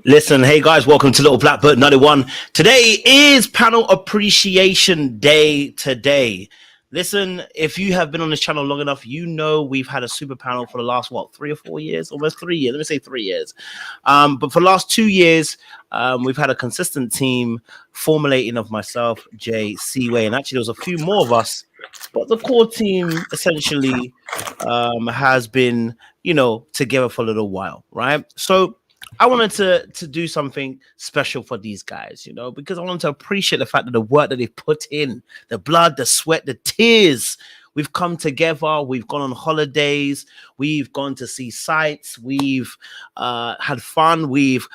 Listen, hey guys, welcome to Little Blackbird 91. Today is Panel Appreciation Day today. Listen, if you have been on this channel long enough, you know we've had a super panel for the last, 3 or 4 years? Almost 3 years. Let me say 3 years. But for the last 2 years, we've had a consistent team formulating of myself, Jay, Seaway, and actually there was a few more of us. But the core team essentially has been, together for a little while, right? So I wanted to do something special for these guys, because I wanted to appreciate the fact that the work that they've put in, the blood, the sweat, the tears. We've come together. We've gone on holidays. We've gone to see sights. We've had fun. We've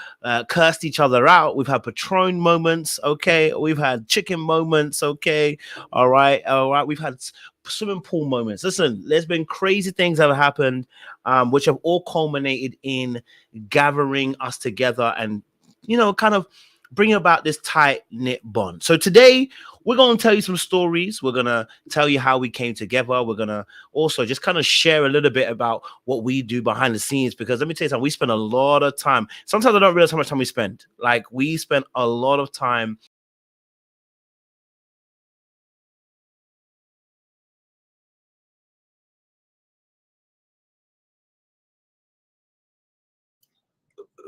cursed each other out. We've had Patron moments. Okay. We've had chicken moments. Okay. All right. All right. We've had swimming pool moments. Listen, there's been crazy things that have happened, which have all culminated in gathering us together and kind of bring about this tight knit bond. So today we're going to tell you some stories. We're going to tell you how we came together. We're going to also just kind of share a little bit about what we do behind the scenes, because let me tell you something, we spend a lot of time. Sometimes I don't realize how much time we spend. Like, we spend a lot of time.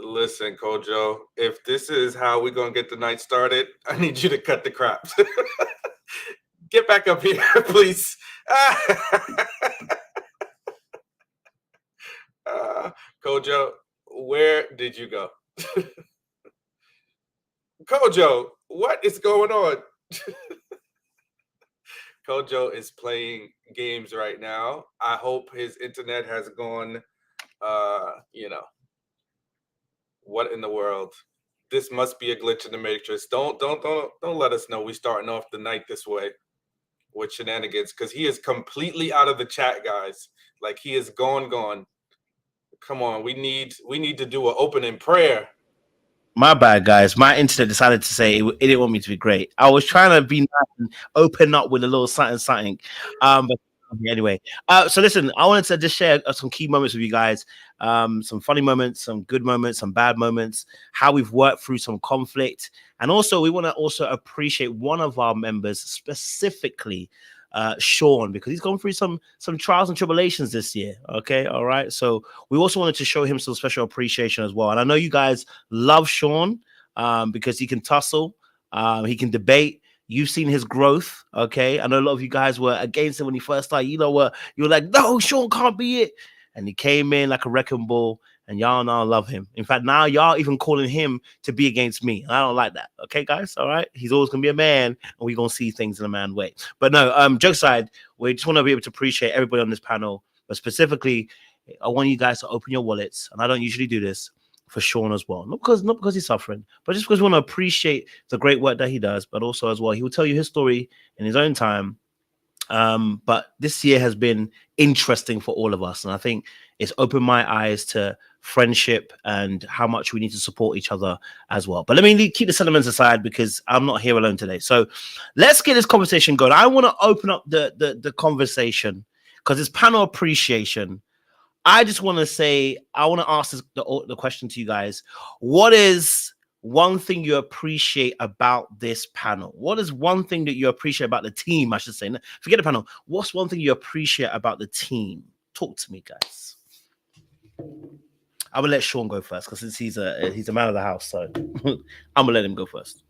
Listen, Kojo, if this is how we're gonna get the night started, I need you to cut the crap. Get back up here, please. Kojo, where did you go? Kojo, what is going on? Kojo is playing games right now. I hope his internet has gone, you know, what in the world? This must be a glitch in the matrix. Don't let us know we starting off the night this way with shenanigans, because he is completely out of the chat, guys. Like, he is gone. Come on, we need to do an opening prayer. My bad, guys. My internet decided to say it didn't want me to be great. I was trying to be nice and open up with a little something. But anyway, so listen, I wanted to just share some key moments with you guys. Some funny moments, some good moments, some bad moments, how we've worked through some conflict. And also, we want to also appreciate one of our members specifically, Sean, because he's gone through some trials and tribulations this year. Okay, all right. So we also wanted to show him some special appreciation as well. And I know you guys love Sean because he can tussle, he can debate. You've seen his growth. Okay, I know a lot of you guys were against him when he first started. You were like, no, Sean can't be it. And he came in like a wrecking ball, and y'all now love him. In fact, now y'all even calling him to be against me. I don't like that. Okay, guys. All right. He's always gonna be a man, and we're gonna see things in a man way. But no, joke aside, we just want to be able to appreciate everybody on this panel, but specifically, I want you guys to open your wallets, and I don't usually do this for Sean as well. Not because he's suffering, but just because we want to appreciate the great work that he does, but also as well, he will tell you his story in his own time. But this year has been interesting for all of us, and I think it's opened my eyes to friendship and how much we need to support each other as well. But let me keep the sentiments aside because I'm not here alone today. So let's get this conversation going. I want to open up the conversation because it's panel appreciation. I just want to say, I want to ask the question to you guys. What is one thing you appreciate about this panel? What is one thing that you appreciate about the team? I should say, forget the panel. What's one thing you appreciate about the team? Talk to me, guys. I'm gonna let Sean go first because he's a man of the house, so I'm gonna let him go first.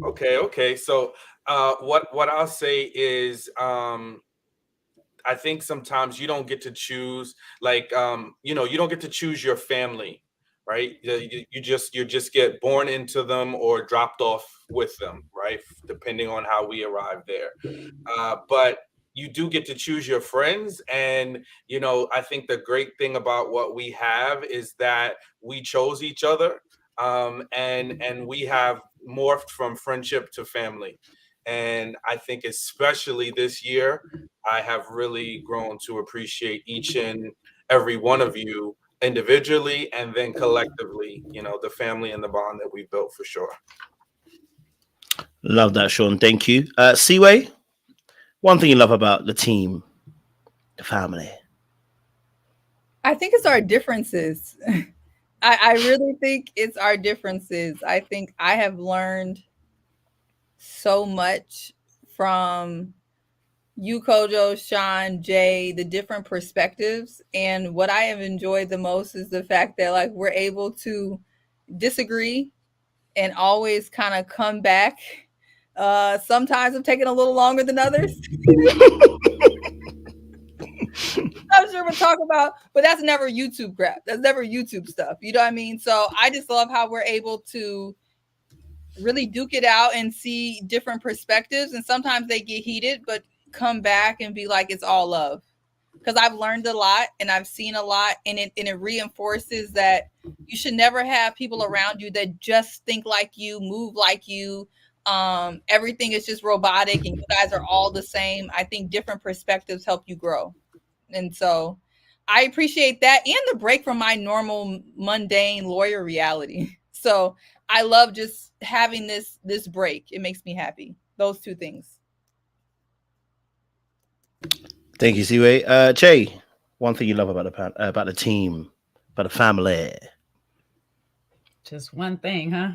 Okay. So, what I'll say is, I think sometimes you don't get to choose, like, you don't get to choose your family, right? You just get born into them or dropped off with them, right? Depending on how we arrive there. But you do get to choose your friends, and I think the great thing about what we have is that we chose each other, and we have morphed from friendship to family. And I think especially this year, I have really grown to appreciate each and every one of you individually and then collectively, the family and the bond that we built for sure. Love that, Sean. Thank you. Seaway, one thing you love about the team, the family. I think it's our differences. I really think it's our differences. I think I have learned so much from you, Kojo, Sean, Jay, the different perspectives. And what I have enjoyed the most is the fact that like we're able to disagree and always kind of come back. Sometimes I'm taking a little longer than others. I'm sure we'll talk about, but that's never YouTube crap. That's never YouTube stuff. You know what I mean? So I just love how we're able to really duke it out and see different perspectives. And sometimes they get heated, but come back and be like, it's all love. Because I've learned a lot and I've seen a lot, and it reinforces that you should never have people around you that just think like you, move like you. Everything is just robotic, and you guys are all the same. I think different perspectives help you grow, and so I appreciate that and the break from my normal mundane lawyer reality. So I love just having this break. It makes me happy. Those two things. Thank you, Siwe. Jay, one thing you love about about the team, about the family. Just one thing, huh?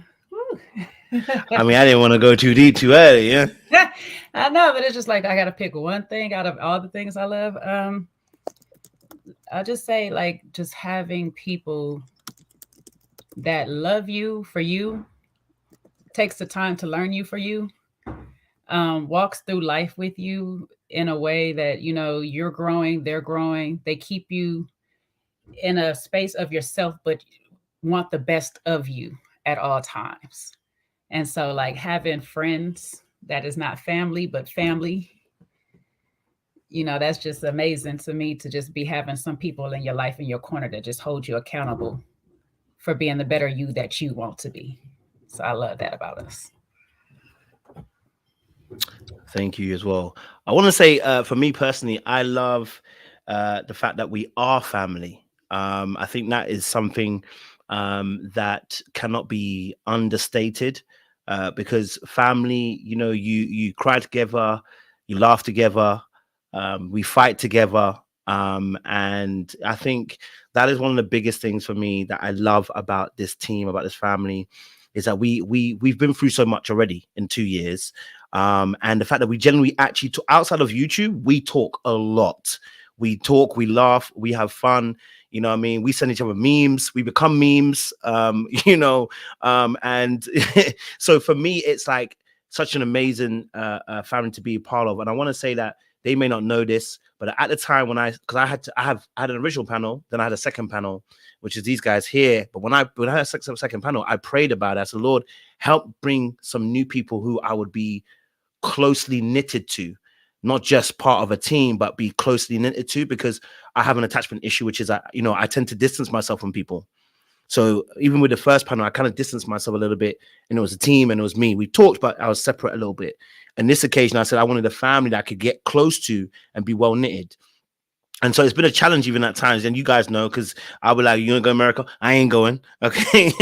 I mean, I didn't want to go too deep too early, yeah. I know, but it's just like I gotta pick one thing out of all the things I love. I'll just say like just having people that love you for you, takes the time to learn you for you, walks through life with you in a way that you know you're growing, they're growing. They keep you in a space of yourself, but want the best of you at all times. And so, like having friends that is not family but family, you know, that's just amazing to me to just be having some people in your life in your corner that just hold you accountable for being the better you that you want to be. So I love that about us. Thank you as well. I want to say, for me personally, I love the fact that we are family. I think that is something that cannot be understated, because family, you know, you cry together, you laugh together, we fight together, and I think that is one of the biggest things for me that I love about this team, about this family, is that we've been through so much already in 2 years. And the fact that we generally actually outside of YouTube, we talk a lot. We talk, we laugh, we have fun. You know what I mean? We send each other memes, we become memes, and so for me, it's like such an amazing family to be a part of. And I want to say that they may not know this, but at the time when because I had an original panel, then I had a second panel, which is these guys here. But when I had a second panel, I prayed about it. I said, Lord, help bring some new people who I would be closely knitted to, not just part of a team, but be closely knitted to, because I have an attachment issue, which is I tend to distance myself from people. So even with the first panel, I kind of distanced myself a little bit, and it was a team and it was me. We talked, but I was separate a little bit. And this occasion, I said I wanted a family that I could get close to and be well knitted. And so it's been a challenge even at times. And you guys know, because I'll be like, you gonna go to America? I ain't going. Okay.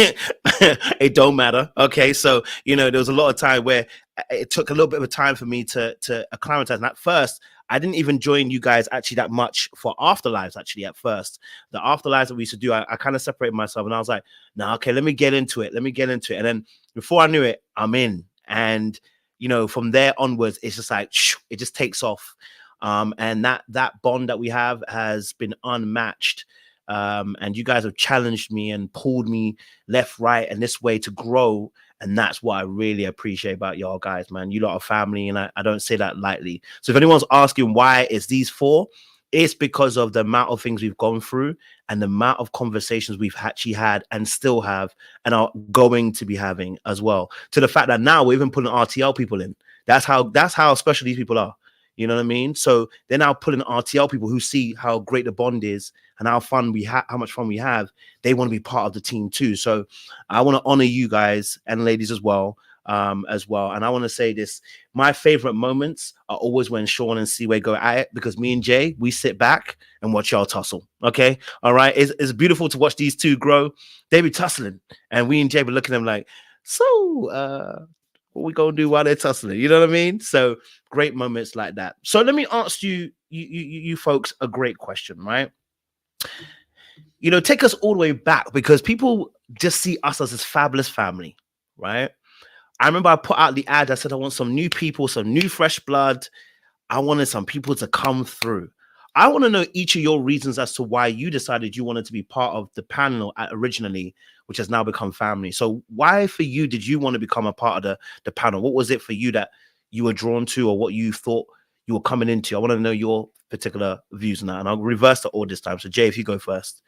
It don't matter. Okay. So, there was a lot of time where it took a little bit of a time for me to acclimatize. And at first, I didn't even join you guys actually that much for afterlives. Actually, at first, the afterlives that we used to do, I kind of separated myself, and I was like, no, okay, let me get into it. And then before I knew it, I'm in. And from there onwards, it's just like it just takes off. And that bond that we have has been unmatched. And you guys have challenged me and pulled me left, right, and this way to grow. And that's what I really appreciate about y'all guys, man. You lot are family, and I don't say that lightly. So if anyone's asking why it's these four, it's because of the amount of things we've gone through and the amount of conversations we've actually had and still have and are going to be having as well. To the fact that now we're even putting RTL people in. That's how special these people are. You know what I mean? So they're now pulling RTL people who see how great the bond is and how fun we have, how much fun we have. They want to be part of the team too. So I want to honor you guys and ladies as well. And I want to say this: my favorite moments are always when Sean and Seaway go at it, because me and Jay, we sit back and watch y'all tussle. Okay, all right. It's beautiful to watch these two grow. They be tussling, and we and Jay be looking at them like, so what we gonna do while they're tussling? You know what I mean? So great moments like that. So let me ask you folks a great question, right? take us all the way back, because people just see us as this fabulous family, right? I remember I put out the ad. I said, I want some new people, some new fresh blood. I wanted some people to come through. I want to know each of your reasons as to why you decided you wanted to be part of the panel originally, which has now become family. So why for you did you want to become a part of the panel? What was it for you that you were drawn to, or what you thought you were coming into? I want to know your particular views on that. And I'll reverse the order this time. So Jay, if you go first.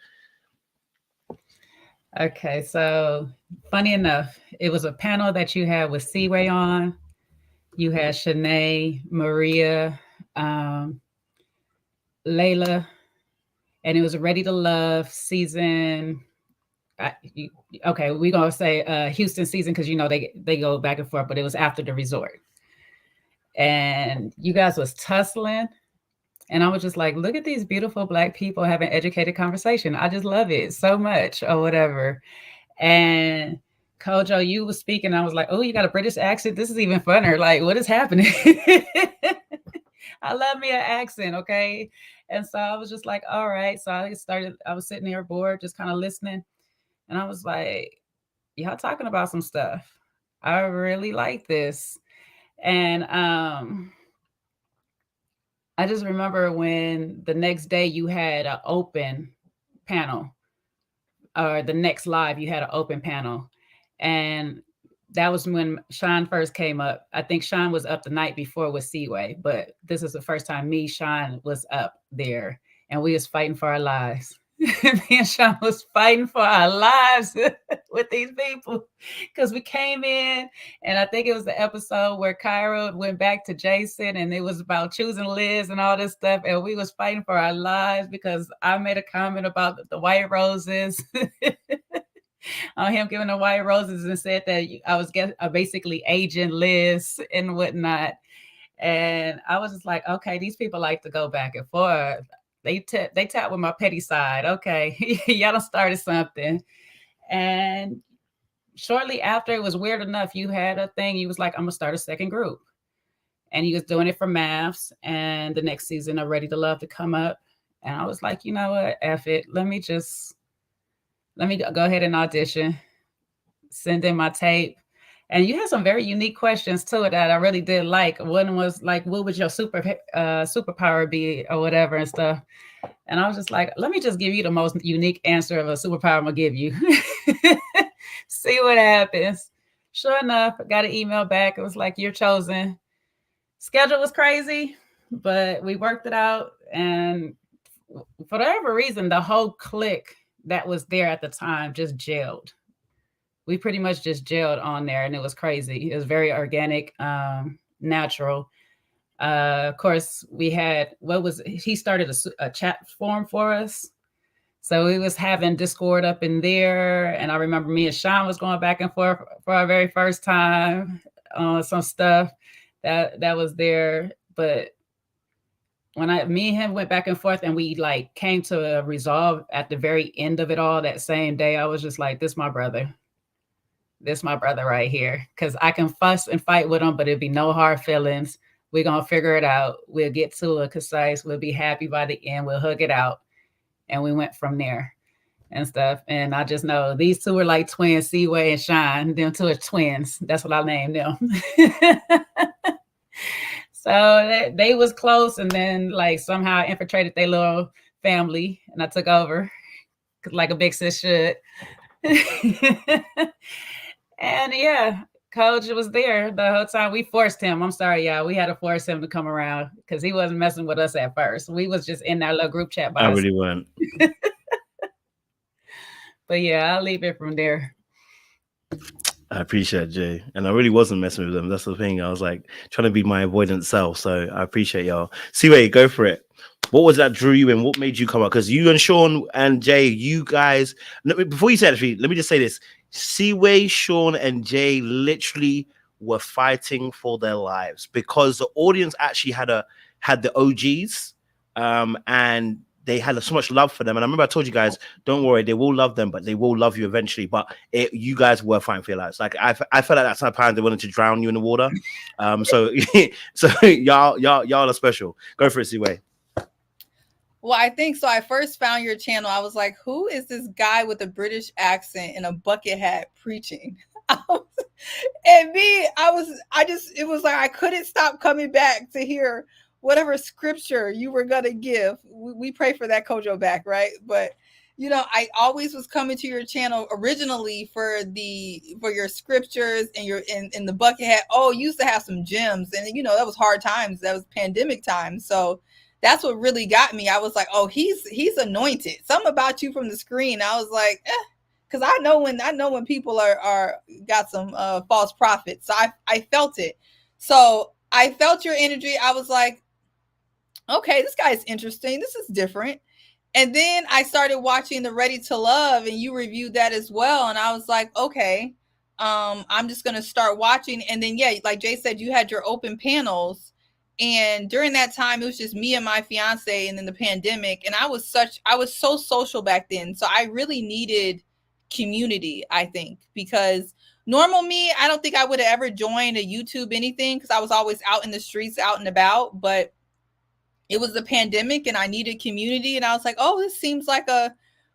Okay, so funny enough, it was a panel that you had with Seaway on. You had Shanae, Maria, Layla, and it was Ready to Love season. Okay, we're gonna say Houston season, because they go back and forth, but it was after the resort. And you guys was tussling. And I was just like, look at these beautiful Black people having educated conversation. I just love it so much, or whatever. And Kojo, you was speaking. I was like, oh, you got a British accent. This is even funner. Like, what is happening? I love me an accent, okay? And so I was just like, all right. So I was sitting there bored, just kind of listening. And I was like, y'all talking about some stuff. I really like this. And I just remember when the next day you had an open panel, or the next live you had an open panel. And that was when Sean first came up. I think Sean was up the night before with Seaway, but this is the first time Sean was up there, and we was fighting for our lives. Me and Sean was fighting for our lives with these people, because we came in, and I think it was the episode where Cairo went back to Jason, and it was about choosing Liz and all this stuff, and we was fighting for our lives because I made a comment about the white roses on him giving the white roses, and said that I was basically aging Liz and whatnot. And I was just like, okay, these people like to go back and forth. They tap with my petty side. Okay, y'all done started something. And shortly after, it was weird enough, you had a thing. You was like, I'm gonna start a second group, and you was doing it for maths. And the next season of Ready to Love to come up, and I was like, you know what, F it. Let me go ahead and audition, send in my tape. And you had some very unique questions to it that I really did like. One was like, what would your superpower be, or whatever and stuff. And I was just like, let me just give you the most unique answer of a superpower I'm gonna give you. See what happens. Sure enough, I got an email back. It was like, you're chosen. Schedule was crazy, but we worked it out. And for whatever reason, the whole clique that was there at the time just gelled. We pretty much just gelled on there, and it was crazy. It was very organic, natural. Of course, we had, he started a chat forum for us. So we was having Discord up in there. And I remember me and Sean was going back and forth for our very first time on some stuff that was there. But when me and him went back and forth, and we like came to a resolve at the very end of it all that same day, I was just like, this my brother. This my brother right here. Because I can fuss and fight with him, but it'd be no hard feelings. We're going to figure it out. We'll get to it concise. We'll be happy by the end. We'll hug it out. And we went from there and stuff. And I just know these two were like twins, Seaway and Shine. Them two are twins. That's what I named them. So they was close. And then like somehow I infiltrated their little family, and I took over like a big sis should. And yeah, Coach was there the whole time. We forced him. I'm sorry, y'all. We had to force him to come around because he wasn't messing with us at first. We was just in that little group chat. I really weren't. But yeah, I'll leave it from there. I appreciate it, Jay. And I really wasn't messing with them. That's the thing. I was like trying to be my avoidant self. So I appreciate y'all. Seaway, go for it. What was that drew you in? What made you come up? Because you and Sean and Jay, you guys, before you say it, let me just say this. Seaway, Sean, and Jay literally were fighting for their lives because the audience actually had the OGs, and they had so much love for them. And I remember I told you guys, don't worry, they will love them, but they will love you eventually. But you guys were fighting for your lives. Like I felt like that time they wanted to drown you in the water. So y'all are special. Go for it, Seaway. Well, I think so. I first found your channel. I was like, who is this guy with a British accent and a bucket hat preaching? And me, it was like I couldn't stop coming back to hear whatever scripture you were gonna give. We pray for that Kojo back, right? But I always was coming to your channel originally for your scriptures and in the bucket hat. Oh, you used to have some gems, and that was hard times. That was pandemic times. So that's what really got me. I was like, oh, he's anointed. Something about you from the screen. I was like, because I know when people are got some false prophets. So I felt it. So I felt your energy. I was like, okay, this guy's interesting. This is different. And then I started watching the Ready to Love, and you reviewed that as well. And I was like, okay, I'm just gonna start watching. And then like Jay said, you had your open panels. And during that time, it was just me and my fiance, and then the pandemic. And I was so social back then. So I really needed community, I think, because normal me, I don't think I would have ever joined a YouTube anything, because I was always out in the streets, out and about. But it was the pandemic and I needed community. And I was like, oh, this seems like a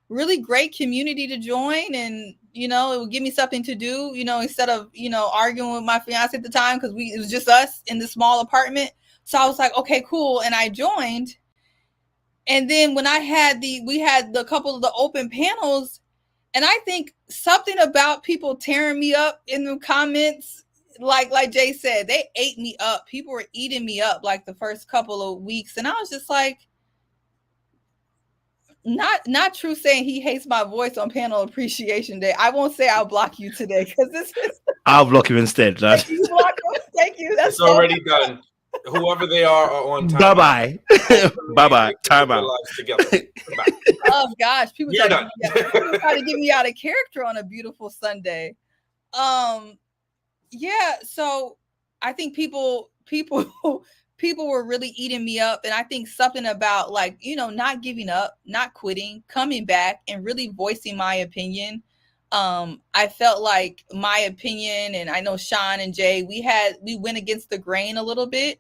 really great community to join. And, it would give me something to do, instead of, arguing with my fiance at the time, because it was just us in this small apartment. So I was like, okay, cool. And I joined. And then when we had the couple of the open panels, and I think something about people tearing me up in the comments, like Jay said, they ate me up. People were eating me up like the first couple of weeks. And I was just like, not true saying he hates my voice on Panel Appreciation Day. I won't say I'll block you today, because this is I'll block you instead. Thank you, Thank you. That's it's already done. Whoever they are on time. Bye bye. Time out. Together. Oh gosh, people try to get me out of character on a beautiful Sunday. Yeah, so I think people were really eating me up, and I think something about not giving up, not quitting, coming back and really voicing my opinion. I felt like my opinion, and I know Sean and Jay, we went against the grain a little bit,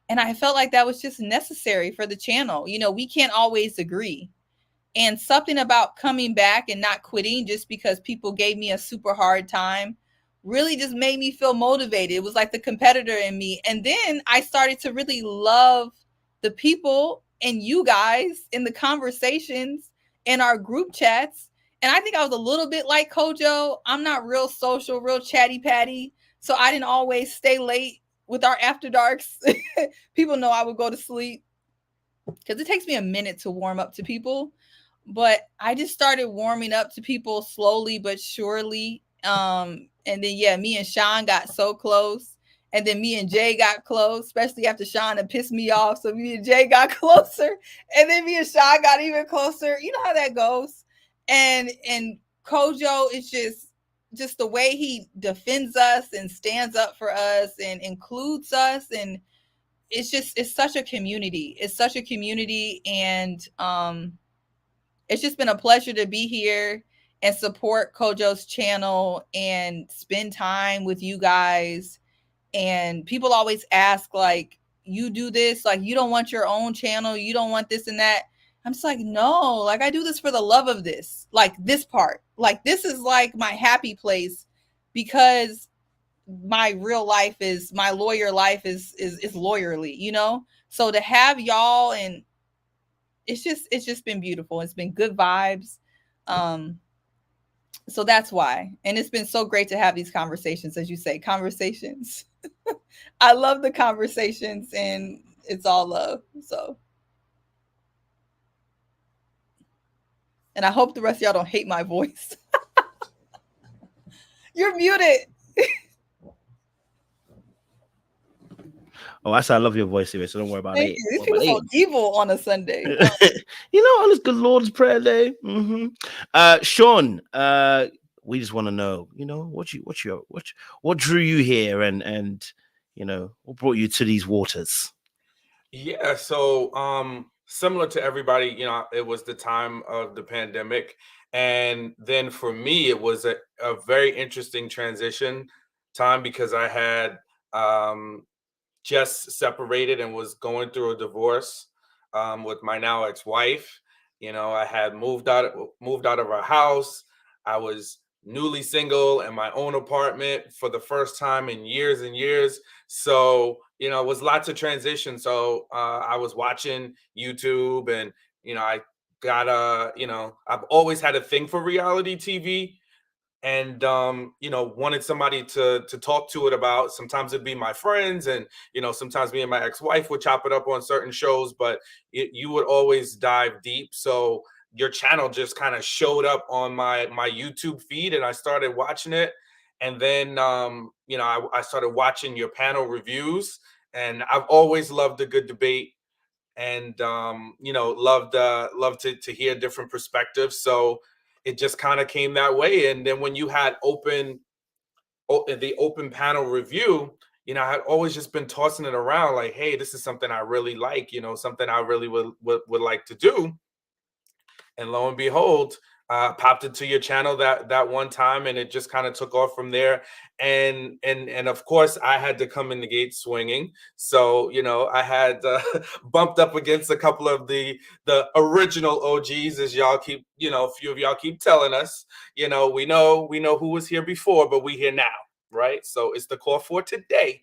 and I felt like that was just necessary for the channel. We can't always agree. And something about coming back and not quitting just because people gave me a super hard time really just made me feel motivated. It was like the competitor in me. And then I started to really love the people and you guys in the conversations in our group chats. And I think I was a little bit like Kojo. I'm not real social, real chatty patty. So I didn't always stay late with our after darks. People know I would go to sleep because it takes me a minute to warm up to people. But I just started warming up to people slowly but surely. And then, me and Sean got so close. And then me and Jay got close, especially after Sean had pissed me off. So me and Jay got closer. And then me and Sean got even closer. You know how that goes. And Kojo is just the way he defends us and stands up for us and includes us. And it's such a community. It's such a community. And it's just been a pleasure to be here and support Kojo's channel and spend time with you guys. And people always ask, like, you do this, like, you don't want your own channel, you don't want this and that. I'm just like, no, like, I do this for the love of this, like this part, like, this is like my happy place, because my real life is, my lawyer life is lawyerly, so to have y'all, and it's just been beautiful. It's been good vibes. So that's why. And it's been so great to have these conversations, as you say, conversations. I love the conversations, and it's all love. So, and I hope the rest of y'all don't hate my voice. You're muted. Oh, I said I love your voice, so don't worry about it. These people so evil on a Sunday. On this good Lord's Prayer Day. Sean, we just want to know, what drew you here, and what brought you to these waters? Yeah, so similar to everybody, it was the time of the pandemic, and then for me, it was a very interesting transition time, because I had just separated and was going through a divorce. with my now ex-wife. You know, I had moved out of our house. I was newly single in my own apartment for the first time in years and years. So, you know, it was lots of transition. So I was watching YouTube, and, you know, I got you know, I've always had a thing for reality TV, and you know, wanted somebody to talk to it about. Sometimes it'd be my friends, and, you know, sometimes me and my ex-wife would chop it up on certain shows, but you would always dive deep. So your channel just kind of showed up on my YouTube feed, and I started watching it. And then you know, I started watching your panel reviews, and I've always loved a good debate, and you know, loved to hear different perspectives. So it just kind of came that way. And then when you had the open panel review, you know, I had always just been tossing it around like, hey, this is something I really like, you know, something I really would like to do. And lo and behold, popped into your channel that one time, and it just kind of took off from there. And of course, I had to come in the gate swinging. So, you know, I had bumped up against a couple of the original OGs, as y'all keep, you know, a few of y'all keep telling us. You know, we know who was here before, but we here now, right? So it's the core for today.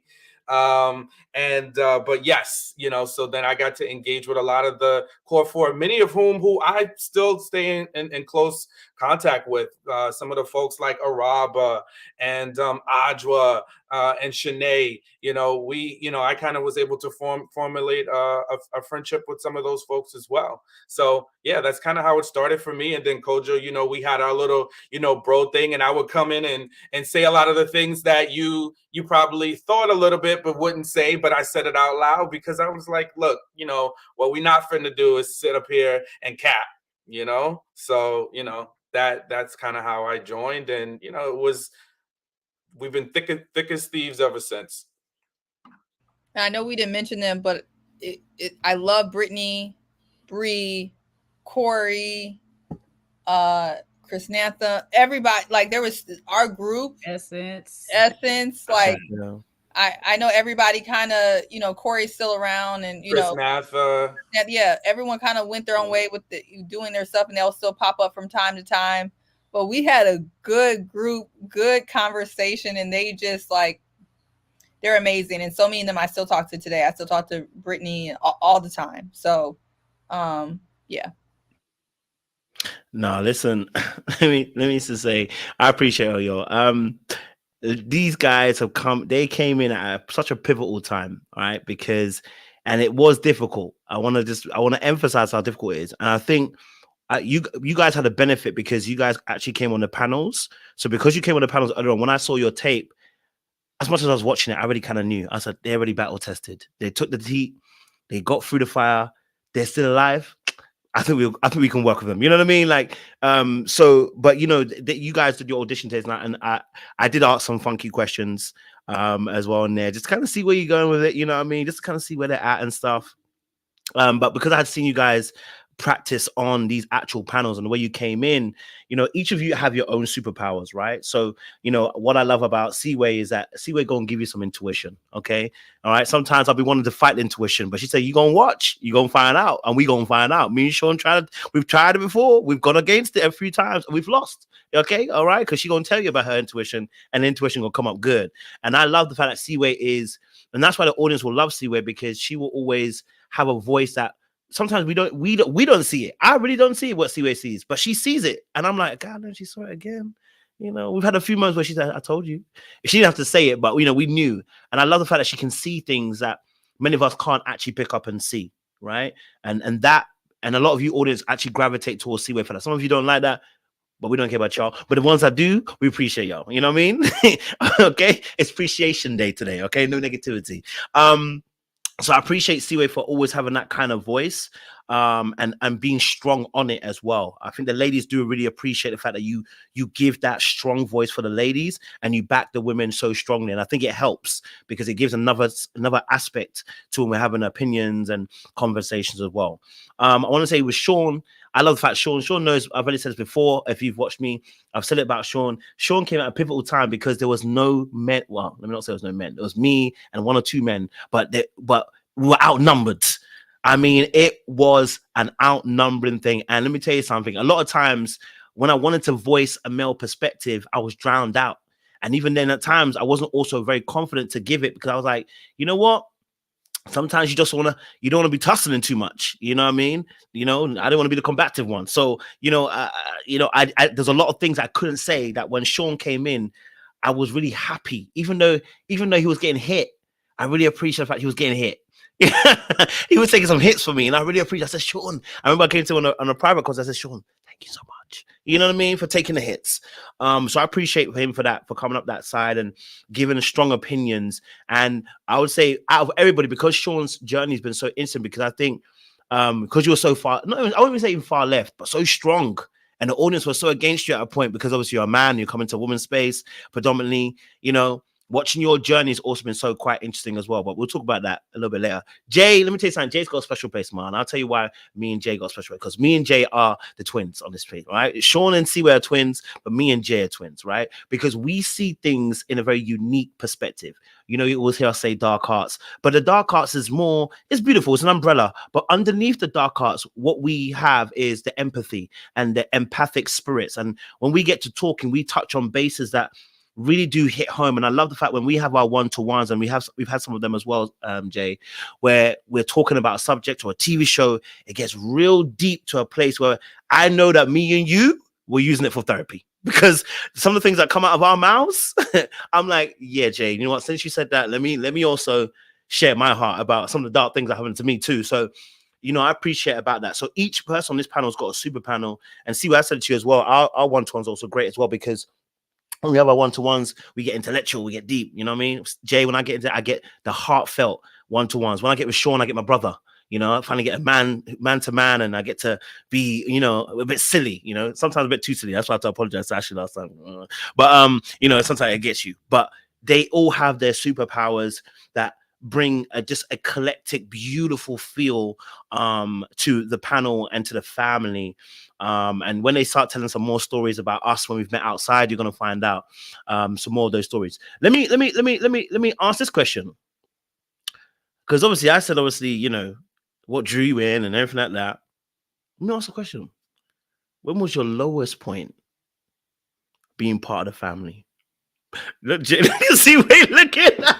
And but yes, you know, so then I got to engage with a lot of the core four, many of who I still stay in close contact with. Some of the folks like Araba and Adwa and Shanae. You know, I kind of was able to formulate a friendship with some of those folks as well. So yeah, that's kind of how it started for me. And then Kojo, you know, we had our little, you know, bro thing, and I would come in and say a lot of the things that you probably thought a little bit but wouldn't say, but I said it out loud because I was like, look, you know, what we not finna do is sit up here and cap, you know. So, you know, that's kind of how I joined. And, you know, we've been thick as thieves ever since. And I know we didn't mention them, but I love Brittany, Bree, Corey, Chris Nantha, everybody. Like, there was our group, Essence. Like, Yeah. I know everybody kind of, you know, Corey's still around, and, you Chris know, Natha. yeah, everyone kind of went their own way with doing their stuff, and they'll still pop up from time to time. But we had a good group, good conversation, and they just, like, they're amazing. And so many of them I still talk to today. I still talk to Brittany all the time. So, yeah. No, listen, let me just say, I appreciate all y'all. These guys they came in at such a pivotal time, right? And it was difficult. I want to emphasize how difficult it is. And I think you guys had a benefit because you guys actually came on the panels. So because you came on the panels earlier on, when I saw your tape, as much as I was watching it, I already kind of knew. I said, they're already battle tested. They took the heat. They got through the fire. They're still alive. I think we can work with them. You know what I mean? Like, so, but you know, you guys did your audition test, and I did ask some funky questions, as well in there, just kind of see where you're going with it. You know what I mean? Just kind of see where they're at and stuff. But because I had seen you guys practice on these actual panels and the way you came in, you know, each of you have your own superpowers, right? So, you know, what I love about Seaway is that Seaway gonna give you some intuition, okay? All right, sometimes I'll be wanting to fight the intuition, but she said, you gonna watch, you gonna find out, and we gonna find out. Me and Sean we've tried it before, we've gone against it a few times, and we've lost, okay? All right, because she gonna tell you about her intuition, and the intuition gonna come up good. And I love the fact that Seaway is, and that's why the audience will love Seaway, because she will always have a voice that sometimes we don't see it. I really don't see what Seaway sees, but she sees it. And I'm like, God, no, she saw it again. You know, we've had a few moments where she said, I told you. She didn't have to say it, but, you know, we knew. And I love the fact that she can see things that many of us can't actually pick up and see, right? And a lot of you audience actually gravitate towards Seaway for that. Some of you don't like that, but we don't care about y'all. But the ones that do, we appreciate y'all. You know what I mean? Okay? It's Appreciation Day today, okay? No negativity. So I appreciate Seaway for always having that kind of voice, and being strong on it as well. I think the ladies do really appreciate the fact that you give that strong voice for the ladies, and you back the women so strongly. And I think it helps because it gives another aspect to when we're having opinions and conversations as well. I want to say with Sean, I love the fact Sean knows, I've already said this before. If you've watched me, I've said it about Sean. Sean came at a pivotal time because there was no men. Well, let me not say there was no men. There was me and one or two men, but we were outnumbered. I mean, it was an outnumbering thing. And let me tell you something. A lot of times when I wanted to voice a male perspective, I was drowned out. And even then, at times, I wasn't also very confident to give it because I was like, you know what? Sometimes you don't want to be tussling too much. You know what I mean? I don't want to be the combative one. So, there's a lot of things I couldn't say that when Sean came in, I was really happy. Even though he was getting hit, I really appreciate the fact he was getting hit. He was taking some hits for me, and I really appreciate. I said, Sean. I remember I came to him on a private course. I said, Sean, thank you so much. You know what I mean, for taking the hits. So I appreciate him for that, for coming up that side and giving strong opinions. And I would say, out of everybody, because Sean's journey has been so instant, because I think, because you were so far, I wouldn't even say even far left, but so strong. And the audience was so against you at a point because obviously you're a man, you're coming to women's space predominantly, watching your journey has also been so quite interesting as well. But we'll talk about that a little bit later. Jay, let me tell you something. Jay's got a special place, man. I'll tell you why me and Jay got a special place. Because me and Jay are the twins on this page, right? Sean and Siwe are twins, but me and Jay are twins, right? Because we see things in a very unique perspective. You always hear us say dark arts, but the dark arts is it's beautiful. It's an umbrella. But underneath the dark arts, what we have is the empathy and the empathic spirits. And when we get to talking, we touch on bases that really do hit home. And I love the fact when we have our one-to-ones, and we've had some of them as well, Jay, where we're talking about a subject or a TV show, it gets real deep to a place where I know that me and you were using it for therapy. Because some of the things that come out of our mouths, I'm like, yeah, Jay, you know what? Since you said that, let me also share my heart about some of the dark things that happened to me too. So, I appreciate about that. So each person on this panel has got a super panel. And see what I said to you as well. Our one-to-ones also great as well, because when we have our one-to-ones, we get intellectual, we get deep. You know what I mean? Jay, when I get into, I get the heartfelt one-to-ones. When I get with Sean, I get my brother. I finally get a man to man, and I get to be, a bit silly, sometimes a bit too silly. That's why I have to apologize to Ashley last time. But sometimes it gets you. But they all have their superpowers that bring just a collective, beautiful feel to the panel and to the family. And when they start telling some more stories about us when we've met outside, you're gonna find out some more of those stories. Let me ask this question. Because obviously I said what drew you in and everything like that. Let me ask a question. When was your lowest point being part of the family? Look, Jay, see where you look at that.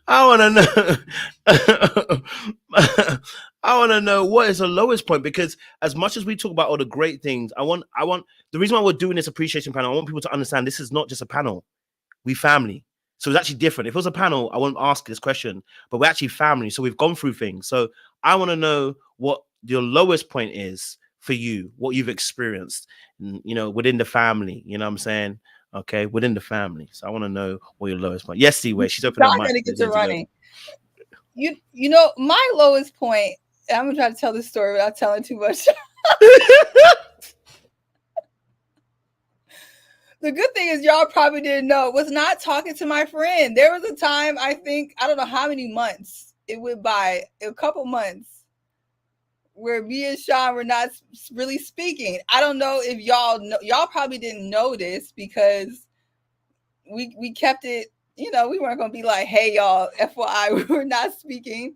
I want to know what is the lowest point, because as much as we talk about all the great things, I want the reason why we're doing this appreciation panel, I want people to understand this is not just a panel. We family. So it's actually different. If it was a panel, I wouldn't ask this question, but we're actually family. So we've gone through things. So I want to know what your lowest point is for you, what you've experienced, within the family. You know what I'm saying? Okay, within the family. So I want to know what your lowest point. Yes, Seaway, she's opening up. I'm gonna get to running. My lowest point. I'm gonna try to tell this story without telling too much. The good thing is y'all probably didn't know, was not talking to my friend. There was a time, I don't know how many months it went by, a couple months, where me and Sean were not really speaking. I don't know if y'all know, y'all probably didn't know this because we kept it, we weren't going to be like, hey, y'all, FYI, we were not speaking.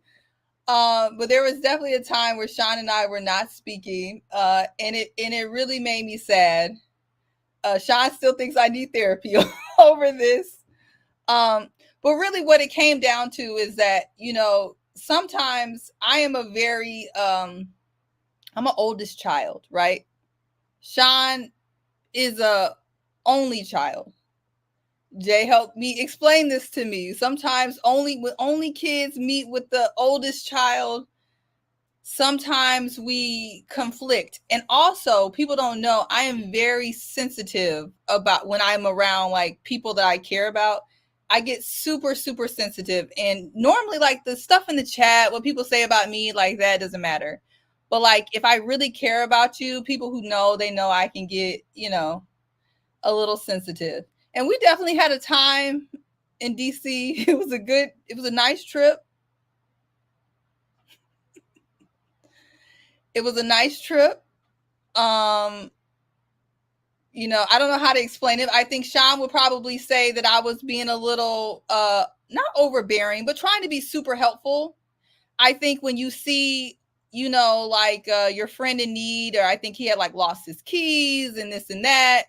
But there was definitely a time where Sean and I were not speaking, and it really made me sad. Sean still thinks I need therapy over this. But really what it came down to is that, sometimes I am I'm an oldest child, right? Sean is a only child. Jay helped me explain this to me. Sometimes only kids meet with the oldest child. Sometimes we conflict. And also, people don't know, I am very sensitive about when I'm around like people that I care about. I get super, super sensitive. And normally, like, the stuff in the chat, what people say about me, like, that doesn't matter. But like, if I really care about you, people who know, they know I can get, a little sensitive. And we definitely had a time in DC. It was a nice trip. It was a nice trip. You know, I don't know how to explain it. I think Sean would probably say that I was being a little not overbearing, but trying to be super helpful. I think when you see, you know, like your friend in need, or I think he had like lost his keys and this and that.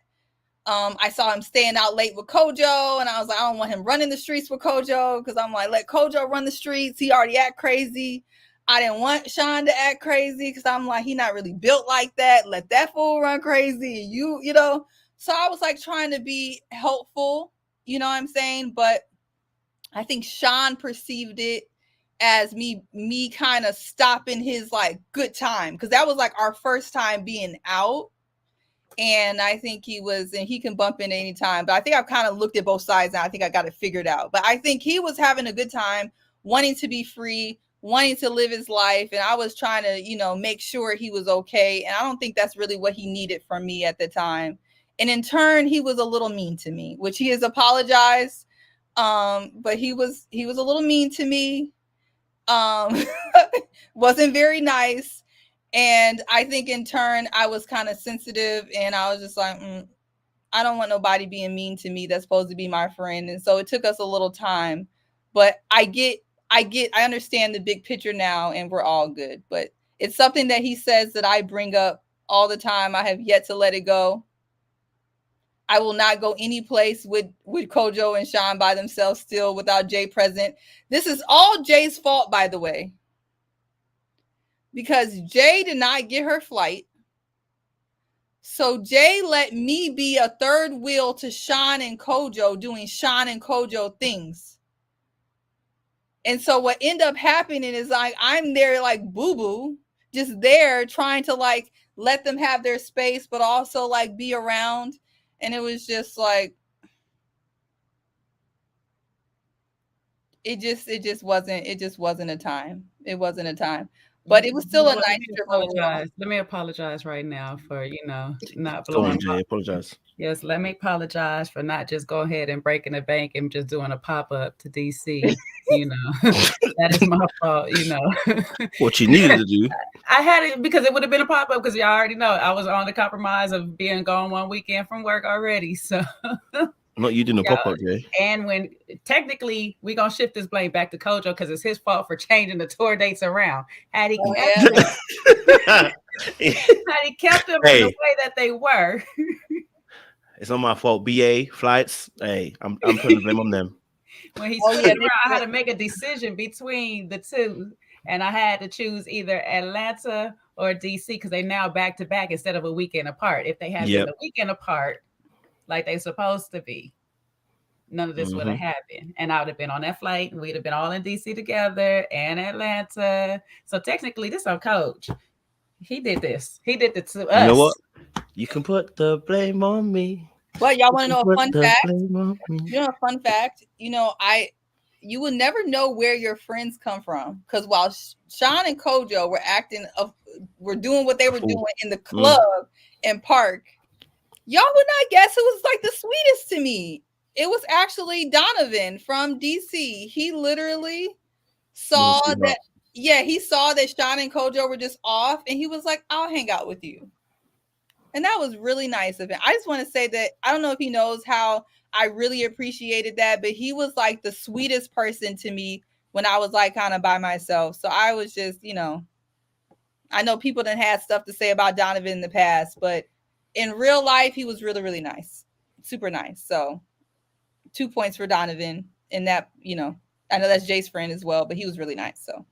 I saw him staying out late with Kojo, and I was like, I don't want him running the streets with Kojo, because I'm like, let Kojo run the streets. He already act crazy. I didn't want Sean to act crazy, because I'm like, he not really built like that. Let that fool run crazy. You know. So I was like trying to be helpful, you know what I'm saying? But I think Sean perceived it as me kind of stopping his like good time, because that was like our first time being out. And I think he was, and he can bump in anytime, but I think I've kind of looked at both sides now. I think I got it figured out. But I think he was having a good time, wanting to be free, wanting to live his life. And I was trying to, you know, make sure he was okay. And I don't think that's really what he needed from me at the time. And in turn, he was a little mean to me, which he has apologized. But he was a little mean to me. Wasn't very nice. And I think in turn, I was kind of sensitive, and I was just like, I don't want nobody being mean to me that's supposed to be my friend. And so it took us a little time, but I understand the big picture now, and we're all good. But it's something that he says that I bring up all the time. I have yet to let it go. I will not go any place with Kojo and Sean by themselves still without Jay present. This is all Jay's fault, by the way, because Jay did not get her flight. So Jay let me be a third wheel to Sean and Kojo, doing Sean and Kojo things. And so what ended up happening is like, I'm there like boo-boo, just there trying to like let them have their space, but also like be around. And it was just like, it just wasn't a time. It wasn't a time. But it was still a nice trip. Let me apologize right now for, you know, not blowing on, Jay, apologize. Yes, let me apologize for not just go ahead and breaking the bank and just doing a pop-up to DC. You know, that is my fault, you know. What you needed to do. I had it because it would have been a pop-up, because y'all already know I was on the compromise of being gone one weekend from work already. So not you doing a pop-up, Jay. And when technically we're gonna shift this blame back to Kojo, because it's his fault for changing the tour dates around. Had he kept them in the way that they were. It's not my fault. BA flights. Hey, I'm putting the blame on them. When he said I had to make a decision between the two, and I had to choose either Atlanta or DC, because they now back to back instead of a weekend apart. If they had been a weekend apart, like they supposed to be, none of this would have happened. And I would have been on that flight, and we'd have been all in DC together and Atlanta. So technically, this on Coach. He did this. He did it to us. You know what? You can put the blame on me. But y'all want to know a fun fact? You know a fun fact? You know, you will never know where your friends come from, because while Sean and Kojo were doing what they were doing in the club and park, y'all would not guess who was like the sweetest to me. It was actually Donovan from DC. He literally saw that. Yeah, he saw that Sean and Kojo were just off, and he was like, I'll hang out with you. And that was really nice of him. I just want to say that I don't know if he knows how I really appreciated that, but he was like the sweetest person to me when I was like kind of by myself. So I was just, you know, I know people done had stuff to say about Donovan in the past, but in real life, he was really, really nice. Super nice. So 2 points for Donovan in that, you know, I know that's Jay's friend as well, but he was really nice. So.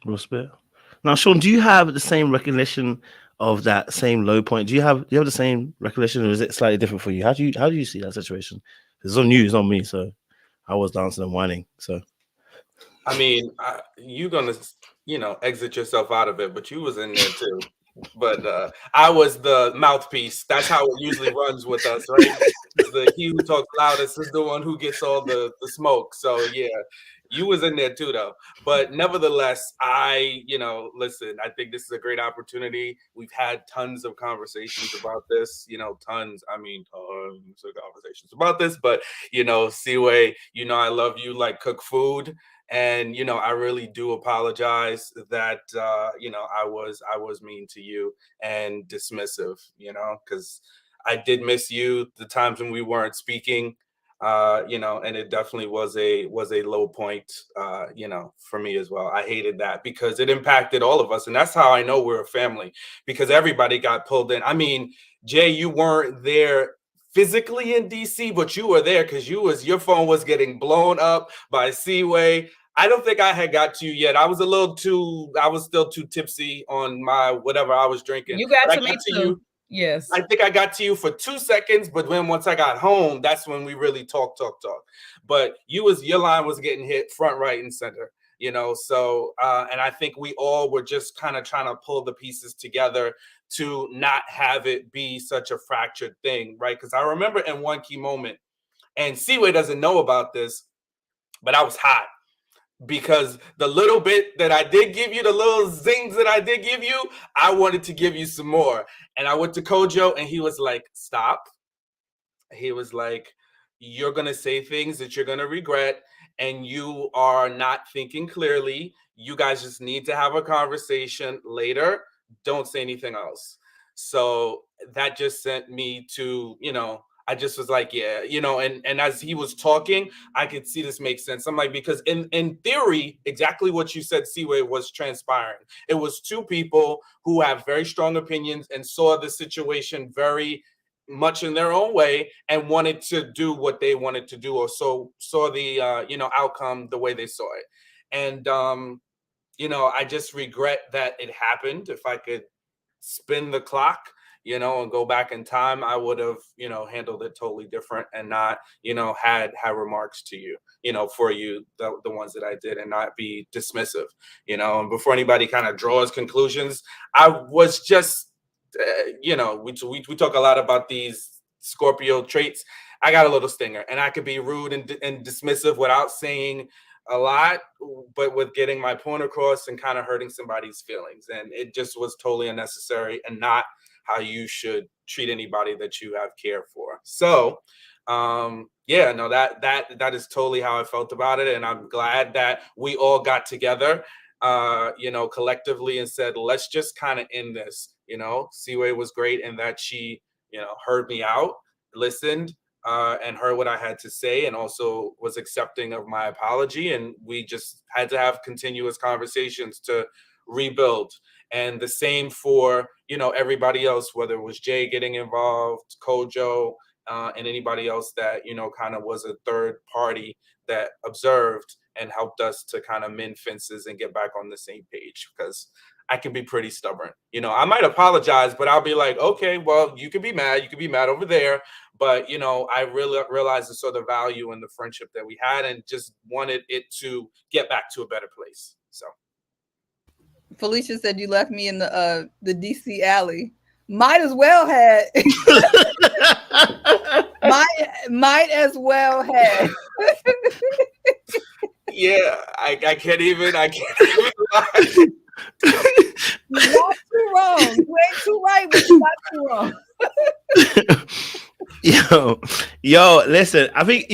Respect. Now, Sean, do you have the same recognition of that same low point? Do you have the same recollection, or is it slightly different for you? How do you see that situation? It's on you, it's on me. So I was dancing and whining. So I mean, you're gonna, you know, exit yourself out of it, but you was in there too. But I was the mouthpiece. That's how it usually runs with us, right? He who talks loudest is the one who gets all the smoke. So yeah. You was in there too, though. But nevertheless, listen, I think this is a great opportunity. We've had tons of conversations about this, you know, tons of conversations about this. But, you know, Seaway, you know, I love you like cook food. And, you know, I really do apologize that, you know, I was mean to you and dismissive, you know, because I did miss you the times when we weren't speaking, you know, and it definitely was a low point, you know, for me as well. I hated that because it impacted all of us, and that's how I know we're a family, because everybody got pulled in. I mean, Jay, you weren't there physically in DC, but you were there because your phone was getting blown up by Seaway. I don't think I had got to you yet. I was still too tipsy on my whatever I was drinking. You got But I to got me to too. you. Yes. I think I got to you for 2 seconds, but then once I got home, that's when we really talk. But your line was getting hit front, right, and center, you know. So and I think we all were just kind of trying to pull the pieces together to not have it be such a fractured thing, right? Because I remember in one key moment, and Seaway doesn't know about this, but I was hot because the little bit that I did give you, the little zings that I did give you, I wanted to give you some more. And I went to Kojo and he was like, stop. He was like, you're going to say things that you're going to regret and you are not thinking clearly. You guys just need to have a conversation later. Don't say anything else. So that just sent me to, you know, I just was like, yeah, you know, and as he was talking, I could see this make sense. I'm like, because in theory, exactly what you said, Seaway, was transpiring. It was two people who have very strong opinions and saw the situation very much in their own way and wanted to do what they wanted to do, or so saw the you know, outcome the way they saw it. And you know, I just regret that it happened. If I could spin the clock, you know, and go back in time, I would have, you know, handled it totally different and not, you know, had remarks to you, you know, for you, the ones that I did, and not be dismissive, you know. And before anybody kind of draws conclusions, I was just you know, we talk a lot about these Scorpio traits. I got a little stinger, and I could be rude and dismissive without saying a lot, but with getting my point across and kind of hurting somebody's feelings. And it just was totally unnecessary and not how you should treat anybody that you have care for. So yeah, no, that is totally how I felt about it. And I'm glad that we all got together, you know, collectively and said, let's just kind of end this. You know, Seaway was great in that she, you know, heard me out, listened, and heard what I had to say, and also was accepting of my apology. And we just had to have continuous conversations to rebuild. And the same for, you know, everybody else, whether it was Jay getting involved, Kojo, and anybody else that, you know, kind of was a third party that observed and helped us to kind of mend fences and get back on the same page. Because I can be pretty stubborn. You know, I might apologize, but I'll be like, okay, well, you can be mad. You can be mad over there. But, you know, I really realized the sort of value in the friendship that we had and just wanted it to get back to a better place. So Felicia said you left me in the DC alley. Might as well had. might as well have. Yeah, I can't even lie. You're not too wrong. You ain't too right, but you're not too wrong. Yo, listen. I think.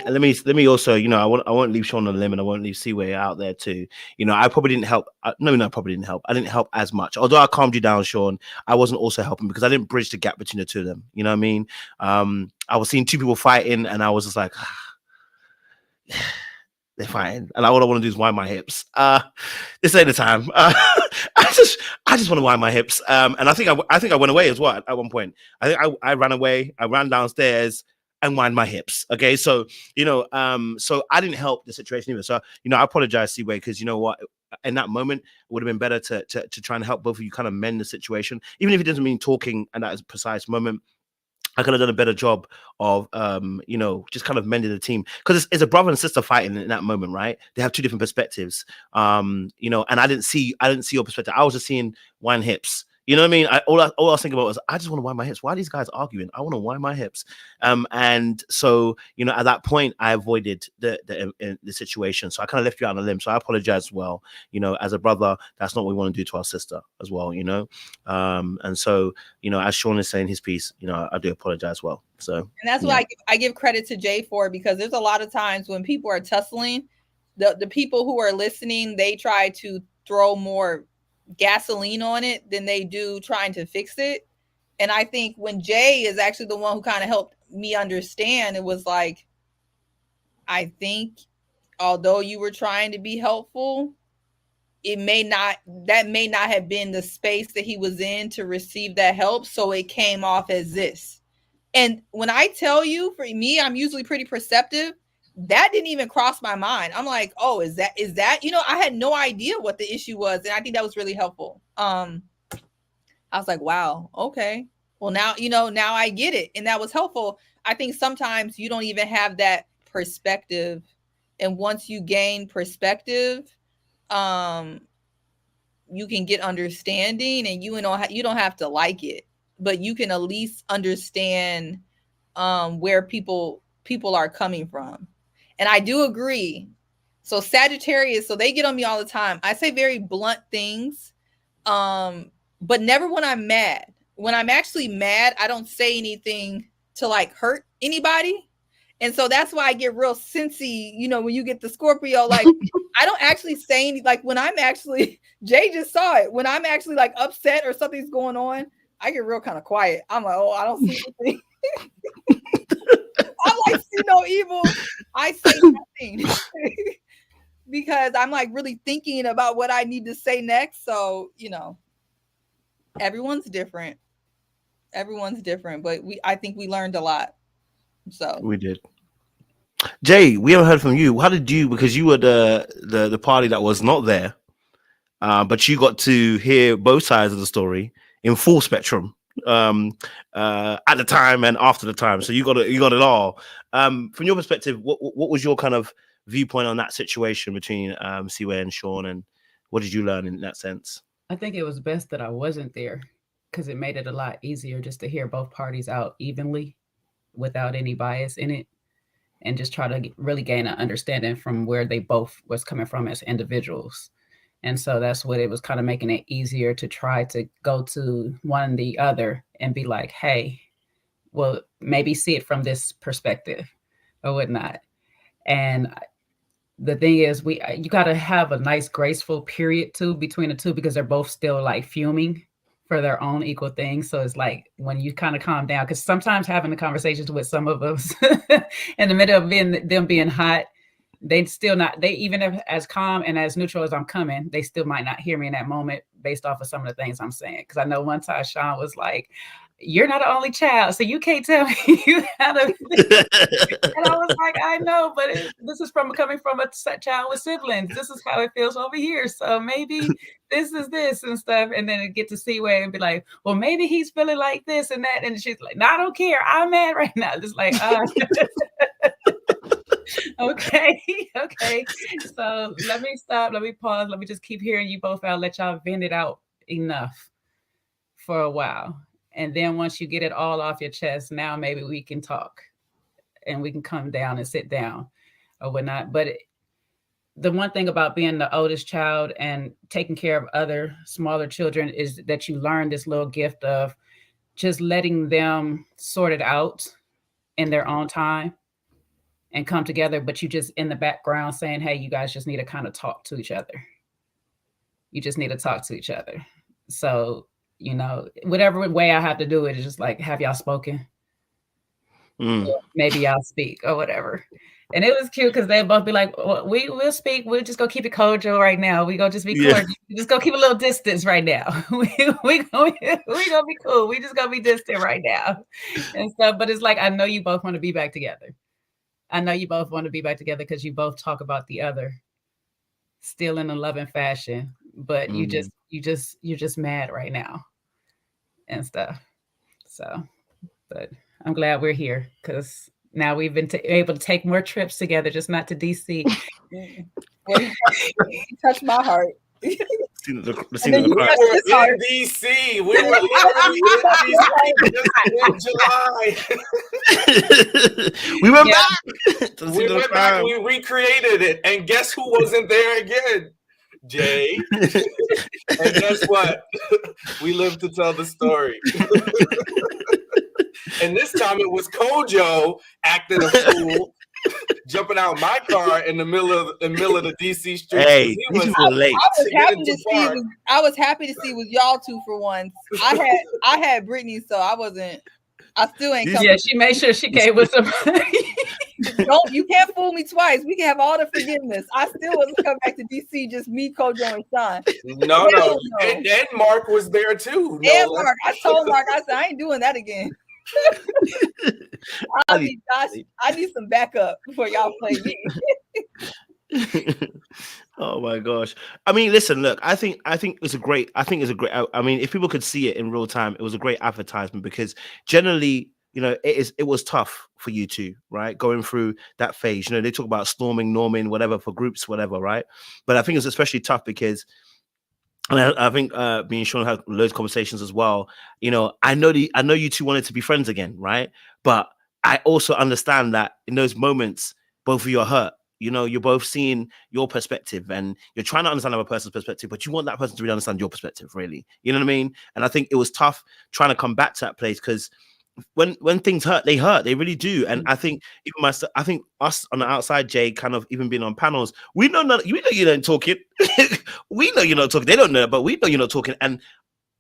Let me also. You know, I won't leave Sean on the limb, and I won't leave Seaway out there too. You know, I probably didn't help. No, I probably didn't help. I didn't help as much. Although I calmed you down, Sean, I wasn't also helping because I didn't bridge the gap between the two of them. You know what I mean? I was seeing two people fighting, and I was just like, they're fighting, and all I want to do is wind my hips. This ain't the time. I just want to wind my hips. And I think I went away as well at one point. I think I ran away. I ran downstairs and wind my hips. Okay, so you know, so I didn't help the situation either. So you know, I apologize, Seaway, because you know what, in that moment, it would have been better to try and help both of you kind of mend the situation, even if it doesn't mean talking at that precise moment. I could have done a better job of, you know, just kind of mending the team, because it's a brother and sister fighting in that moment, right? They have two different perspectives, you know, and I didn't see your perspective. I was just seeing wine hips. You know what I mean? All I was thinking about was, I just want to wind my hips. Why are these guys arguing? I want to wind my hips. And so, you know, at that point, I avoided the situation. So I kind of left you out on a limb. So I apologize as well. You know, as a brother, that's not what we want to do to our sister as well, you know? And so, you know, as Sean is saying his piece, you know, I do apologize as well. So, and that's what I give credit to Jay for, because there's a lot of times when people are tussling, the people who are listening, they try to throw more gasoline on it than they do trying to fix it. And I think when Jay is actually the one who kind of helped me understand, it was like, I think although you were trying to be helpful, that may not have been the space that he was in to receive that help. So it came off as this. And when I tell you, for me, I'm usually pretty perceptive. That didn't even cross my mind. I'm like, oh, is that, I had no idea what the issue was. And I think that was really helpful. I was like, wow, okay. Well, now, now I get it. And that was helpful. I think sometimes you don't even have that perspective. And once you gain perspective, you can get understanding, and you don't have to like it, but you can at least understand where people are coming from. And I do agree. So Sagittarius, so they get on me all the time. I say very blunt things, but never when I'm mad. When I'm actually mad, I don't say anything to like hurt anybody. And so that's why I get real sensy, when you get the Scorpio, like I don't actually say anything. Like when I'm actually, Jay just saw it. When I'm actually like upset or something's going on, I get real kind of quiet. I'm like, oh, I don't see anything. I'm like, see no evil. I say nothing because I'm like really thinking about what I need to say next. So, everyone's different. But I think we learned a lot. So we did. Jay, we haven't heard from you. How did you, because you were the party that was not there, but you got to hear both sides of the story in full spectrum at the time and after the time. So you got it all. From your perspective, what was your kind of viewpoint on that situation between Siwe and Sean, and what did you learn in that sense? I think it was best that I wasn't there, because it made it a lot easier just to hear both parties out evenly without any bias in it, and just try to really gain an understanding from where they both was coming from as individuals. And so that's what it was kind of making it easier to try to go to one and the other and be like, hey, well, maybe see it from this perspective or whatnot. And the thing is, you got to have a nice, graceful period too between the two, because they're both still like fuming for their own equal things. So it's like when you kind of calm down, because sometimes having the conversations with some of us in the middle of them being hot, even if as calm and as neutral as I'm coming, they still might not hear me in that moment based off of some of the things I'm saying. Because I know one time Sean was like, you're not the only child, so you can't tell me you had a and I was like, I know, but this is coming from a child with siblings. This is how it feels over here. So maybe this is this and stuff. And then it get to see where and be like, well, maybe he's feeling like this and that. And she's like, no, I don't care. I'm mad right now. Just like, okay. So let me stop. Let me pause. Let me just keep hearing you both out. Let y'all vent it out enough for a while. And then once you get it all off your chest, now maybe we can talk and we can come down and sit down or whatnot. But the one thing about being the oldest child and taking care of other smaller children is that you learn this little gift of just letting them sort it out in their own time and come together. But you just in the background saying, hey, you guys just need to kind of talk to each other. You just need to talk to each other. So, whatever way I have to do it is just like, have y'all spoken? Maybe y'all speak or whatever. And it was cute because they both be like, well, we'll speak. We'll just go keep it cordial right now. We go just be cordial. Just go keep a little distance right now. we gonna be cool. We just gonna be distant right now and stuff. But it's like, I know you both want to be back together. I know you both want to be back together because you both talk about the other still in a loving fashion. But you're just mad right now and stuff. So, but I'm glad we're here because now we've been able to take more trips together, just not to DC. Touch my heart. We were in DC. We were in July. We went back. We went back. We recreated it, and guess who wasn't there again? Jay. And guess what? We lived to tell the story. And this time it was Kojo acting a fool jumping out my car in the middle of the DC streets. Hey, He these was people are late. I was to get happy into to see. park. I was happy to see with y'all two for once. I had Brittany, so I wasn't. I still ain't coming. Yeah, she made sure she came with some. You can't fool me twice. We can have all the forgiveness. I still wasn't come back to DC, just me, Kojo, and Sean. No. And Mark was there too. And Mark, I told Mark, I said I ain't doing that again. I need some backup before y'all play me. Oh my gosh. I mean, listen, look, I think it's a great, I mean, if people could see it in real time, it was a great advertisement because generally, you know, it was tough for you two, right? Going through that phase. You know, they talk about storming, norming, whatever for groups, whatever, right? But I think it's especially tough because, and I think me and Sean had loads of conversations as well. You know, I know you two wanted to be friends again, right? But I also understand that in those moments, both of you are hurt. You know, you're both seeing your perspective and you're trying to understand another person's perspective, but you want that person to really understand your perspective, really. You know what I mean? And I think it was tough trying to come back to that place because when things hurt, they really do. And I think even I think us on the outside, Jay, kind of even being on panels, we know you're not talking. We know you're not talking. They don't know, but we know you're not talking. And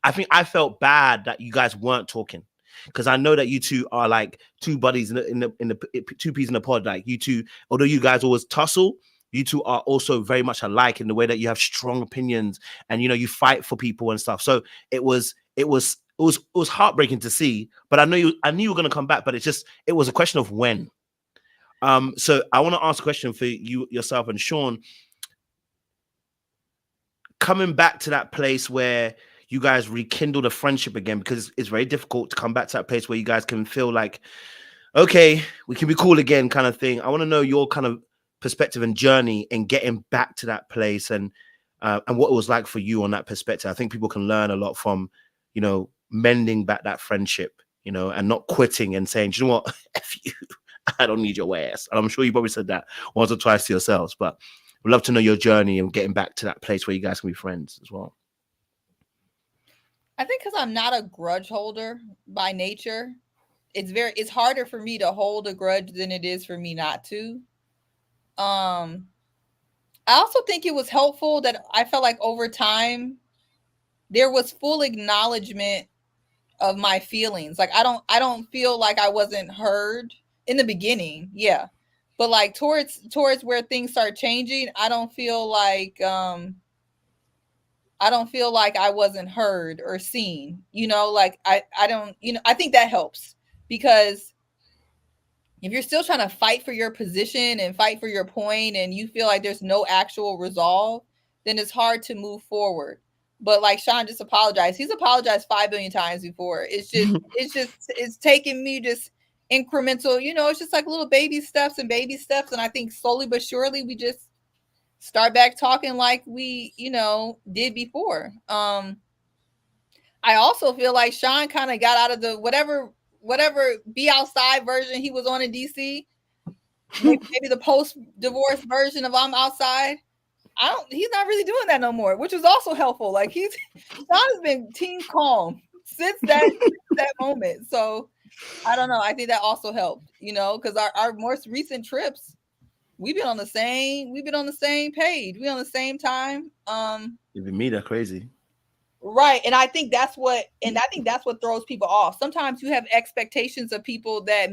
I think I felt bad that you guys weren't talking because I know that you two are like two buddies in the two peas in the pod. Like you two, although you guys always tussle, you two are also very much alike in the way that you have strong opinions and you know you fight for people and stuff. So it was heartbreaking to see, but I knew you were going to come back, but it was a question of when. So I want to ask a question for you, yourself and Sean. Coming back to that place where you guys rekindle the friendship again, because it's very difficult to come back to that place where you guys can feel like, okay, we can be cool again kind of thing. I want to know your kind of perspective and journey in getting back to that place and what it was like for you on that perspective. I think people can learn a lot from, you know, mending back that friendship, you know, and not quitting and saying, you know what, F you, I don't need your ass. And I'm sure you probably said that once or twice to yourselves, but we'd love to know your journey and getting back to that place where you guys can be friends as well. I think because I'm not a grudge holder by nature, it's harder for me to hold a grudge than it is for me not to. I also think it was helpful that I felt like over time there was full acknowledgement of my feelings. Like I don't feel like I wasn't heard in the beginning. Yeah. But like towards where things start changing, I don't feel like I wasn't heard or seen, you know, like I don't, you know, I think that helps because if you're still trying to fight for your position and fight for your point and you feel like there's no actual resolve, then it's hard to move forward. But like Sean just apologized. He's apologized 5 billion times before. It's taking me just incremental, you know, it's just like little baby steps. And I think slowly but surely we just start back talking like we, you know, did before. I also feel like Sean kind of got out of the whatever be outside version he was on in DC. Maybe the post-divorce version of I'm outside. He's not really doing that no more, which is also helpful. Like Sean has been team calm since that moment. So I don't know. I think that also helped, you know, because our most recent trips, we've been on the same page. We on the same time. Even me, that's crazy. Right. And I think that's what throws people off. Sometimes you have expectations of people that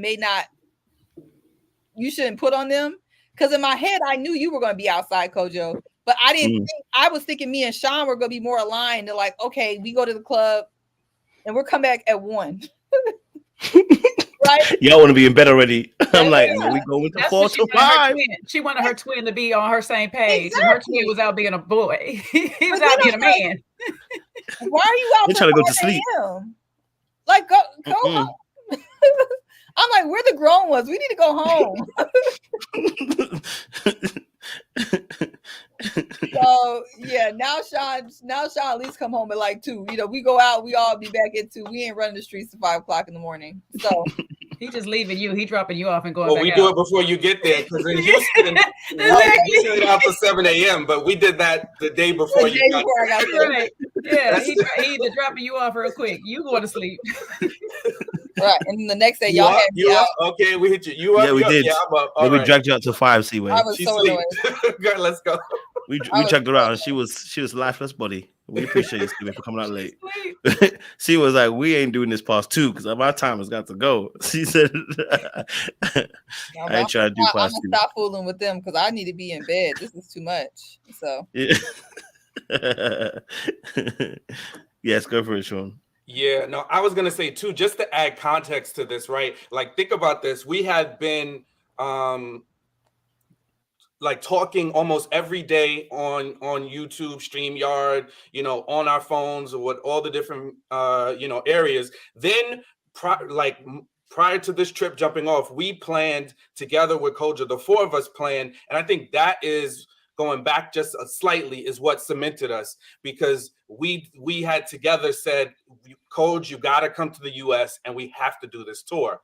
you shouldn't put on them. Because in my head, I knew you were going to be outside, Kojo. But I didn't think, I was thinking me and Sean were going to be more aligned. They're like, okay, we go to the club and we'll come back at 1. Right? Y'all want to be in bed already. I'm like, no, we going to 4 to 5. She wanted her twin to be on her same page. Exactly. And her twin was out being a boy. He was out being a man. Why are you out They're trying to go to sleep? Like, go home. I'm like, we're the grown ones. We need to go home. So yeah, now Sean at least come home at like 2. You know, we go out, we all be back at 2. We ain't running the streets at 5 o'clock in the morning. So he just leaving you. He dropping you off and going. Well, we do it before you get there because in Houston, we usually out for 7 a.m. But we did that the day before you got there. Right. Yeah, he either dropping you off real quick. You going to sleep. Right. And the next day, You y'all up? had me You out. up? Okay, we hit you. You up? Yeah, we You up? did. Yeah, I'm up. Then All we right. dragged you out to 5, Seaway. I was She so sleep. annoyed. Good, let's go. We I was checked her so out, and she was lifeless body. We appreciate you, Stevie, for coming out late. Sleep. She was like, "We ain't doing this past 2 because my time has got to go." She said, "I ain't trying to do I'm past gonna 2." stop fooling with them because I need to be in bed. This is too much. So Yeah. Yes, go for it, Sean. Yeah, no, I was gonna say too, just to add context to this, right? Like, think about this. We had been like talking almost every day on YouTube, StreamYard, on our phones, or what all the different areas. Then prior to this trip jumping off, we planned together with Koja, the 4 of us planned, and I think that is going back just slightly is what cemented us, because we had together said, Code, you got to come to the US and we have to do this tour.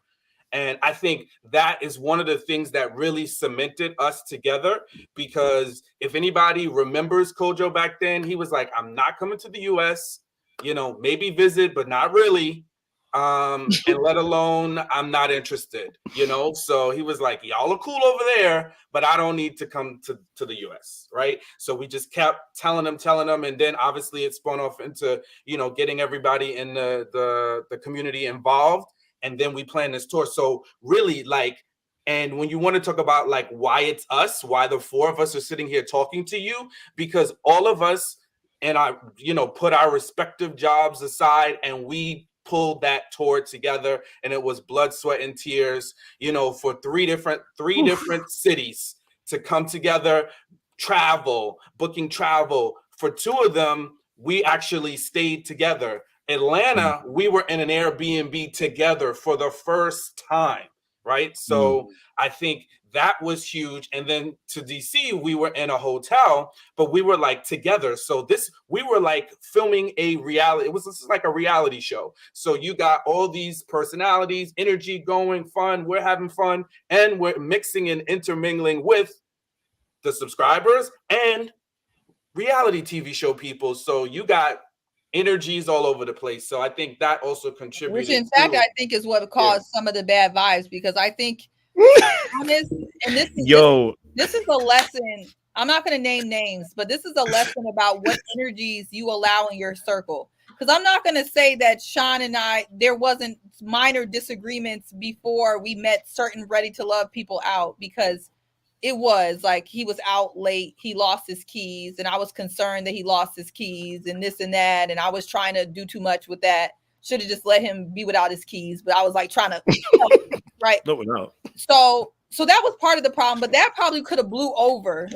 And I think that is one of the things that really cemented us together, because if anybody remembers Kojo back then, he was like, I'm not coming to the US, maybe visit, but not really. And let alone, I'm not interested, So he was like, y'all are cool over there, but I don't need to come to the US, right? So we just kept telling him. And then obviously it spun off into, getting everybody in the community involved. And then we plan this tour. So really, and when you want to talk about like why it's us, why the 4 of us are sitting here talking to you, because all of us and I, put our respective jobs aside and we pulled that tour together, and it was blood, sweat, and tears, for three different cities to come together, booking travel. For 2 of them, we actually stayed together. Atlanta, we were in an Airbnb together for the first time, right? So I think that was huge. And then to DC, we were in a hotel, but we were like together. So we were like filming a reality. This is like a reality show. So you got all these personalities, energy going, fun. We're having fun, and we're mixing and intermingling with the subscribers and reality TV show people. So you got energies all over the place. So I think that also contributed. which in fact I think is what caused some of the bad vibes, because I think honest, and this is a lesson. I'm not going to name names, but this is a lesson about what energies you allow in your circle. Because I'm not going to say that Sean and there wasn't minor disagreements before we met certain Ready to Love people out, because it was like he was out late, he lost his keys, and I was concerned that he lost his keys and this and that, and I was trying to do too much with that. Should have just let him be without his keys, but I was like trying to right. No. So that was part of the problem, but that probably could have blew over.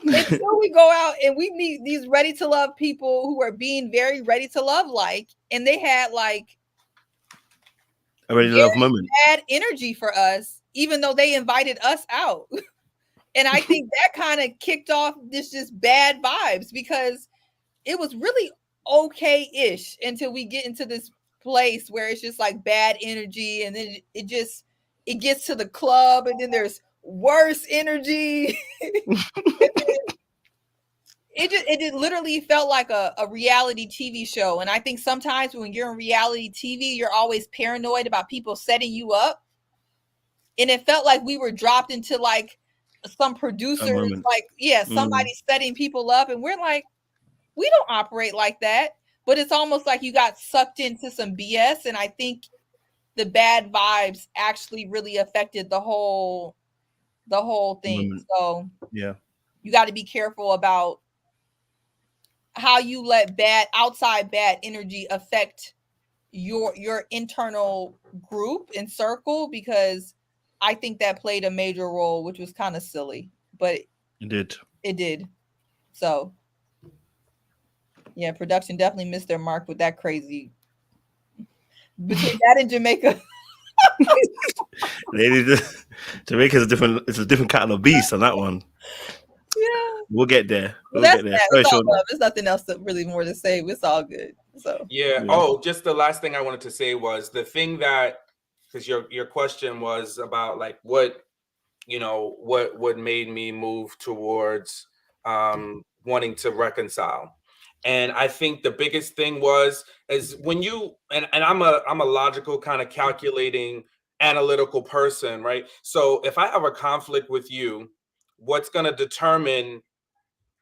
Until we go out and we meet these Ready to Love people who are being very Ready to Love like, and they had like a Ready to Love moment. Bad energy for us, even though they invited us out. And I think that kind of kicked off this just bad vibes, because it was really okay-ish until we get into this place where it's just like bad energy, and then it gets to the club, and then there's worse energy. It literally felt like a reality TV show. And I think sometimes when you're in reality TV, you're always paranoid about people setting you up. And it felt like we were dropped into like some producers, like, somebody setting people up. And we're like, we don't operate like that. But it's almost like you got sucked into some BS. And I think the bad vibes actually really affected the whole thing. So yeah, you got to be careful about how you let outside bad energy affect your internal group and circle, because I think that played a major role, which was kind of silly, but it did. So yeah, production definitely missed their mark with that crazy. Between that and Jamaica. Jamaica's a different kind of beast on that one. Yeah, we'll get there. There's nothing else really more to say. It's all good. So yeah. Oh, just the last thing I wanted to say was the thing that, because your question was about like what made me move towards wanting to reconcile. And I think the biggest thing is when you and I'm a logical kind of calculating analytical person, right? So if I have a conflict with you, what's going to determine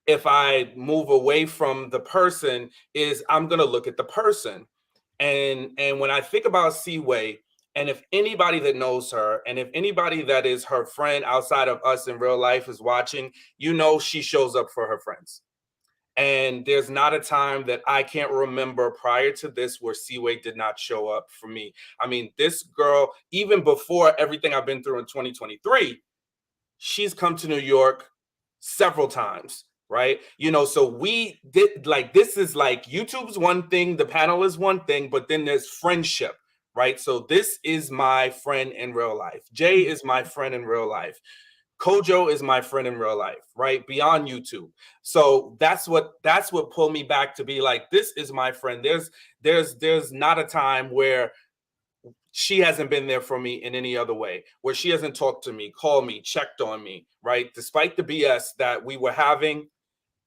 if I move away from the person is I'm going to look at the person. And when I think about Seaway, and if anybody that knows her, and if anybody that is her friend outside of us in real life is watching, you know she shows up for her friends. And there's not a time that I can't remember prior to this where Seaway did not show up for me. I mean, this girl, even before everything I've been through in 2023, she's come to New York several times, right? You know, so we did like this is like YouTube's one thing, the panel is one thing, but then there's friendship, right? So this is my friend in real life. Jay is my friend in real life. Kojo is my friend in real life, right? Beyond YouTube. So that's what pulled me back to be like, this is my friend. There's not a time where she hasn't been there for me in any other way, where she hasn't talked to me, called me, checked on me, right? Despite the BS that we were having,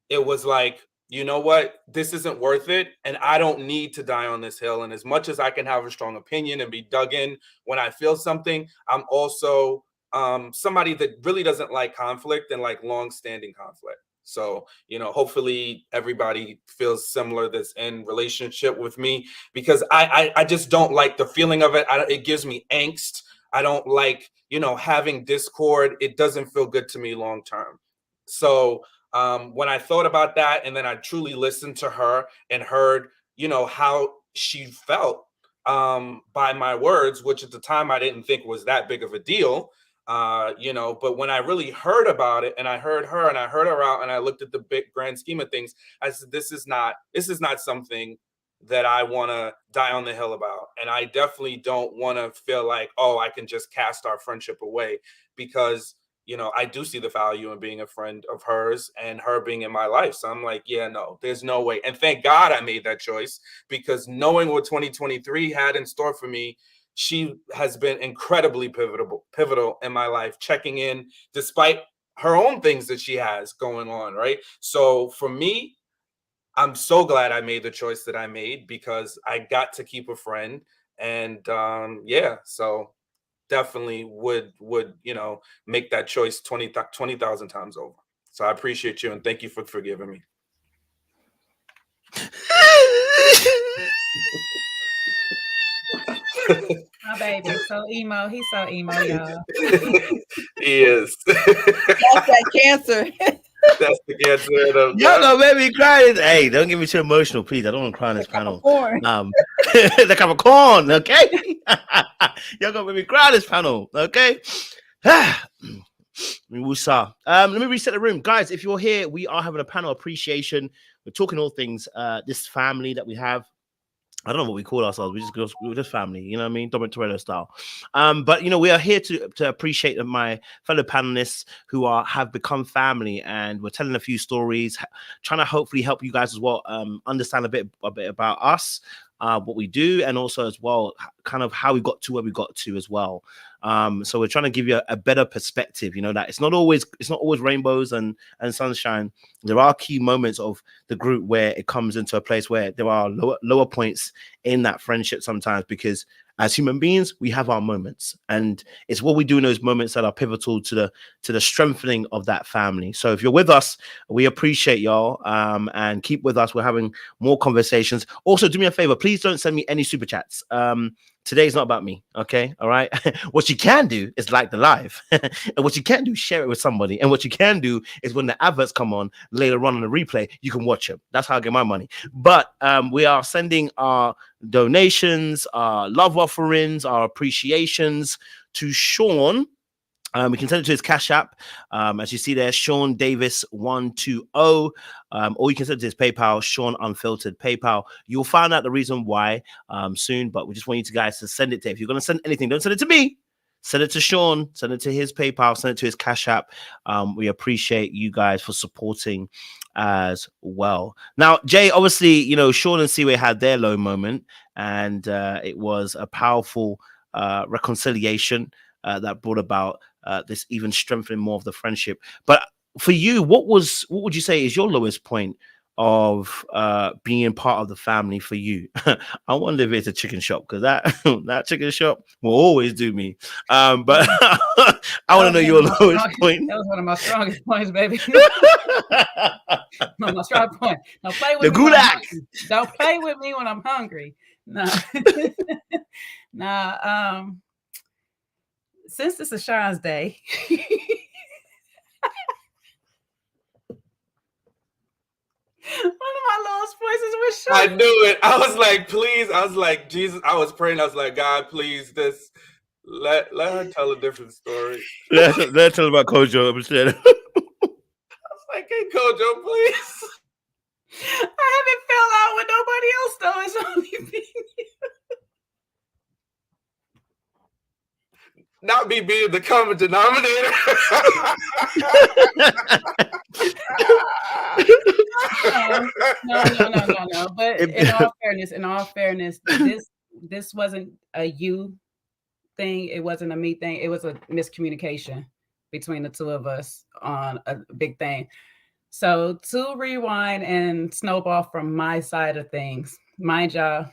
it was like, you know what? This isn't worth it. And I don't need to die on this hill. And as much as I can have a strong opinion and be dug in when I feel something, I'm also somebody that really doesn't like conflict and like long-standing conflict. So, you know, hopefully everybody feels similar that's in relationship with me, because I just don't like the feeling of it. It gives me angst. I don't like, you know, having discord. It doesn't feel good to me long term. So when I thought about that, and then I truly listened to her and heard, you know, how she felt by my words, which at the time I didn't think was that big of a deal. You know, but when I really heard about it, and I heard her and I heard her out, and I looked at the big grand scheme of things, I said, this is not something that I want to die on the hill about. And I definitely don't want to feel like, oh, I can just cast our friendship away, because, you know, I do see the value in being a friend of hers and her being in my life. So I'm like, yeah, no, there's no way. And thank God I made that choice, because knowing what 2023 had in store for me, she has been incredibly pivotal in my life, checking in despite her own things that she has going on, right? So for me, I'm so glad I made the choice that I made, because I got to keep a friend. And yeah, so definitely would you know, make that choice 20,000 times over. So I appreciate you, and thank you for forgiving me. My baby, so emo. He's so emo, y'all. He is. That's that cancer. That's the cancer of Y'all gonna make me cry. Hey, don't get me too emotional, please. I don't want to cry on this panel. The Capricorn, okay? Y'all gonna make me cry on this panel, okay? We saw. Let me reset the room, guys. If you're here, we are having a panel appreciation. We're talking all things this family that we have. I don't know what we call ourselves. We're just family, you know what I mean? Dominic Toretto style. But you know, we are here to appreciate my fellow panelists who have become family, and we're telling a few stories, trying to hopefully help you guys as well understand a bit about us, what we do, and also as well kind of how we got to where we got to as well. So we're trying to give you a better perspective, you know, that it's not always rainbows and sunshine. There are key moments of the group where it comes into a place where there are lower points in that friendship sometimes, because as human beings, we have our moments, and it's what we do in those moments that are pivotal to the strengthening of that family. So if you're with us, we appreciate y'all, and keep with us. We're having more conversations. Also, do me a favor, please don't send me any super chats. Today's not about me, okay? All right. What you can do is like the live, and what you can do, share it with somebody. And what you can do is when the adverts come on later on the replay, you can watch them. That's how I get my money. But we are sending our donations, our love offerings, our appreciations to Sean. We can send it to his Cash App. As you see there, Sean Davis 120. Or you can send it to his PayPal, Sean Unfiltered PayPal. You'll find out the reason why soon, but we just want you guys to send it to. If you're going to send anything, don't send it to me. Send it to Sean. Send it to his PayPal. Send it to his Cash App. We appreciate you guys for supporting as well. Now, Jay, obviously, you know, Sean and Seaway had their low moment, and it was a powerful reconciliation that brought about this even strengthening more of the friendship. But for you, what would you say is your lowest point of being part of the family for you? I wonder if it's a chicken shop, because that chicken shop will always do me. But I want to know your lowest point. That was one of my strongest points, baby. No, my strong point. Don't play with The me. gulag. Don't play with me when I'm hungry. No. Nah. Since this is Sean's day. One of my lowest points is with Sean. I knew it. I was like, please. I was like, Jesus. I was praying. I was like, God, please, let her tell a different story. Let's tell about Kojo instead. I was like, hey, Kojo, please. I haven't fell out with nobody else though. It's only me. Not me being the common denominator. No. But in all fairness, this wasn't a you thing. It wasn't a me thing. It was a miscommunication between the two of us on a big thing. So to rewind and snowball from my side of things, mind y'all,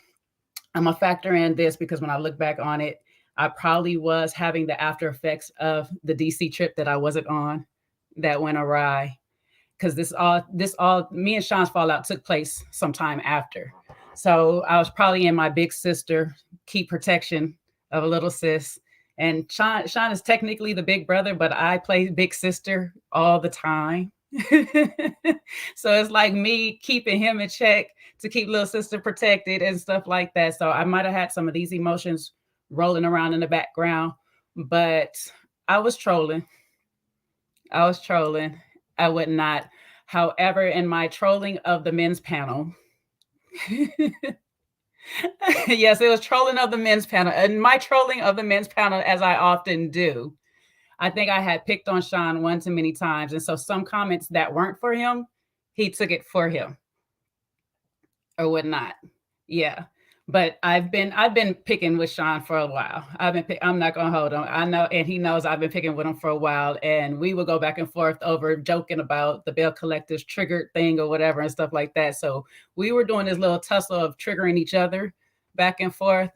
I'm gonna factor in this because when I look back on it, I probably was having the after effects of the DC trip that I wasn't on, that went awry. Because this all me and Sean's fallout took place sometime after. So I was probably in my big sister, keep protection of a little sis. And Sean is technically the big brother, but I play big sister all the time. So it's like me keeping him in check to keep little sister protected and stuff like that. So I might have had some of these emotions rolling around in the background, but I was trolling. I would not. However, in my trolling of the men's panel, yes, it was trolling of the men's panel. And my trolling of the men's panel, as I often do, I think I had picked on Sean one too many times. And so some comments that weren't for him, he took it for him or whatnot. Yeah. But I've been picking with Sean for a while. I'm not gonna hold him. I know, and he knows I've been picking with him for a while. And we would go back and forth over joking about the Bell Collective's triggered thing or whatever and stuff like that. So we were doing this little tussle of triggering each other back and forth.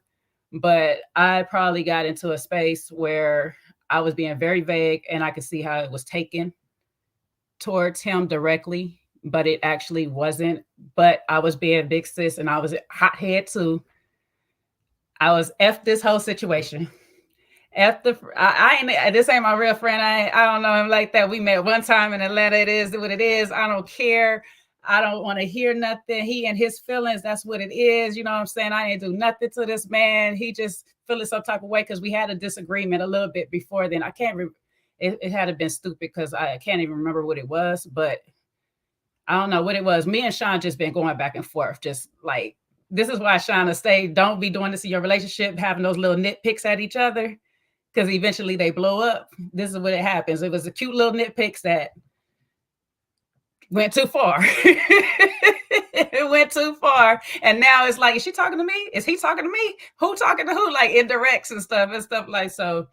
But I probably got into a space where I was being very vague, and I could see how it was taken towards him directly. But it actually wasn't. But I was being big sis, and I was hothead too. I was F this whole situation. This ain't my real friend. I don't know him like that. We met one time in Atlanta. It is what it is. I don't care. I don't want to hear nothing. He and his feelings, that's what it is. You know what I'm saying? I didn't do nothing to this man. He just feeling some type of way because we had a disagreement a little bit before then. I can't remember. It had to been stupid because I can't even remember what it was, but I don't know what it was. Me and Sean just been going back and forth. Just like, this is why Sean will say, don't be doing this in your relationship, having those little nitpicks at each other, because eventually they blow up. This is what it happens. It was a cute little nitpicks that went too far. It went too far. And now it's like, is she talking to me? Is he talking to me? Who talking to who? Like indirects and stuff like so.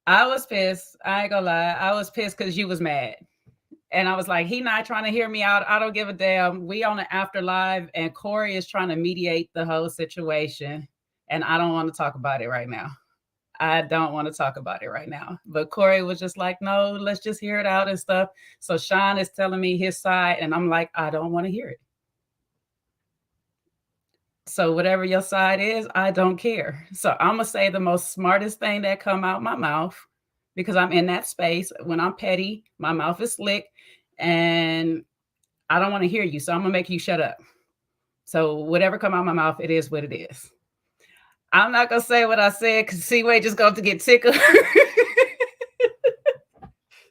I was pissed. I ain't gonna lie. I was pissed because you was mad. And I was like, he not trying to hear me out. I don't give a damn. We on the after live, and Corey is trying to mediate the whole situation. And I don't want to talk about it right now. But Corey was just like, no, let's just hear it out and stuff. So Sean is telling me his side, and I'm like, I don't want to hear it. So whatever your side is, I don't care. So I'm going to say the most smartest thing that come out my mouth, because I'm in that space. When I'm petty, my mouth is slick, and I don't want to hear you. So I'm going to make you shut up. So whatever come out my mouth, it is what it is. I'm not going to say what I said because C-Way just going to get tickled.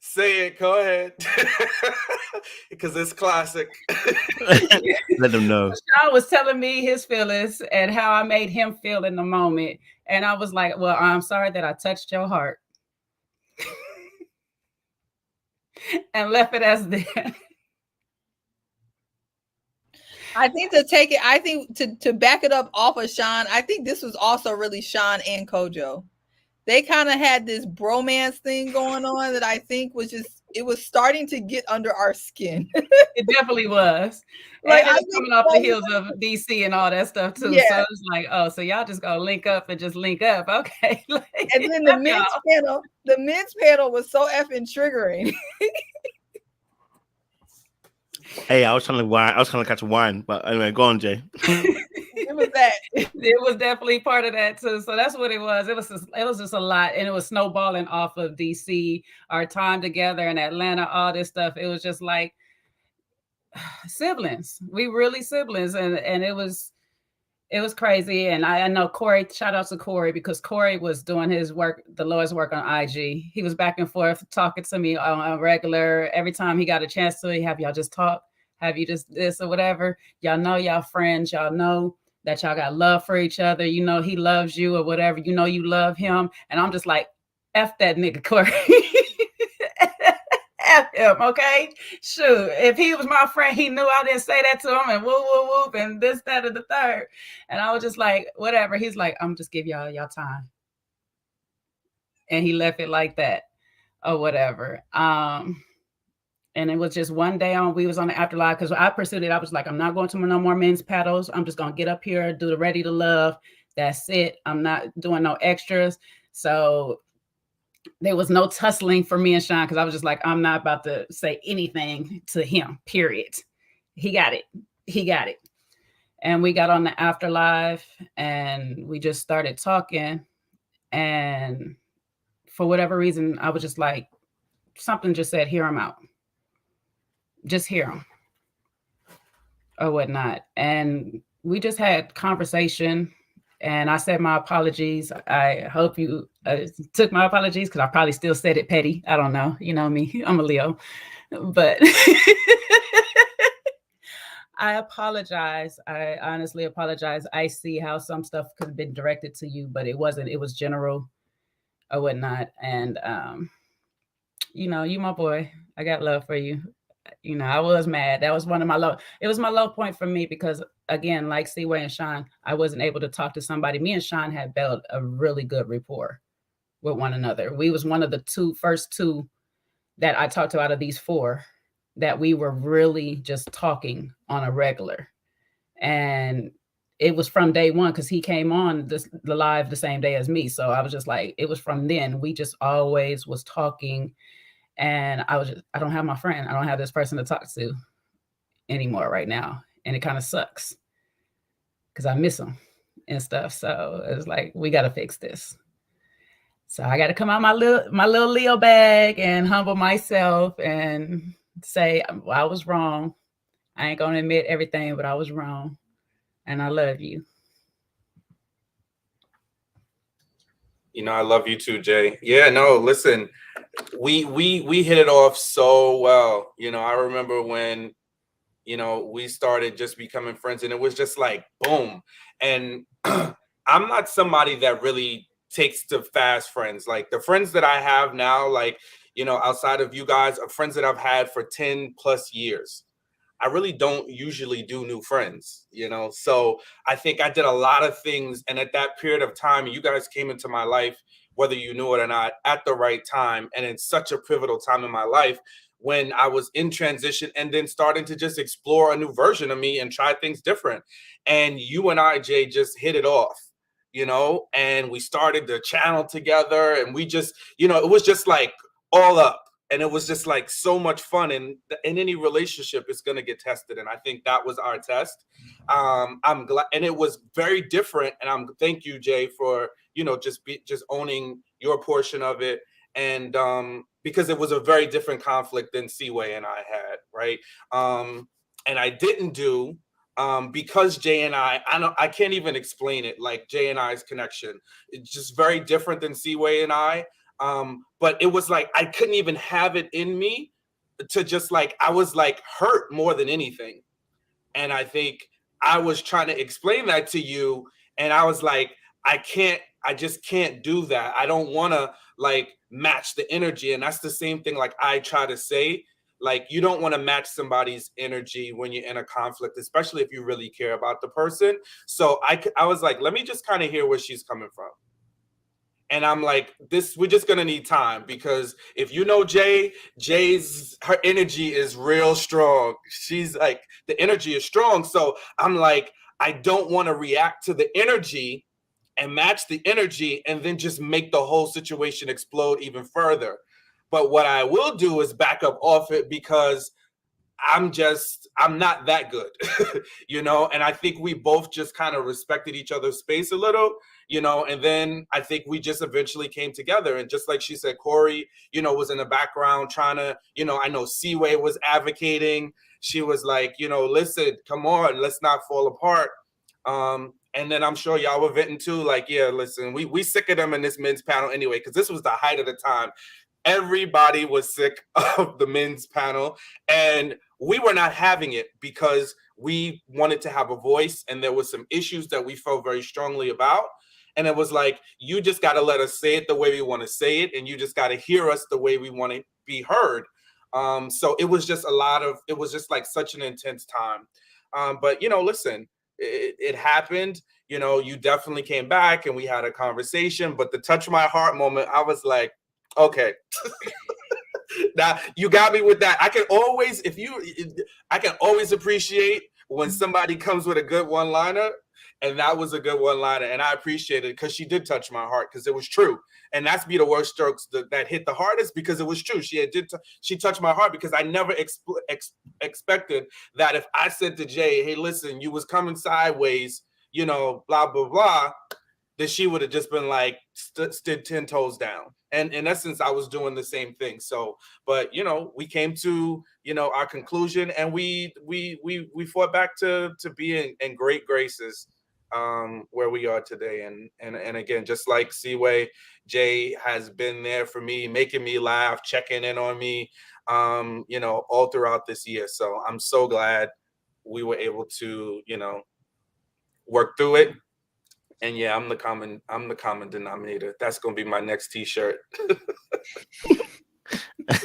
Say it. Go ahead. Because it's classic. Let them know. Sean was telling me his feelings and how I made him feel in the moment. And I was like, well, I'm sorry that I touched your heart. And left it as that. I think to back it up off of Sean, I think this was also really Sean and Kojo. They kind of had this bromance thing going on that I think was just it was starting to get under our skin. It definitely was. Like, And it I was get coming off the so heels of DC and all that stuff too. Yeah. So it's like, oh, so y'all just gonna link up and just link up. Okay. Like, And then the love y'all. men's panel was so effing triggering. Hey, I was trying to catch a wine, but anyway, go on, Jay. It was that. It was definitely part of that too. So that's what it was. It was just a lot, and it was snowballing off of DC, our time together in Atlanta, all this stuff. It was just like siblings. We really siblings, and it was crazy. And I know Corey. Shout out to Corey, because Corey was doing his work, the Lord's work on IG. He was back and forth talking to me on a regular. Every time he got a chance to, have y'all just talk? Have you just this or whatever? Y'all know y'all friends. Y'all know that y'all got love for each other. You know he loves you or whatever. You know you love him. And I'm just like, F that nigga, Corey. F him, okay? Shoot, if he was my friend, he knew I didn't say that to him and whoop, whoop, whoop, and this, that, and the third. And I was just like, whatever. He's like, I'm just give y'all time. And he left it like that or whatever. And it was just one day we was on the afterlife, because I pursued it. I was like, I'm not going to no more men's paddles. I'm just going to get up here, do the Ready to Love. That's it. I'm not doing no extras. So there was no tussling for me and Sean, because I was just like, I'm not about to say anything to him, period. He got it. And we got on the afterlife and we just started talking. And for whatever reason, I was just like, something just said, hear him out. Just hear him or whatnot. And we just had conversation, and I said my apologies. I hope you took my apologies, because I probably still said it petty. I don't know. You know me, I'm a Leo, but I apologize. I honestly apologize. I see how some stuff could have been directed to you, but it wasn't. It was general or whatnot. And, you know, you my boy. I got love for you. You know, I was mad. That was one of my it was my low point for me, because again, like Seaway and Sean, I wasn't able to talk to somebody. Me and Sean had built a really good rapport with one another. We was one of the first two that I talked to out of these four that we were really just talking on a regular. And it was from day one, because he came on the live the same day as me. So I was just like, it was from then. We just always was talking. And I don't have my friend. I don't have this person to talk to anymore right now. And it kind of sucks, because I miss him and stuff. So it's like, we got to fix this. So I got to come out my little Leo bag and humble myself and say, well, I was wrong. I ain't going to admit everything, but I was wrong. And I love you. You know, I love you too, Jay. Yeah, no, listen, we hit it off so well. You know, I remember when, you know, we started just becoming friends, and it was just like, boom. And I'm not somebody that really takes to fast friends. Like the friends that I have now, like, you know, outside of you guys, are friends that I've had for 10 plus years. I really don't usually do new friends, you know? So I think I did a lot of things. And at that period of time, you guys came into my life, whether you knew it or not, at the right time. And it's such a pivotal time in my life when I was in transition and then starting to just explore a new version of me and try things different. And you and I, Jay, just hit it off, you know, and we started the channel together, and we just, you know, it was just like all up. And it was just like so much fun. And in any relationship, it's going to get tested. And I think that was our test. I'm glad. And it was very different. And thank you, Jay, for, you know, just owning your portion of it. And because it was a very different conflict than Seaway and I had. Right. And I didn't do because Jay and I can't even explain it. Like Jay and I's connection, it's just very different than Seaway and I. But it was like I couldn't even have it in me to just like, I was like hurt more than anything. And I think I was trying to explain that to you, and I was like, I just can't do that. I don't want to like match the energy. And that's the same thing like I try to say, like, you don't want to match somebody's energy when you're in a conflict, especially if you really care about the person. So I was like, let me just kind of hear where she's coming from. And I'm like, we're just gonna need time, because if you know her energy is real strong. She's like, the energy is strong. So I'm like, I don't want to react to the energy and match the energy and then just make the whole situation explode even further. But what I will do is back up off it, because I'm not that good, and I think we both just kind of respected each other's space a little, and then I think we just eventually came together. And just like she said, Corey, was in the background trying to, I know Seaway was advocating. She was like, listen, come on, let's not fall apart. And then I'm sure y'all were venting too, like, yeah, listen, we sick of them in this men's panel anyway, because this was the height of the time. Everybody was sick of the men's panel, and we were not having it because we wanted to have a voice, and there was some issues that we felt very strongly about. And it was like, you just got to let us say it the way we want to say it, and you just got to hear us the way we want to be heard. So it was just it was just like such an intense time. But, listen, it happened. You definitely came back and we had a conversation, but the touch my heart moment, I was like, okay. Now you got me with that. I can always appreciate when somebody comes with a good one-liner, and that was a good one-liner, and I appreciate it because she did touch my heart, because it was true. And that's be the worst strokes that hit the hardest, because it was true. She touched my heart, because I never expected that if I said to Jay, hey, listen, you was coming sideways, blah blah blah, that she would have just been like stood 10 toes down. And in essence, I was doing the same thing. So, but we came to our conclusion, and we fought back to be in great graces, where we are today. And again, just like Seaway, Jay has been there for me, making me laugh, checking in on me, all throughout this year. So I'm so glad we were able to work through it. And yeah, I'm the common denominator. That's gonna be my next T-shirt.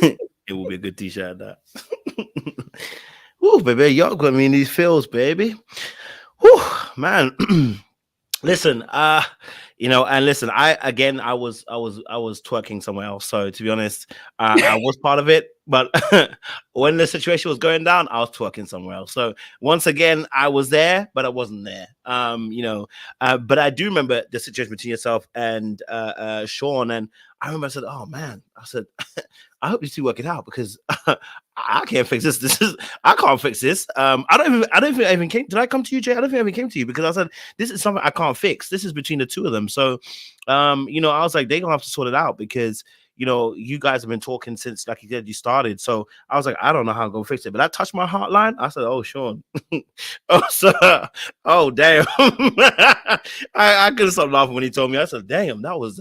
It will be a good T-shirt. That. Woo, baby, y'all got me in these feels, baby. Woo, man. Listen, and listen, I was twerking somewhere else. So to be honest, I was part of it, but when the situation was going down, I was twerking somewhere else. So once again, I was there, but I wasn't there. But I do remember the situation between yourself and Sean, and I remember I said, "Oh man," I said, "I hope you two work it out, because I can't fix this. I can't fix this. I don't think I even came. Did I come to you, Jay? I don't think I even came to you, because I said this is something I can't fix. This is between the two of them. So, I was like, they're gonna have to sort it out, because you guys have been talking since, like you said, you started. So I was like, I don't know how I'm gonna fix it. But that touched my heartline. I said, oh, Sean. Oh, sir. Oh, damn. I couldn't stop laughing when he told me. I said, damn, that was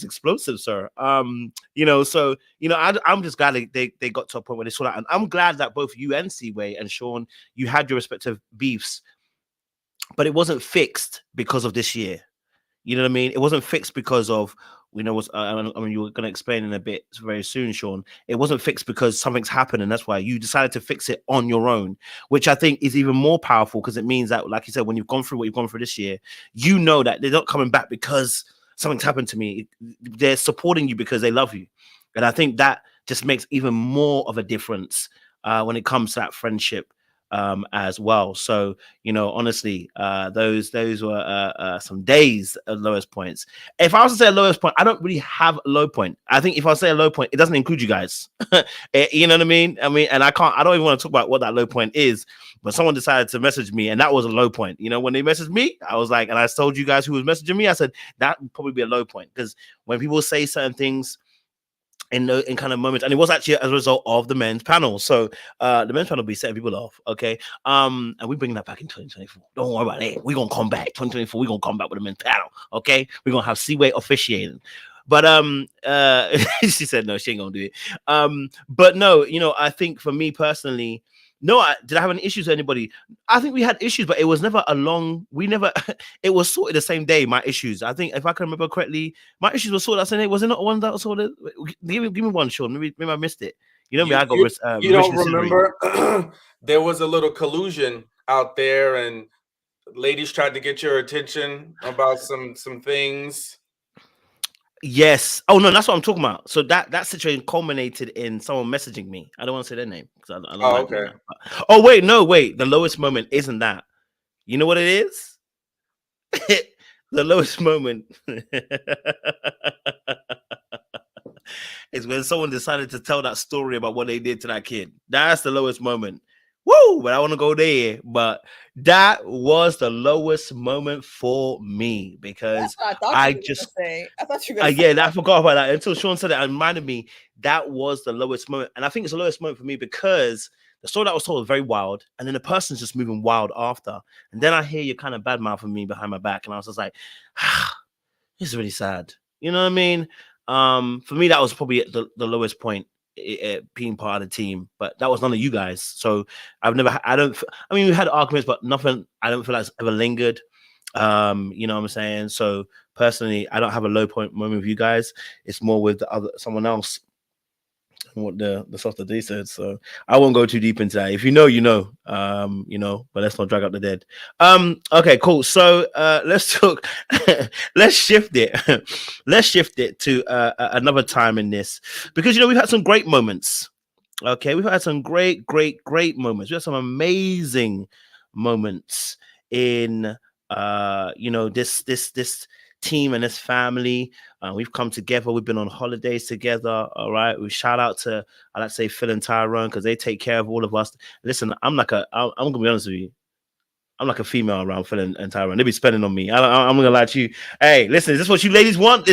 explosive, sir. I'm just glad they got to a point where they saw that. And I'm glad that both you and Seaway and Sean, you had your respective beefs, but it wasn't fixed because of this year. You know what I mean? It wasn't fixed because of, you were going to explain in a bit very soon, Sean. It wasn't fixed because something's happened, and that's why you decided to fix it on your own, which I think is even more powerful, because it means that, like you said, when you've gone through what you've gone through this year, you know that they're not coming back because something's happened to me. They're supporting you because they love you. And I think that just makes even more of a difference when it comes to that friendship. As well. So, honestly, those were some days of lowest points. If I was to say a lowest point, I don't really have a low point. I think if I say a low point, it doesn't include you guys. You know what I mean? And I don't even want to talk about what that low point is, but someone decided to message me, and that was a low point. When they messaged me, I was like, and I told you guys who was messaging me, I said, that would probably be a low point, because when people say certain things in kind of moments, and it was actually as a result of the men's panel. So the men's panel will be setting people off, okay? And we're bringing that back in 2024. Don't worry about it. We're gonna come back 2024. We're gonna come back with the men's panel, okay? We're gonna have Seaway officiating. But she said no, she ain't gonna do it. But no, I think for me personally, no, did I have any issues with anybody? I think we had issues, but it was never it was sorted the same day, my issues. I think, if I can remember correctly, my issues were sorted the same day. Was it not one that was sorted? Give me one, Sean. Maybe I missed it. I got you don't remember? There was a little collusion out there, and ladies tried to get your attention about some things. Yes. Oh no, that's what I'm talking about. So that situation culminated in someone messaging me. I don't want to say their name because I don't Oh, like doing okay. that. Oh wait, no, wait. The lowest moment isn't that. You know what it is? The lowest moment is when someone decided to tell that story about what they did to that kid. That's the lowest moment. Woo! But I want to go there. But that was the lowest moment for me That's because what I thought you I were just gonna say. I thought you were gonna say. yeah, I forgot about that until Sean said it. It reminded me that was the lowest moment, and I think it's the lowest moment for me because the story that was told was very wild, and then the person's just moving wild after, and then I hear you kind of bad mouthing me behind my back, and I was just like, this is really sad. You know what I mean? For me, that was probably the lowest point being part of the team, but that was none of you guys. So I've never, I don't, I mean, we had arguments, but nothing. I don't feel like it's ever lingered. You know what I'm saying? So personally, I don't have a low point moment with you guys. It's more with the other someone else. What the stuff that they said. So I won't go too deep into that. If you know, you know. But let's not drag up the dead. Okay, cool. So let's talk. Let's shift it. Let's shift it to another time in this because we've had some great moments. Okay, we've had some great moments. We had some amazing moments in this team and this family. We've come together. We've been on holidays together. All right. We shout out to I like to say Phil and Tyrone because they take care of all of us. Listen, I'm gonna be honest with you. I'm like a female around Phil and Tyrone. They be spending on me. I'm gonna lie to you. Hey, listen, is this what you ladies want?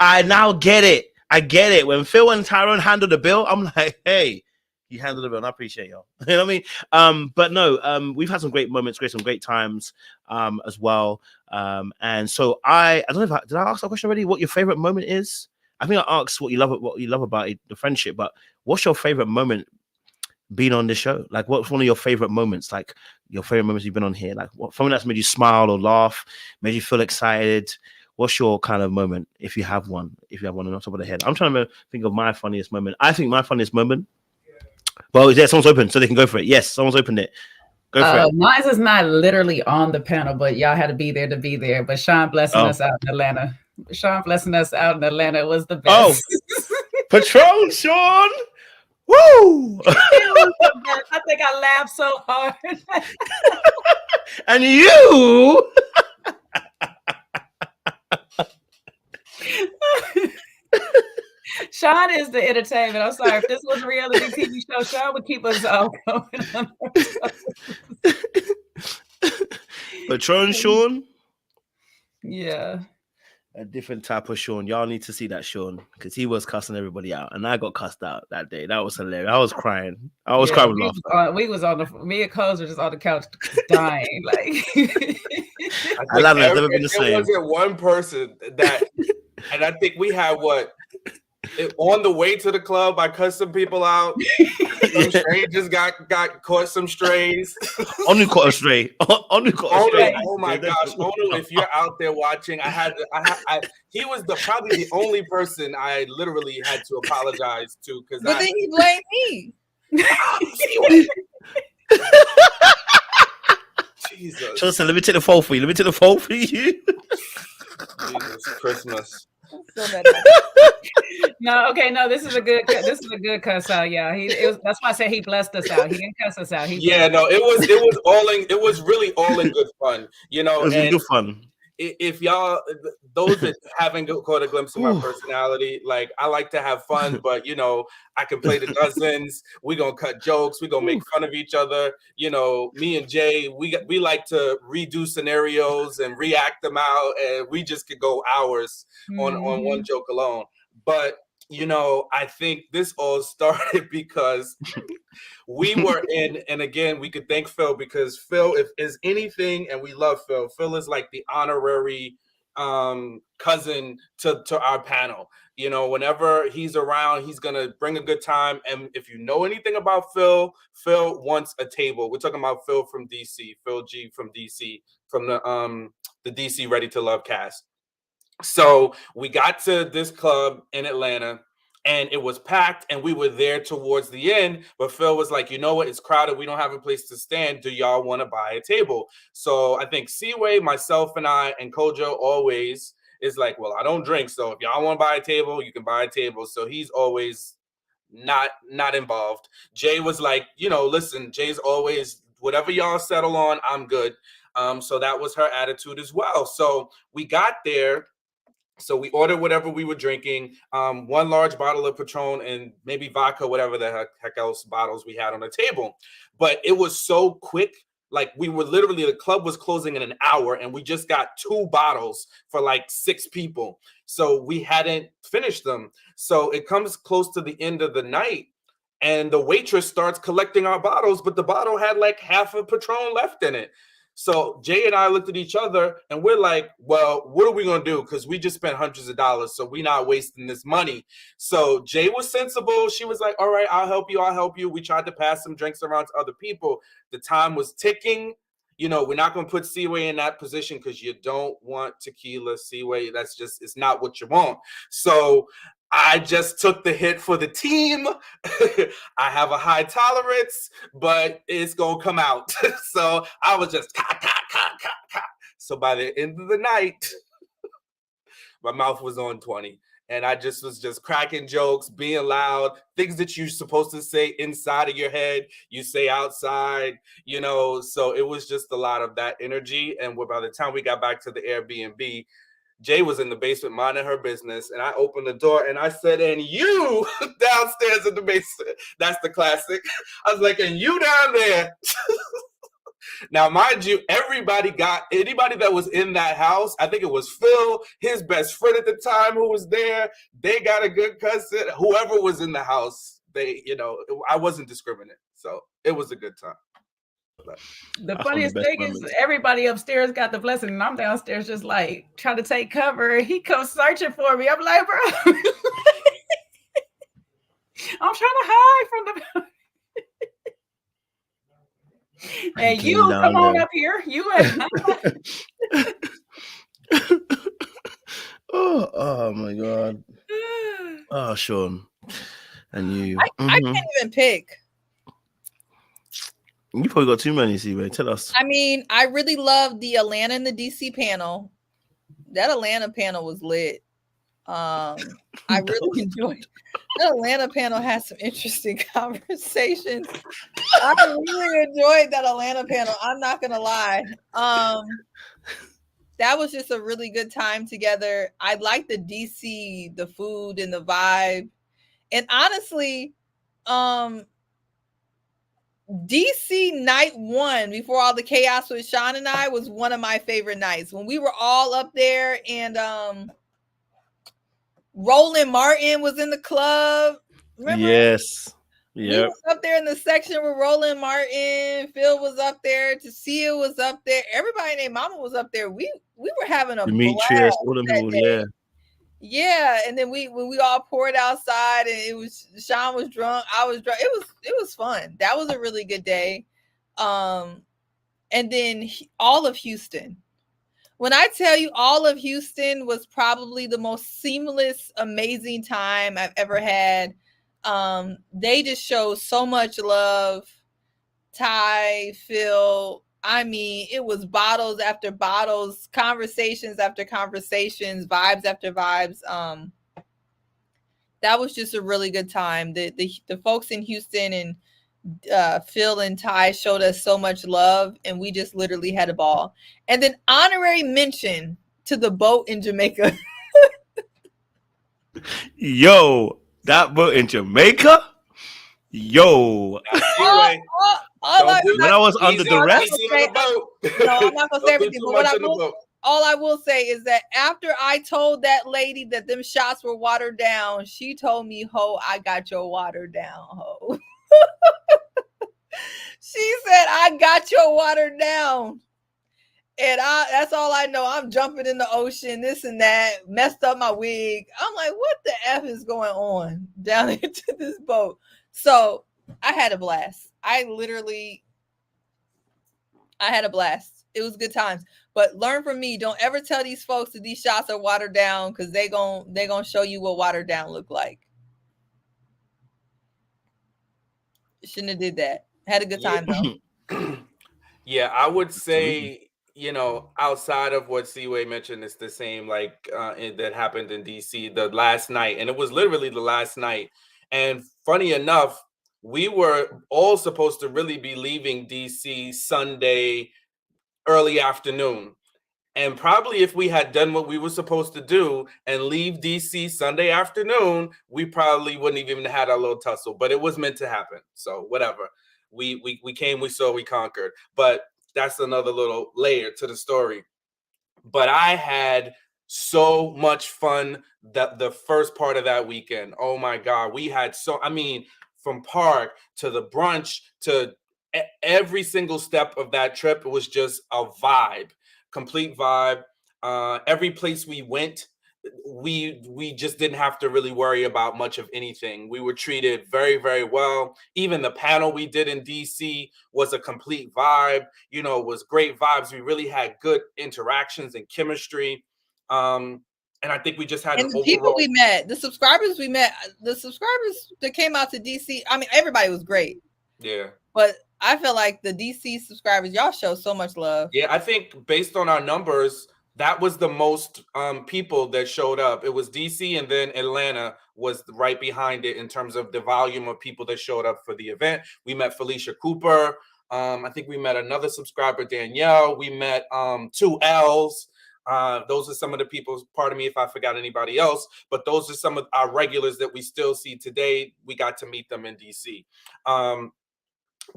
I now get it. I get it. When Phil and Tyrone handle the bill, I'm like, hey, you handle the bill, and I appreciate y'all. You know what I mean? But no, we've had some great moments, some great times, as well. And so I don't know if did I ask that question already? What your favorite moment is? I think I asked what you love about it, the friendship. But what's your favorite moment being on the show? Like, what's one of your favorite moments? Like, your favorite moments you've been on here? Like, what something that's made you smile or laugh, made you feel excited? What's your kind of moment, if you have one? If you have one on top of the head, I'm trying to think of my funniest moment. I think my funniest moment. Well, is there someone's open, so they can go for it? Yes, someone's opened it. Go for it. Mine is not literally on the panel, but y'all had to be there to be there. But Sean blessing us out in Atlanta. Sean blessing us out in Atlanta was the best. Oh, Patron, Sean. Woo! It was the best. I think I laughed so hard. And you. Sean is the entertainment. I'm sorry. If this was a reality TV show, Sean would keep us all going on. Patron Sean. Yeah. A different type of Sean. Y'all need to see that Sean because he was cussing everybody out, and I got cussed out that day. That was hilarious. I was crying. I was crying with laughter. We was on me and Coles were just on the couch dying. Like Atlanta has never been the same. There wasn't one person that, and I think we had on the way to the club, I cut some people out. Some strangers got caught some strays. Onu caught a stray. Onu caught a stray. Oh my gosh, Onu! If you're out there watching, he was probably the only person I literally had to apologize to because. But then he blamed me. Jesus. Chelsea, let me take the fall for you. Jesus Christmas. So No, this is a good cuss out. Yeah, that's why I said he blessed us out. He didn't cuss us out. It was really all in good fun. It was good fun. If y'all, those that haven't caught a glimpse of my personality, like I like to have fun, but I can play the dozens. We gonna cut jokes. We gonna make fun of each other. Me and Jay, we like to redo scenarios and react them out, and we just could go hours on one joke alone. But I think this all started because we were and again, we could thank Phil because Phil, if is anything, and we love Phil. Phil is like the honorary cousin to our panel. Whenever he's around, he's gonna bring a good time. And if you know anything about Phil wants a table. We're talking about Phil from DC, Phil G from DC, from the DC Ready to Love cast. So we got to this club in Atlanta and it was packed and we were there towards the end, but Phil was like, you know what? It's crowded. We don't have a place to stand. Do y'all want to buy a table? So I think Seaway, myself and I and Kojo always is like, well, I don't drink, so if y'all want to buy a table, you can buy a table. So he's always not involved. Jay was like, listen, Jay's always whatever y'all settle on, I'm good. So that was her attitude as well. So we got there. So we ordered whatever we were drinking, one large bottle of Patron and maybe vodka, whatever the heck else bottles we had on the table. But it was so quick. Like we were literally, the club was closing in an hour and we just got 2 bottles for like 6 people. So we hadn't finished them. So it comes close to the end of the night and the waitress starts collecting our bottles, but the bottle had like half a Patron left in it. So Jay and I looked at each other and we're like, well, what are we going to do? Because we just spent hundreds of dollars. So we're not wasting this money. So Jay was sensible. She was like, all right, I'll help you. I'll help you. We tried to pass some drinks around to other people. The time was ticking. We're not going to put Seaway in that position because you don't want tequila, Seaway. That's just, it's not what you want. So I just took the hit for the team. I have a high tolerance, but it's going to come out. So I was just, ka. So by the end of the night, my mouth was on 20. And I just was cracking jokes, being loud, things that you're supposed to say inside of your head, you say outside, So it was just a lot of that energy. And by the time we got back to the Airbnb, Jay was in the basement minding her business, and I opened the door and I said, and you downstairs in the basement. That's the classic. I was like, and you down there. Now, mind you, anybody that was in that house, I think it was Phil, his best friend at the time who was there, they got a good cousin. Whoever was in the house, I wasn't discriminate. So it was a good time. The funniest thing is everybody upstairs got the blessing and I'm downstairs just like trying to take cover. He comes searching for me. I'm like, bro, I'm trying to hide from the and you come on up here. You oh my God. Oh, Sean. And you. I can't even pick. You probably got too many, Seaway. Tell us. I mean, I really love the Atlanta and the DC panel. That Atlanta panel was lit. I really enjoyed the Atlanta panel. Had some interesting conversations. I really enjoyed that Atlanta panel. I'm not gonna lie. That was just a really good time together. I like the DC, the food and the vibe. And honestly, DC night 1 before all the chaos with Sean and I was one of my favorite nights when we were all up there and Roland Martin was in the club. Remember? Yes. Yeah. He was up there in the section with Roland Martin. Phil was up there. Tasia was up there. Everybody named Mama was up there. We were having a Demetrius, all them people, yeah. Yeah, and then when we all poured outside, and it was Sean was drunk, I was drunk. It was fun. That was a really good day. And then all of Houston. When I tell you all of Houston was probably the most seamless, amazing time I've ever had. They just showed so much love. Ty, Phil. I mean, it was bottles after bottles, conversations after conversations, vibes after vibes. That was just a really good time. The folks in Houston and Phil and Ty showed us so much love, and we just literally had a ball. And then honorary mention to the boat in Jamaica. Yo, that boat in Jamaica? Yo. When I was under duress. No, I'm not gonna say everything, but all I will say is that after I told that lady that them shots were watered down, she told me, "Ho, I got your watered down, ho." She said, "I got your watered down." And that's all I know. I'm jumping in the ocean, this and that, messed up my wig. I'm like, what the F is going on down into this boat? So I had a blast. I had a blast. It was good times. But learn from me. Don't ever tell these folks that these shots are watered down, because they gonna show you what watered down look like. Shouldn't have did that. Had a good time though. Yeah, I would say outside of what Seaway mentioned, it's the same that happened in DC the last night, and it was literally the last night. And funny enough, we were all supposed to really be leaving DC Sunday early afternoon. And probably if we had done what we were supposed to do and leave DC Sunday afternoon, we probably wouldn't have even had our little tussle. But it was meant to happen. So whatever. We came, we saw, we conquered. But that's another little layer to the story. But I had so much fun that the first part of that weekend. Oh my God. We had from park to the brunch to every single step of that trip, it was just a vibe, complete vibe. Every place we went, we just didn't have to really worry about much of anything. We were treated very, very well. Even the panel we did in DC was a complete vibe, was great vibes. We really had good interactions and chemistry. And I think we just had and the people we met, the subscribers that came out to DC. I mean, everybody was great. Yeah. But I feel like the DC subscribers, y'all show so much love. Yeah, I think based on our numbers, that was the most people that showed up. It was DC, and then Atlanta was right behind it in terms of the volume of people that showed up for the event. We met Felicia Cooper. I think we met another subscriber, Danielle. We met 2Ls. Those are some of the people, pardon me if I forgot anybody else, but those are some of our regulars that we still see today. We got to meet them in DC.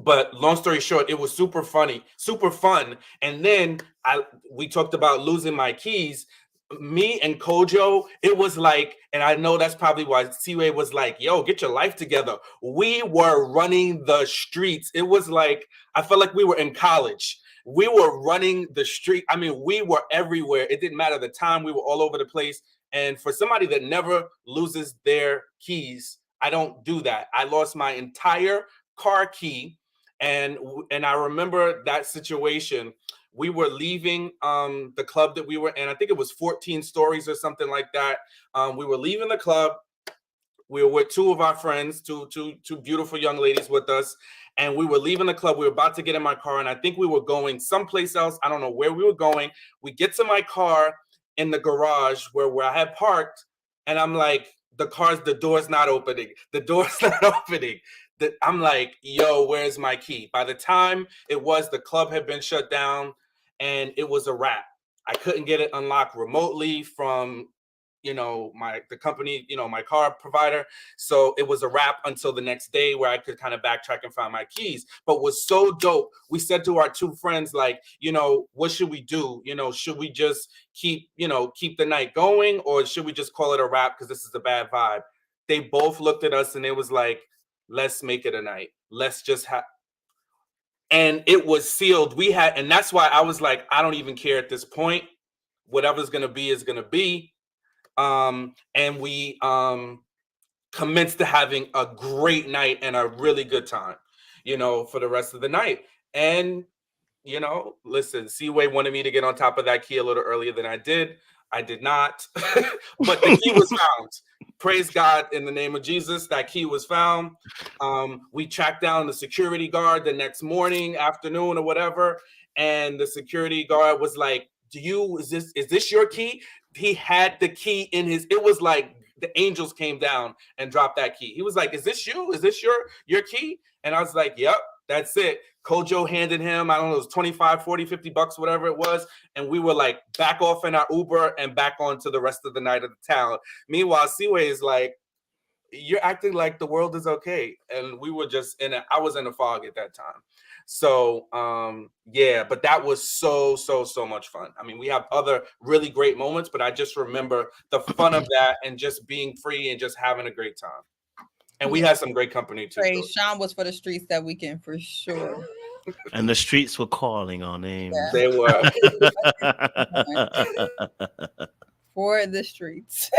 But long story short, it was super funny, super fun. And then we talked about losing my keys. Me and Kojo, it was like, and I know that's probably why Seaway was like, yo, get your life together. We were running the streets. It was like, I felt like we were in college. We were running the street. I mean, we were everywhere. It didn't matter the time. We were all over the place. And for somebody that never loses their keys, I don't do that. I lost my entire car key. And I remember that situation. We were leaving the club that we were in. I think it was 14 Stories or something like that. We were leaving the club. We were with two of our friends, two beautiful young ladies with us. And we were leaving the club. We were about to get in my car. And I think we were going someplace else. I don't know where we were going. We get to my car in the garage where I had parked. And I'm like, the door's not opening. The door's not opening. I'm like, yo, where's my key? By the time the club had been shut down and it was a wrap. I couldn't get it unlocked remotely from, the company, my car provider. So it was a wrap until the next day where I could kind of backtrack and find my keys. But was so dope. We said to our two friends, like, what should we do? Should we just keep the night going, or should we just call it a wrap because this is a bad vibe? They both looked at us and it was like, let's make it a night. Let's just have. And it was sealed. And that's why I was like, I don't even care at this point. Whatever's going to be is going to be. And we commenced to having a great night and a really good time, for the rest of the night. And, listen, Seaway wanted me to get on top of that key a little earlier than I did. I did not, but the key was found. Praise God in the name of Jesus. That key was found. We tracked down the security guard the next morning, afternoon, or whatever. And the security guard was like, is this your key? He had the key in it was like the angels came down and dropped that key. He was like, is this you? Is this your key? And I was like, yep, that's it. Kojo handed him, I don't know, it was 25, 40, 50 bucks, whatever it was. And we were like back off in our Uber and back on to the rest of the night of the town. Meanwhile, Seaway is like, you're acting like the world is okay. And we were just I was in a fog at that time. So, yeah, but that was so much fun. I mean, we have other really great moments, but I just remember the fun of that and just being free and just having a great time. And we had some great company too. Great. Sean was for the streets that weekend for sure. And the streets were calling our names. Yeah. They were. For the streets.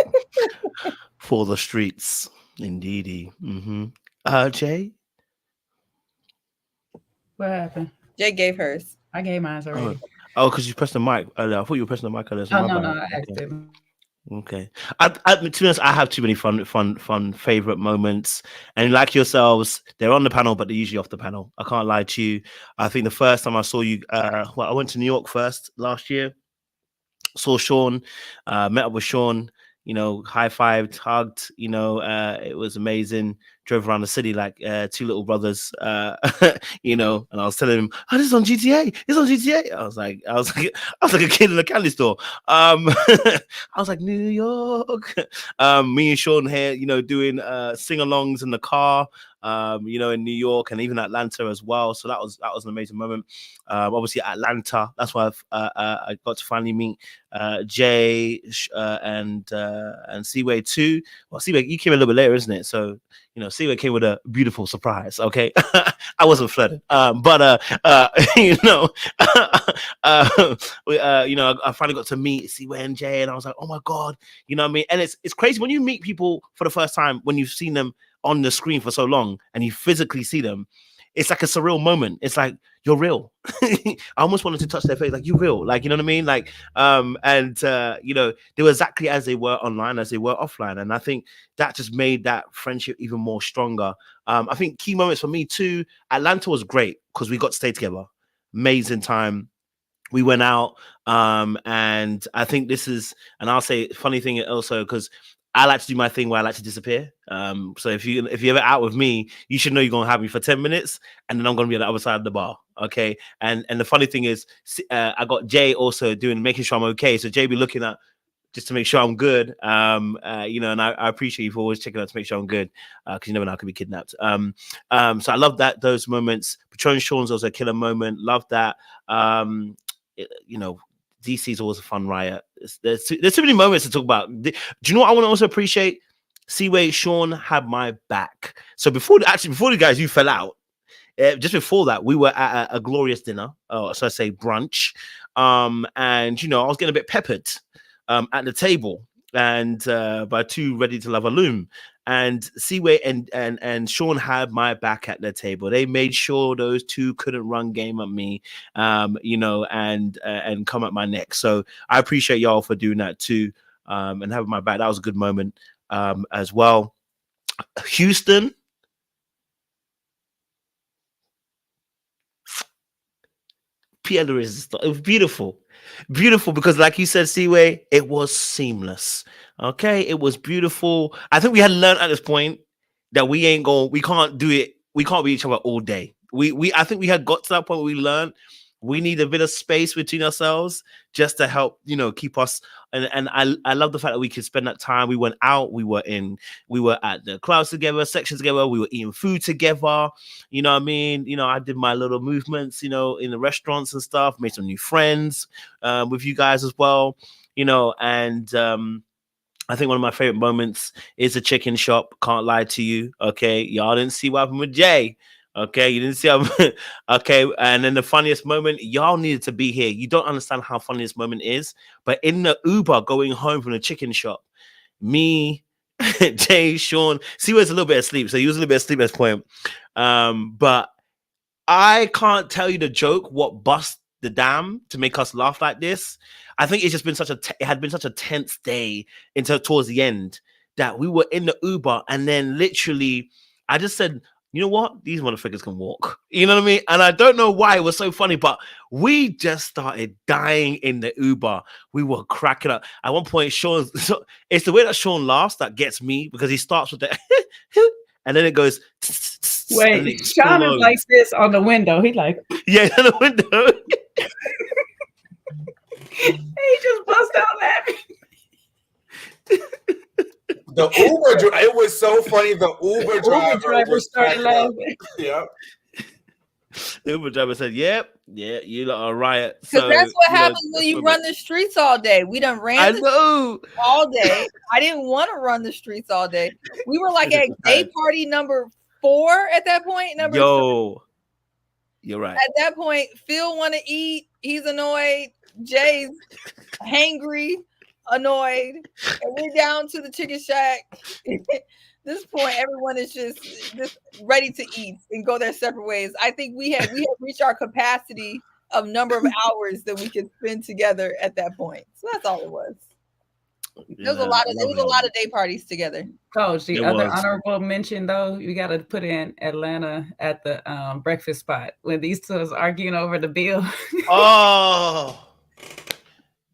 For the streets, indeedy. Mm-hmm. Jay? What happened? Jay gave hers. I gave mine already. Oh, because you pressed the mic earlier. I thought you were pressing the mic earlier. So no, I asked him. Okay. To be honest, I have too many fun favorite moments. And like yourselves, they're on the panel, but they're usually off the panel. I can't lie to you. I think the first time I saw you, well, I went to New York first last year, saw Sean, met up with Sean, high fived, hugged, it was amazing. Drove around the city like two little brothers, and I was telling him, oh, this is on GTA. It's on GTA. I was like a kid in a candy store. I was like, New York. Me and Sean here, doing sing-alongs in the car, in New York and even Atlanta as well. So that was an amazing moment. Obviously Atlanta, that's why I got to finally meet Jay and Seaway too. Well, Seaway, you came a little bit later, isn't it? So Seaway came with a beautiful surprise. Okay, I wasn't flooded, but I finally got to meet Seaway and Jay, and I was like, oh my god, you know what I mean? And it's crazy when you meet people for the first time when you've seen them on the screen for so long and you physically see them. It's like a surreal moment. It's like, you're real. I almost wanted to touch their face, like, you're real, like, you know what I mean? Like, they were exactly as they were online, as they were offline. And I think that just made that friendship even more stronger. I think key moments for me too, Atlanta was great because we got to stay together. Amazing time. We went out, and I think and I'll say funny thing also, because I like to do my thing where I like to disappear. So if you're ever out with me, you should know you're gonna have me for 10 minutes, and then I'm gonna be on the other side of the bar. Okay. And the funny thing is, I got Jay also making sure I'm okay. So Jay be looking at just to make sure I'm good. And I appreciate you for always checking out to make sure I'm good, because you never know, I could be kidnapped. So I love those moments. Patron Sean's also a killer moment. Love that. DC is always a fun riot. There's too many moments to talk about. Do you know what I want to also appreciate? Seaway, Sean had my back. So before the guys, you fell out. Just before that, we were at a glorious dinner. Oh, so I say brunch. And I was getting a bit peppered at the table, and by two ready to love a loom. And Seaway and Sean had my back at their table. They made sure those two couldn't run game at me, and come at my neck. So I appreciate y'all for doing that too, and having my back. That was a good moment as well. Houston. It was beautiful because, like you said, Seaway, it was seamless. Okay, it was beautiful. I think we had learned at this point that we can't do it. We can't be each other all day. I think we had got to that point where we learned we need a bit of space between ourselves just to help, keep us. And I love the fact that we could spend that time. We went out, we were at the clubs together, sections together, we were eating food together. You know what I mean? I did my little movements, in the restaurants and stuff, made some new friends with you guys as well, and I think one of my favorite moments is the chicken shop. Can't lie to you. Okay. Y'all didn't see what happened with Jay. Okay, you didn't see how. Okay, and then the funniest moment, y'all needed to be here. You don't understand how funny this moment is, but in the Uber going home from the chicken shop, me, Jay, Sean, he was a little bit asleep, so he was a little bit asleep at this point. But I can't tell you the joke what bust the dam to make us laugh like this. I think it's just been it had been such a tense day towards the end that we were in the Uber, and then literally, I just said, you know what? These motherfuckers can walk. You know what I mean? And I don't know why it was so funny, but we just started dying in the Uber. We were cracking up. At one point, it's the way that Sean laughs that gets me, because he starts with the and then it goes. Wait, Sean is like this on the window. He like, yeah, on the window. He just bust out laughing. The Uber, it was so funny. The Uber driver started laughing. Yeah. The Uber driver said, "Yep, yeah, you lot are riot." Because that's what happens when you run the streets all day. We done ran all day. I didn't want to run the streets all day. We were like at day party number 4 at that point. You're right. At that point, Phil want to eat. He's annoyed. Jay's hangry, annoyed, and we're down to the chicken shack. This point, everyone is just ready to eat and go their separate ways. I think we had reached our capacity of number of hours that we could spend together at that point. So that's all it was. There was a lot of day parties together. Coach, the It other was. honorable mention though, you got to put in Atlanta at the breakfast spot when these two was arguing over the bill. Oh,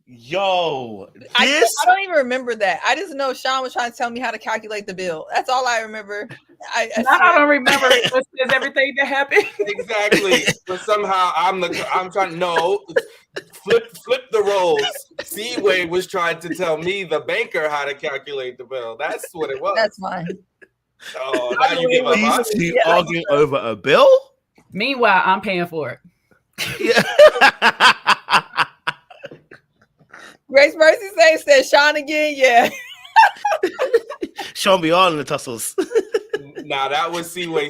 yo, I don't even remember that. I just know Sean was trying to tell me how to calculate the bill. That's all I remember. I don't remember it says everything that happened. Exactly. But somehow I'm trying. No, flip the roles. Seaway was trying to tell me, the banker, how to calculate the bill. That's what it was. That's fine. Oh, now you give up. These two arguing over a bill. Meanwhile, I'm paying for it. Yeah. Grace Mercy said Sean again. Yeah. Sean be all in the tussles. Nah, that was Seaway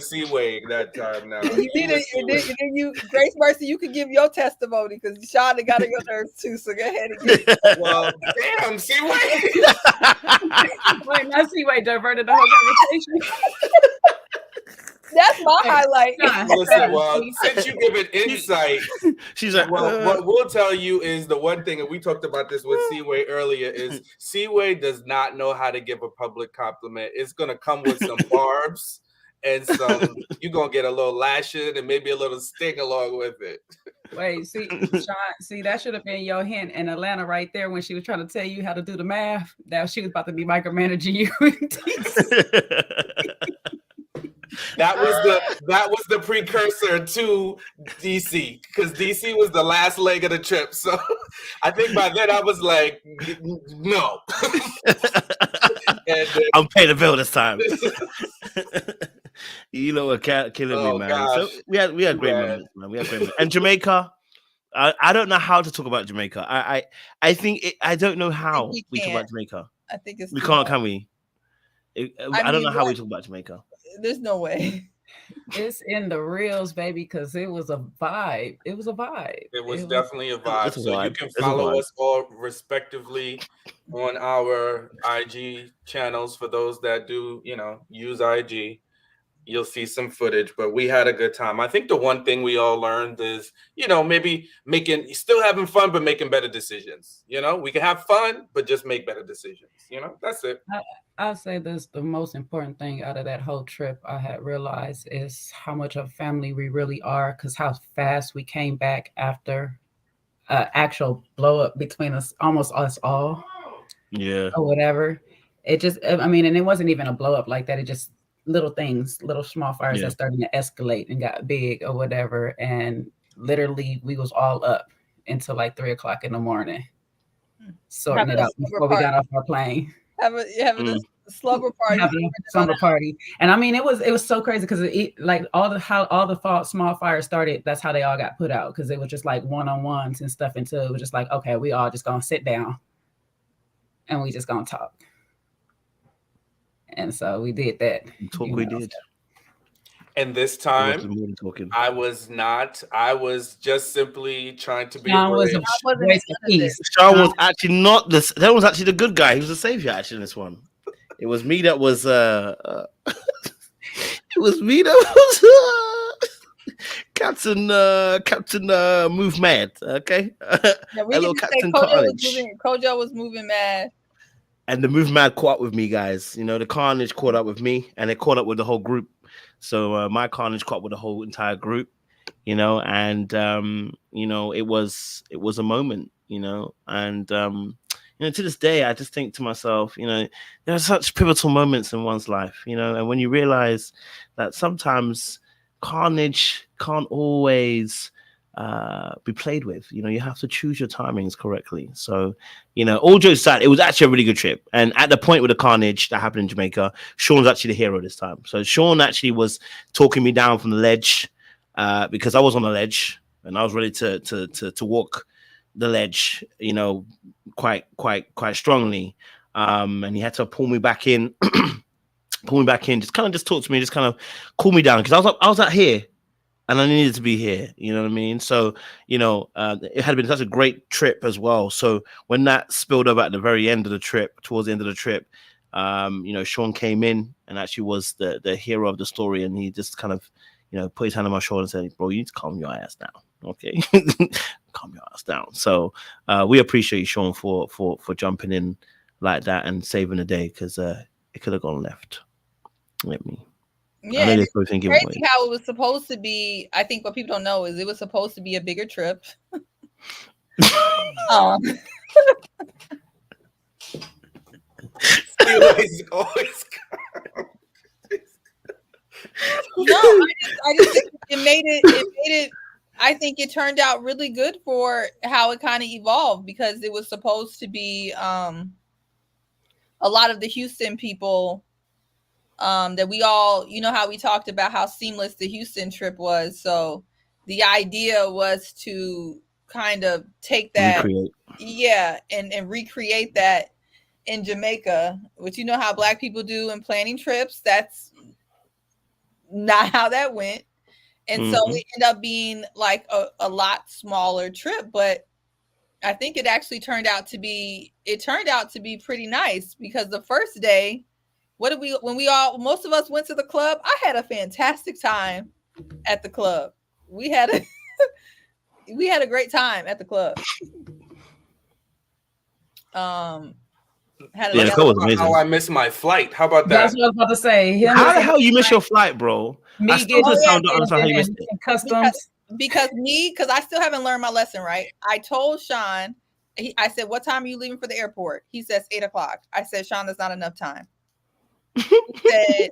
that time. Now Grace Mercy, you could give your testimony because Sean got on your nerves too. So go ahead and give it. Well, damn, Seaway. Wait, not Seaway diverted the whole conversation. That's my highlight. Listen, well, since you give it insight, she's like, well, what we'll tell you is the one thing, and we talked about this with Seaway earlier, is Seaway does not know how to give a public compliment. It's gonna come with some barbs and some. You're gonna get a little lashing and maybe a little sting along with it. Wait, see, Sean, that should have been your hint in Atlanta right there when she was trying to tell you how to do the math. That she was about to be micromanaging you. That was the precursor to DC, because DC was the last leg of the trip. So I think by then I was like, no. And I'm paying the bill this time. You know what, killing me, man. Gosh. So we had great moments, man. We had great moments. And Jamaica, I don't know how to talk about Jamaica. I think I don't know how we talk about Jamaica. I think we can't, can we? I don't know how we talk about Jamaica. There's no way. It's in the reels, baby, because it was a vibe. It was a vibe. It was definitely a vibe. So you can It's a follow vibe. us all respectively on our IG channels. For those that do, use IG, you'll see some footage, but we had a good time. I think the one thing we all learned is, maybe still having fun, but making better decisions. We can have fun, but just make better decisions. That's it. I'll say this, the most important thing out of that whole trip I had realized is how much of family we really are, because how fast we came back after actual blow up between us, almost us all. Yeah. Or whatever. It just, and it wasn't even a blow up like that. It just little things, little small fires that started to escalate and got big or whatever. And literally we was all up until like 3 o'clock in the morning, sorting it out before we got off our plane. Having a slumber party. Slumber party. And it was so crazy because like all the small fires started, that's how they all got put out, because it was just like one-on-ones and stuff until it was just like, okay, we all just gonna sit down and we just gonna talk. And so we did that. We did. And this time, I was not. I was just simply trying to be a bridge. Sean was actually not this. That was actually the good guy. He was the savior actually in this one. It was me that was. It was me that was. Captain Move Mad. Okay. Yeah, we can say Kojo was moving mad. And the Move Mad caught up with me, guys. The Carnage caught up with me, and it caught up with the whole group. So my Carnage caught up with the whole entire group, and it was a moment, and to this day, I just think to myself, there are such pivotal moments in one's life, and when you realize that sometimes Carnage can't always be played with. You have to choose your timings correctly. So, all jokes aside, it was actually a really good trip. And at the point with the carnage that happened in Jamaica, Sean's actually the hero this time. So Sean actually was talking me down from the ledge because I was on the ledge and I was ready to walk the ledge, quite strongly. And he had to pull me back in, just talk to me, just kind of cool me down, because I was out here. And I needed to be here, you know what I mean? So, it had been such a great trip as well. So when that spilled over at the very end of the trip, towards the end of the trip, Sean came in and actually was the hero of the story. And he just kind of, put his hand on my shoulder and said, bro, you need to calm your ass down. Okay. Calm your ass down. So we appreciate you, Sean, for jumping in like that and saving the day, because it could have gone left. Let me. Yeah, I know and they're it's probably thinking, crazy wait. how it was supposed to be. I think what people don't know is it was supposed to be a bigger trip. Always, always. No, I just think it made it. I think it turned out really good for how it kind of evolved, because it was supposed to be a lot of the Houston people that we all, you know, how we talked about how seamless the Houston trip was. So the idea was to kind of take that, Recreate. yeah, and recreate that in Jamaica, which, you know how Black people do in planning trips. That's not how that went. And so it ended up being like a lot smaller trip, but I think it actually turned out to be pretty nice, because the first day, when most of us went to the club, I had a fantastic time at the club. We had a great time at the club. Yeah, the club was amazing. How I missed my flight. How about that? That's what I was about to say. How the hell you miss your flight, bro? Me I still don't understand how you missed it. Customs. Because I still haven't learned my lesson, right? I told Sean, I said, "What time are you leaving for the airport?" He says 8:00. I said, "Sean, that's not enough time." He said,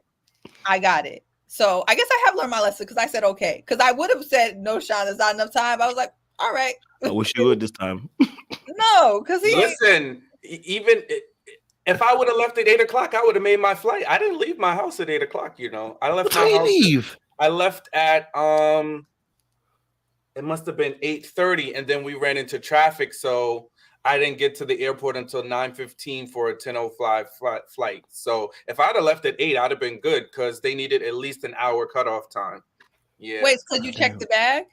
"I got it." So I guess I have learned my lesson, because I said okay. Because I would have said, "No, Sean, there's not enough time." I was like, "All right." I wish you would this time. No, because listen, even if I would have left at 8:00, I would have made my flight. I didn't leave my house at 8:00. You know, I left my house. Leave? I left at it must have been 8:30, and then we ran into traffic, so I didn't get to the airport until 9:15 for a 10:05 flight. So if I'd have left at 8, I'd have been good, because they needed at least an hour cutoff time. Yeah. Wait, so you checked the bag?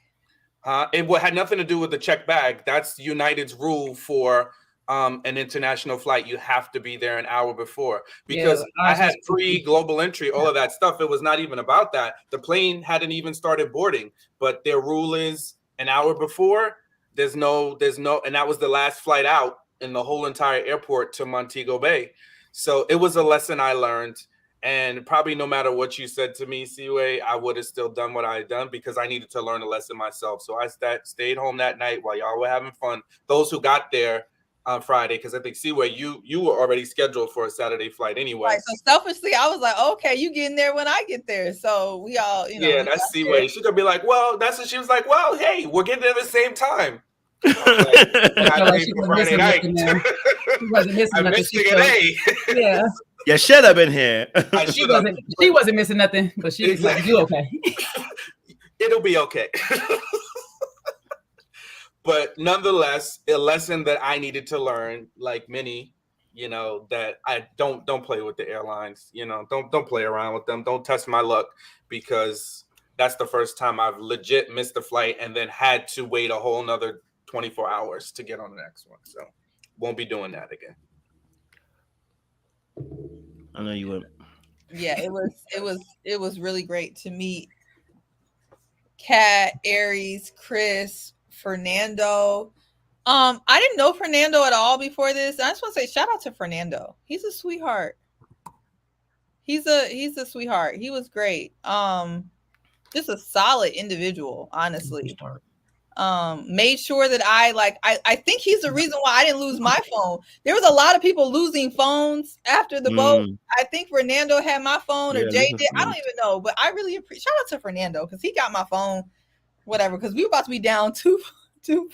It had nothing to do with the check bag. That's United's rule for an international flight. You have to be there an hour before, because I had pre-global entry, all of that stuff. It was not even about that. The plane hadn't even started boarding, but their rule is an hour before. There's no, and that was the last flight out in the whole entire airport to Montego Bay. So it was a lesson I learned. And probably no matter what you said to me, Seaway, I would have still done what I had done, because I needed to learn a lesson myself. So I stayed home that night while y'all were having fun. Those who got there on Friday, because I think, Seaway, you were already scheduled for a Saturday flight anyway. Right. So selfishly, I was like, okay, you getting there when I get there. So we all, you know. Yeah, that's Seaway. She's gonna be like, well, that's what she was like. Well, hey, we're getting there at the same time. She wasn't missing nothing. Yeah. You should have been here. She wasn't missing nothing, but she was like, "You okay?" It'll be okay. But nonetheless, a lesson that I needed to learn, like many, you know, that I don't play with the airlines. You know, don't play around with them. Don't test my luck, because that's the first time I've legit missed a flight and then had to wait a whole nother 24 hours to get on the next one. So won't be doing that again. I know you won't. Yeah, it was really great to meet Kat, Aries, Chris, Fernando. I didn't know Fernando at all before this. I just want to say shout out to Fernando. He's a sweetheart. He's a sweetheart. He was great. Just a solid individual, honestly. Made sure that I think he's the reason why I didn't lose my phone. There was a lot of people losing phones after the boat. I think Fernando had my phone, or Jay did. I don't even know, but I really appreciate. Shout out to Fernando, because he got my phone, whatever. Because we were about to be down two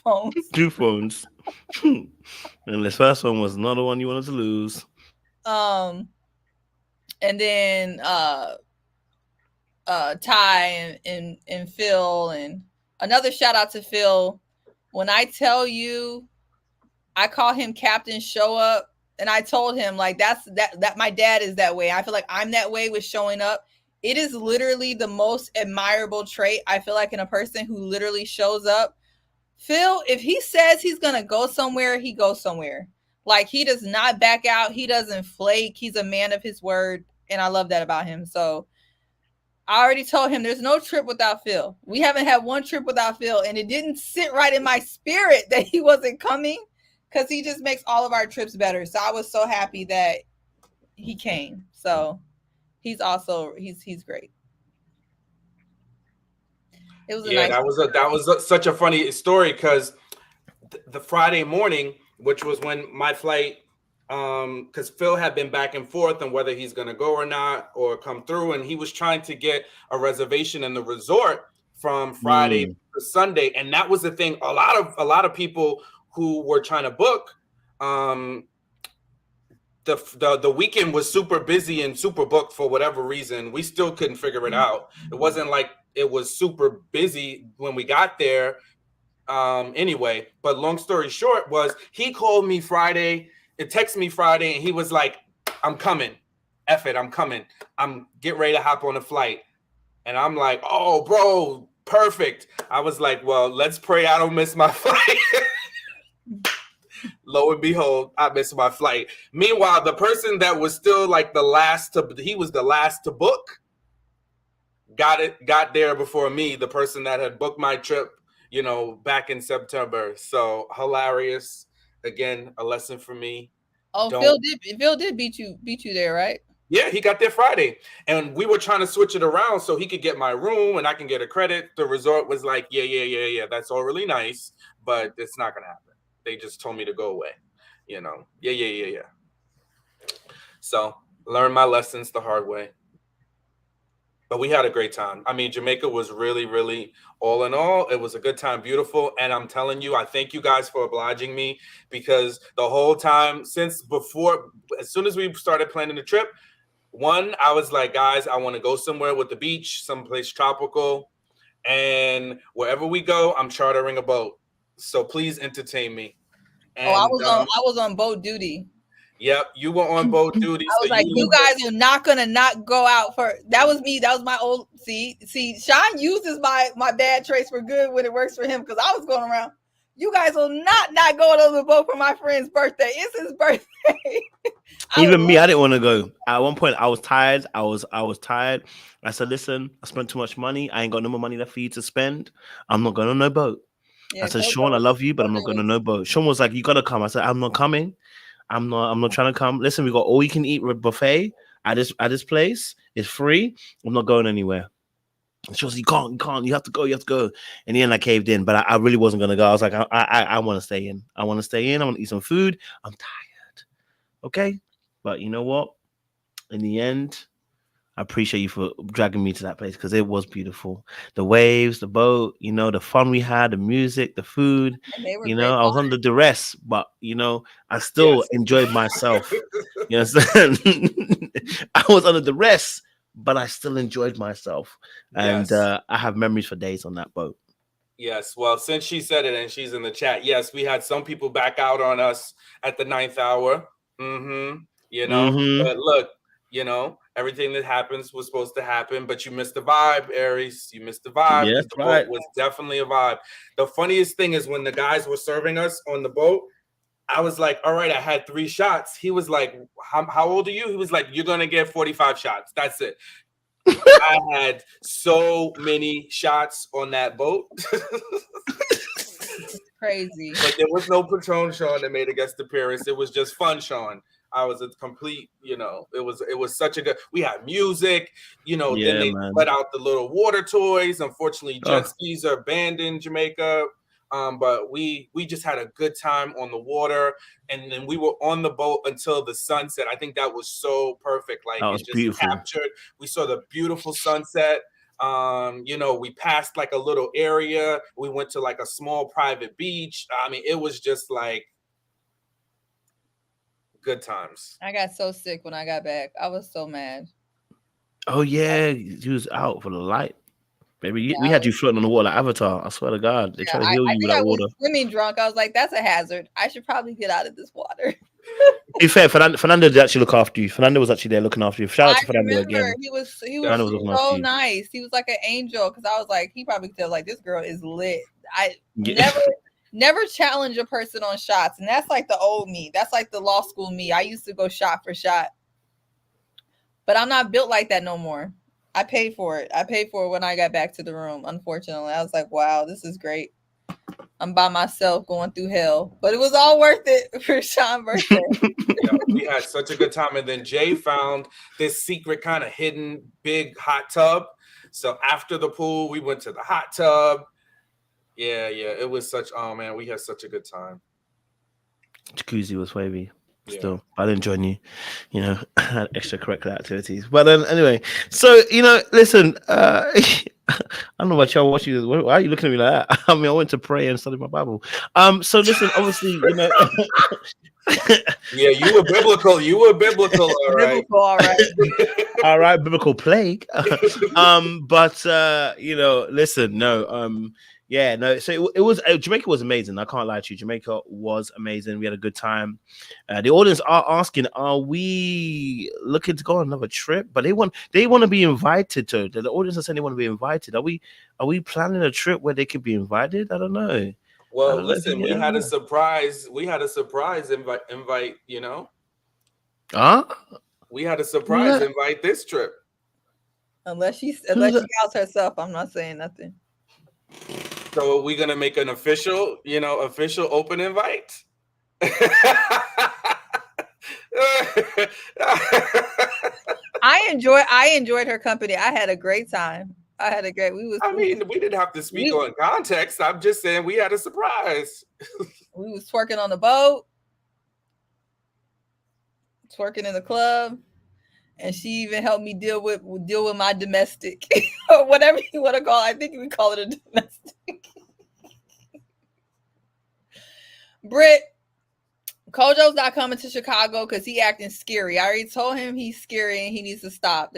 phones. 2 phones. And this first one was not the one you wanted to lose. And then Ty and Phil, and another shout out to Phil. When I tell you, I call him Captain Show Up, and I told him, like, that my dad is that way. I feel like I'm that way with showing up. It is literally the most admirable trait, I feel like, in a person who literally shows up. Phil, if he says he's gonna go somewhere, he goes somewhere. Like, he does not back out. He doesn't flake. He's a man of his word, and I love that about him. So I already told him there's no trip without Phil. We haven't had one trip without Phil, and it didn't sit right in my spirit that he wasn't coming. because he just makes all of our trips better. So I was so happy that he came. So he's great. It was a Yeah, nice. that was such a funny story because the Friday morning, which was when my flight, because Phil had been back and forth on whether he's gonna go or not or come through, and he was trying to get a reservation in the resort from Friday to Sunday, and that was the thing. A lot of people who were trying to book, the weekend was super busy and super booked for whatever reason. We still couldn't figure it out. It wasn't like it was super busy when we got there. Anyway, but long story short was he called me Friday, it texted me Friday, and he was like, I'm coming. F it, I'm coming. I'm get ready to hop on a flight. And I'm like, oh bro, perfect. I was like, well, let's pray I don't miss my flight. Lo and behold, I missed my flight. Meanwhile, the person that was still like he was the last to book, got there before me, the person that had booked my trip, back in September. So hilarious. Again, a lesson for me. Oh, Phil did beat you there, right? Yeah, he got there Friday. And we were trying to switch it around so he could get my room and I can get a credit. The resort was like, yeah. That's all really nice, but it's not gonna happen. They just told me to go away. Yeah. So learn my lessons the hard way. But we had a great time. I mean, Jamaica was really, really, all in all, it was a good time, beautiful. And I'm telling you, I thank you guys for obliging me, because the whole time as soon as we started planning the trip, I was like, guys, I want to go somewhere with the beach, someplace tropical. And wherever we go, I'm chartering a boat. So please entertain me. And I was on boat duty. Yep, you were on boat duty. I was like, you guys are not gonna not go out for. That was me. That was my old. See, Sean uses my bad traits for good when it works for him, because I was going around. You guys will not go on the boat for my friend's birthday. It's his birthday. Even me, I didn't want to go. At one point, I was tired. I was tired. I said, listen, I spent too much money. I ain't got no more money left for you to spend. I'm not going on no boat. Yeah, I said, Sean, I love you, but I'm not going on no boat. Sean was like, you gotta come. I said, I'm not coming. I'm not trying to come. Listen, we got all you can eat buffet at this place. It's free. I'm not going anywhere. She was like, you can't. You have to go. In the end, I caved in, but I really wasn't gonna go. I was like, I want to stay in. I want to eat some food. I'm tired. Okay, but you know what? In the end, I appreciate you for dragging me to that place, because it was beautiful. The waves, the boat, the fun we had, the music, the food. I was under duress, but I still enjoyed myself. You understand? I was under duress, but I still enjoyed myself. And I have memories for days on that boat. Yes. Well, since she said it and she's in the chat, yes, we had some people back out on us at the 9th hour. But look, everything that happens was supposed to happen, but you missed the vibe, Aries. You missed the vibe. Yeah, the boat was definitely a vibe. The funniest thing is when the guys were serving us on the boat, I was like, all right, I had 3 shots. He was like, how old are you? He was like, you're going to get 45 shots. That's it. I had so many shots on that boat. Crazy. But there was no Patron Sean that made a guest appearance. It was just fun, Sean. I was a complete, it was such a good, we had music, then they let out the little water toys. Unfortunately, jet skis are banned in Jamaica. But we just had a good time on the water, and then we were on the boat until the sunset. I think that was so perfect. Like, that was it just beautiful. captured. We saw the beautiful sunset. We passed like a little area. We went to like a small private beach. I mean, it was just like good times. I got so sick when I got back. I was so mad. Oh yeah, he was out for the light. Baby, we had you floating on the water like Avatar. I swear to God, they try to heal you with that water. I was swimming drunk. I was like, that's a hazard. I should probably get out of this water. To be fair, Fernando did actually look after you. Fernando was actually there looking after you. Shout out to Fernando again. He was so nice. He was like an angel, because I was like, he probably could tell, like, this girl is lit. I never challenge a person on shots, and that's like the old me. That's like the law school me. I used to go shot for shot, but I'm not built like that no more. I paid for it. When I got back to the room. Unfortunately, I was like, wow, this is great. I'm by myself going through hell, but it was all worth it for Sean's birthday. Yeah, we had such a good time. And then Jay found this secret kind of hidden big hot tub. So after the pool, we went to the hot tub. Yeah, it was such, oh man, we had such a good time. Jacuzzi was wavy. Yeah. Still, I didn't join you. You know, had extracurricular activities. But then, anyway, so listen. I don't know about y'all. Why are you looking at me like that? I mean, I went to pray and study my Bible. So listen. Obviously, Yeah, you were biblical. You were biblical. All right. Biblical, all right. all right, biblical plague. But listen, no. Yeah, no. So it was Jamaica was amazing. I can't lie to you. Jamaica was amazing. We had a good time. The audience are asking, are we looking to go on another trip? But they want to be invited to. The audience are saying they want to be invited. Are we planning a trip where they could be invited? I don't know. Well, listen, we had a surprise. We had a surprise invite. Huh? We had a surprise invite this trip. Unless she outs herself, I'm not saying nothing. So are we gonna make an official open invite? I enjoyed her company. I had a great time. We didn't have to speak on context. I'm just saying we had a surprise. We was twerking on the boat, twerking in the club, and she even helped me deal with my domestic or whatever you want to call it. I think we call it a domestic. Britt, Kojo's not coming to Chicago because he acting scary. I already told him he's scary and he needs to stop.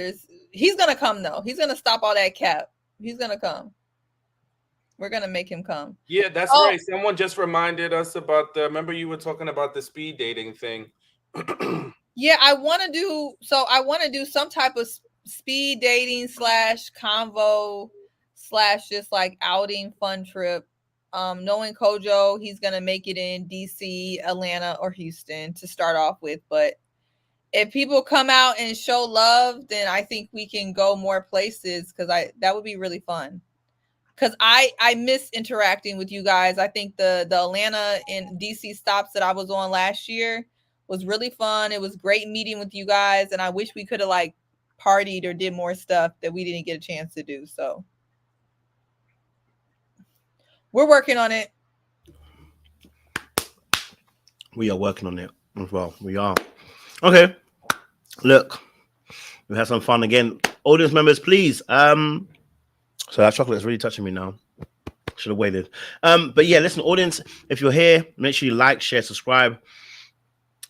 He's gonna come though. He's gonna stop all that cap. He's gonna come. We're gonna make him come. Yeah, that's right. Someone just reminded us about remember you were talking about the speed dating thing. Yeah, I want to do some type of speed dating / convo / just like outing fun trip. Knowing Kojo, he's gonna make it in DC, Atlanta, or Houston to start off with. But if people come out and show love, then I think we can go more places because that would be really fun. Because I miss interacting with you guys. I think the Atlanta and DC stops that I was on last year was really fun. It was great meeting with you guys, and I wish we could have like partied or did more stuff that we didn't get a chance to do. So we're working on it. We are working on it as well. We are. Okay. Look, we had some fun again. Audience members, please. So that chocolate is really touching me now. Should have waited. But yeah, listen, audience, if you're here, make sure you like, share, subscribe.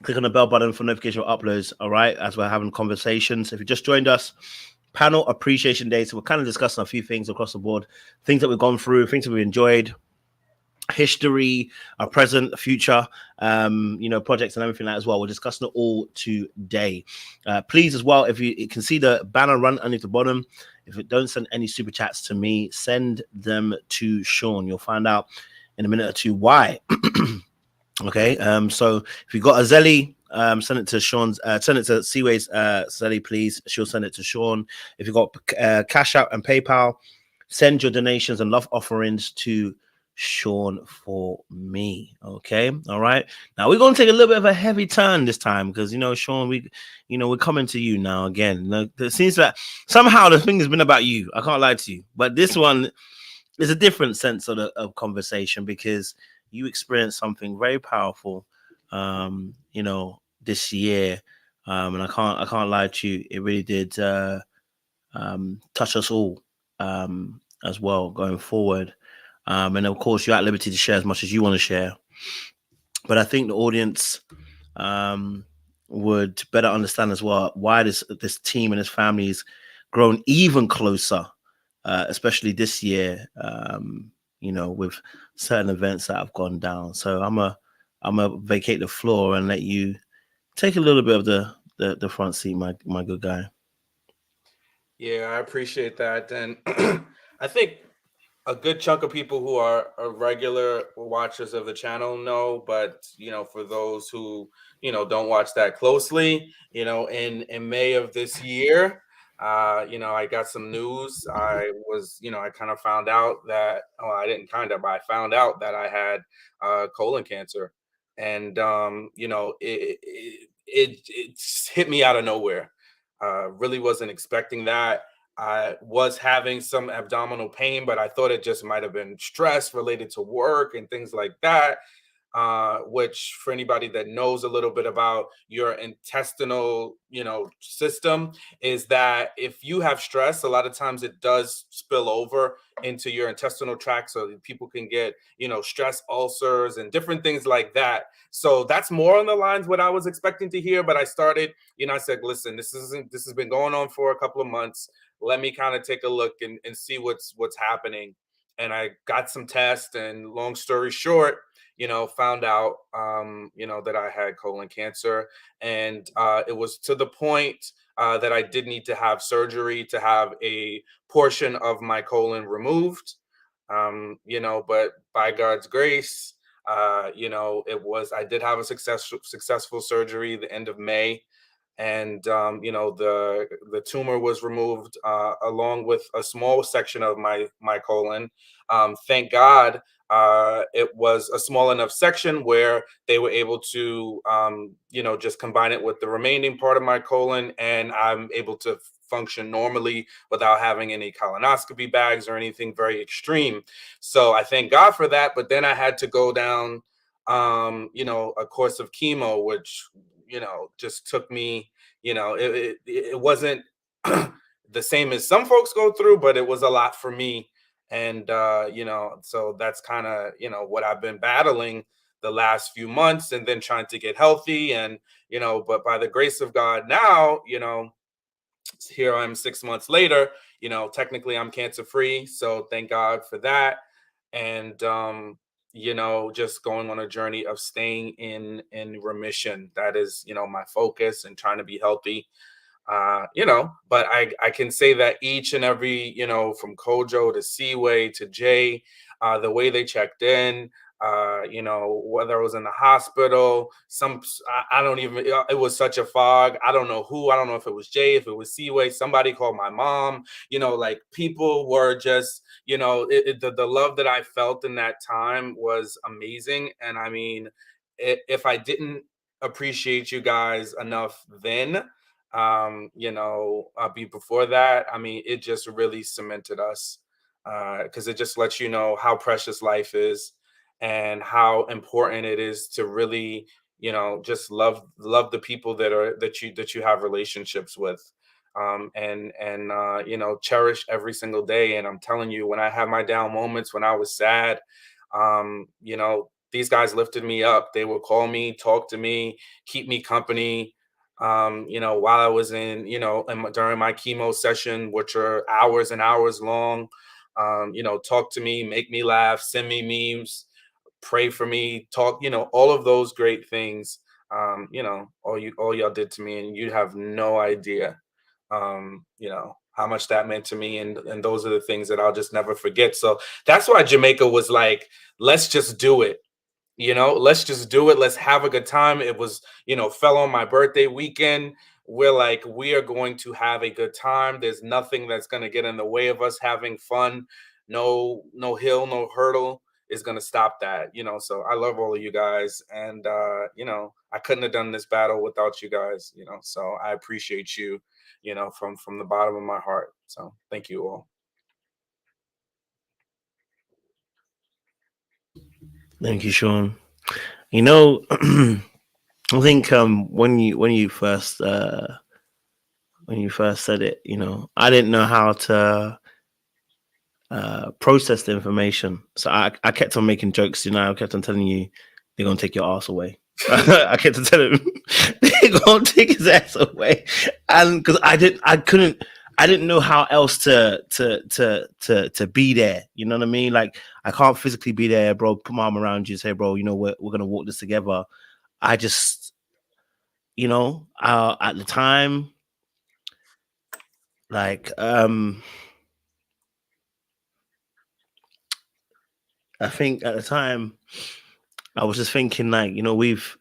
Click on the bell button for notification of uploads, all right, as we're having conversations. If you just joined us, Panel Appreciation Day. So we're kind of discussing a few things across the board, things that we've gone through, things that we've enjoyed, history, our present, future, projects and everything like that as well. We're discussing it all today. Please as well, if you can see the banner run underneath the bottom, if you don't send any super chats to me, send them to Sean. You'll find out in a minute or two why. Okay, so if you got a Zelly, send it to Sean's, send it to Seaway's Zelly, please. She'll send it to Sean. If you got Cash App and PayPal, send your donations and love offerings to Sean for me. Okay, all right. Now we're gonna take a little bit of a heavy turn this time because Sean, we're coming to you now again. It seems that somehow the thing has been about you. I can't lie to you, but this one is a different sense of conversation because you experienced something very powerful, this year, and I can't lie to you. It really did touch us all as well going forward. And of course, you're at liberty to share as much as you want to share. But I think the audience would better understand as well why this team and his family has grown even closer, especially this year. With certain events that have gone down. So I'm a vacate the floor and let you take a little bit of the front seat, my good guy. Yeah, I appreciate that. And I think a good chunk of people who are regular watchers of the channel know, but for those who don't watch that closely, in May of this year, I got some news. I kind of found out that, oh, I didn't kind of, I found out that I had colon cancer. And, it hit me out of nowhere. Really wasn't expecting that. I was having some abdominal pain, but I thought it just might have been stress related to work and things like that, which for anybody that knows a little bit about your intestinal, system, is that if you have stress, a lot of times it does spill over into your intestinal tract, so that people can get, stress ulcers and different things like that. So that's more on the lines what I was expecting to hear. But I started, I said, listen, this has been going on for a couple of months. Let me kind of take a look and see what's happening. And I got some tests, and long story short, found out, that I had colon cancer. And it was to the point that I did need to have surgery to have a portion of my colon removed. But by God's grace, I did have a successful surgery the end of May. And the tumor was removed, along with a small section of my colon. Thank God, it was a small enough section where they were able to, just combine it with the remaining part of my colon, and I'm able to function normally without having any colonoscopy bags or anything very extreme. So I thank God for that. But then I had to go down, a course of chemo, which, just took me, it wasn't the same as some folks go through, but it was a lot for me. And, so that's kind of, what I've been battling the last few months, and then trying to get healthy. And, but by the grace of God now, here I'm 6 months later, technically I'm cancer free. So thank God for that. And, just going on a journey of staying in remission. That is, my focus, and trying to be healthy. But I can say that each and every, from Kojo to Seaway to Jay, the way they checked in, whether it was in the hospital, I don't even, it was such a fog. I don't know who, I don't know if it was Jay, if it was Seaway, somebody called my mom, like people were just, the love that I felt in that time was amazing. And I mean, if I didn't appreciate you guys enough then, before that, I mean, it just really cemented us, because it just lets you know how precious life is, and how important it is to really, just love the people that you have relationships with, and cherish every single day. And I'm telling you, when I had my down moments, when I was sad, these guys lifted me up. They would call me, talk to me, keep me company, while I was during my chemo session, which are hours and hours long. Talk to me, make me laugh, send me memes, pray for me, talk, all of those great things. All y'all did to me, and you have no idea, how much that meant to me. And those are the things that I'll just never forget. So that's why Jamaica was like, let's just do it. Let's just do it. Let's have a good time. It was, fell on my birthday weekend. We're like, we are going to have a good time. There's nothing that's going to get in the way of us having fun. No hill, no hurdle is going to stop that, So I love all of you guys. And, I couldn't have done this battle without you guys, so I appreciate you, from the bottom of my heart. So thank you all. Thank you, Sean. I think when you first said it, I didn't know how to process the information, so I kept on making jokes. I kept on telling you they're gonna take your ass away. I kept on telling him they're gonna take his ass away, and because I didn't know how else to be there. You know what I mean? Like, I can't physically be there, bro. Put my arm around you, say, bro, we're gonna walk this together. I just, at the time, like, I think at the time I was just thinking, like, we've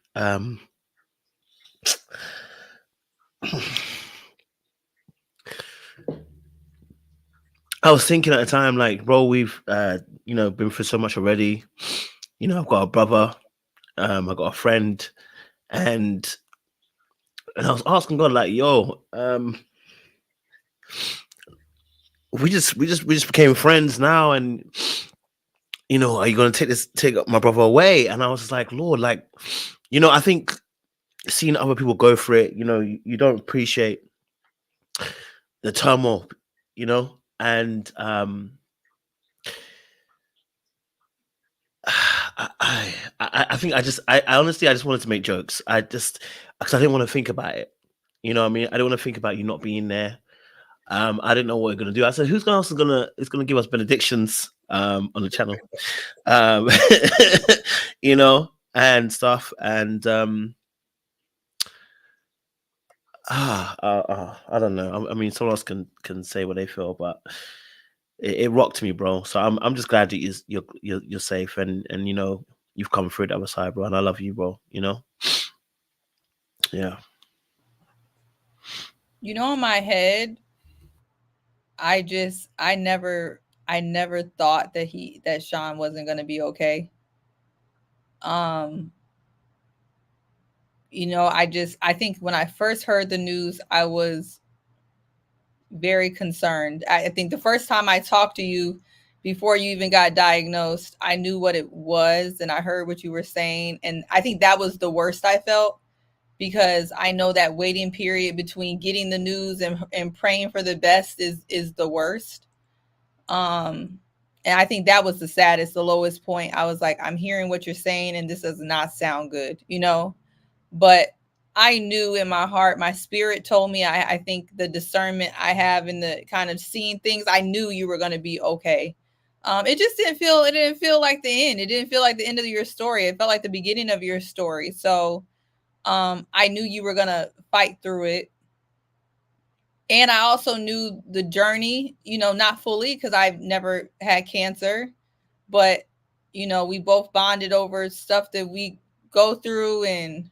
I was thinking at the time, like, bro, we've been through so much already. I've got a brother, I got a friend, and I was asking God, like, yo, we just became friends now, and are you gonna take my brother away? And I was just like, Lord, like, I think seeing other people go through it, you don't appreciate the turmoil, and I think I honestly I just wanted to make jokes. Because I didn't want to think about it. You know what I mean? I didn't want to think about you not being there. I didn't know what we're gonna do. I said, who's else is gonna give us benedictions on the channel? Um and stuff. And I don't know. I mean, someone else can say what they feel, but it rocked me, bro. So I'm just glad that you're safe, and you've come through the other side, bro. And I love you, bro. Yeah. In my head, I never thought that Sean wasn't going to be okay. I think when I first heard the news, I was very concerned. I think the first time I talked to you before you even got diagnosed, I knew what it was and I heard what you were saying. And I think that was the worst I felt, because I know that waiting period between getting the news and praying for the best is the worst. And I think that was the saddest, the lowest point. I was like, I'm hearing what you're saying and this does not sound good, but I knew in my heart, my spirit told me, I think the discernment I have in the kind of seeing things, I knew you were going to be okay. It just didn't feel like the end. It didn't feel like the end of your story. It felt like the beginning of your story. So I knew you were going to fight through it. And I also knew the journey, not fully, because I've never had cancer, but, we both bonded over stuff that we go through, and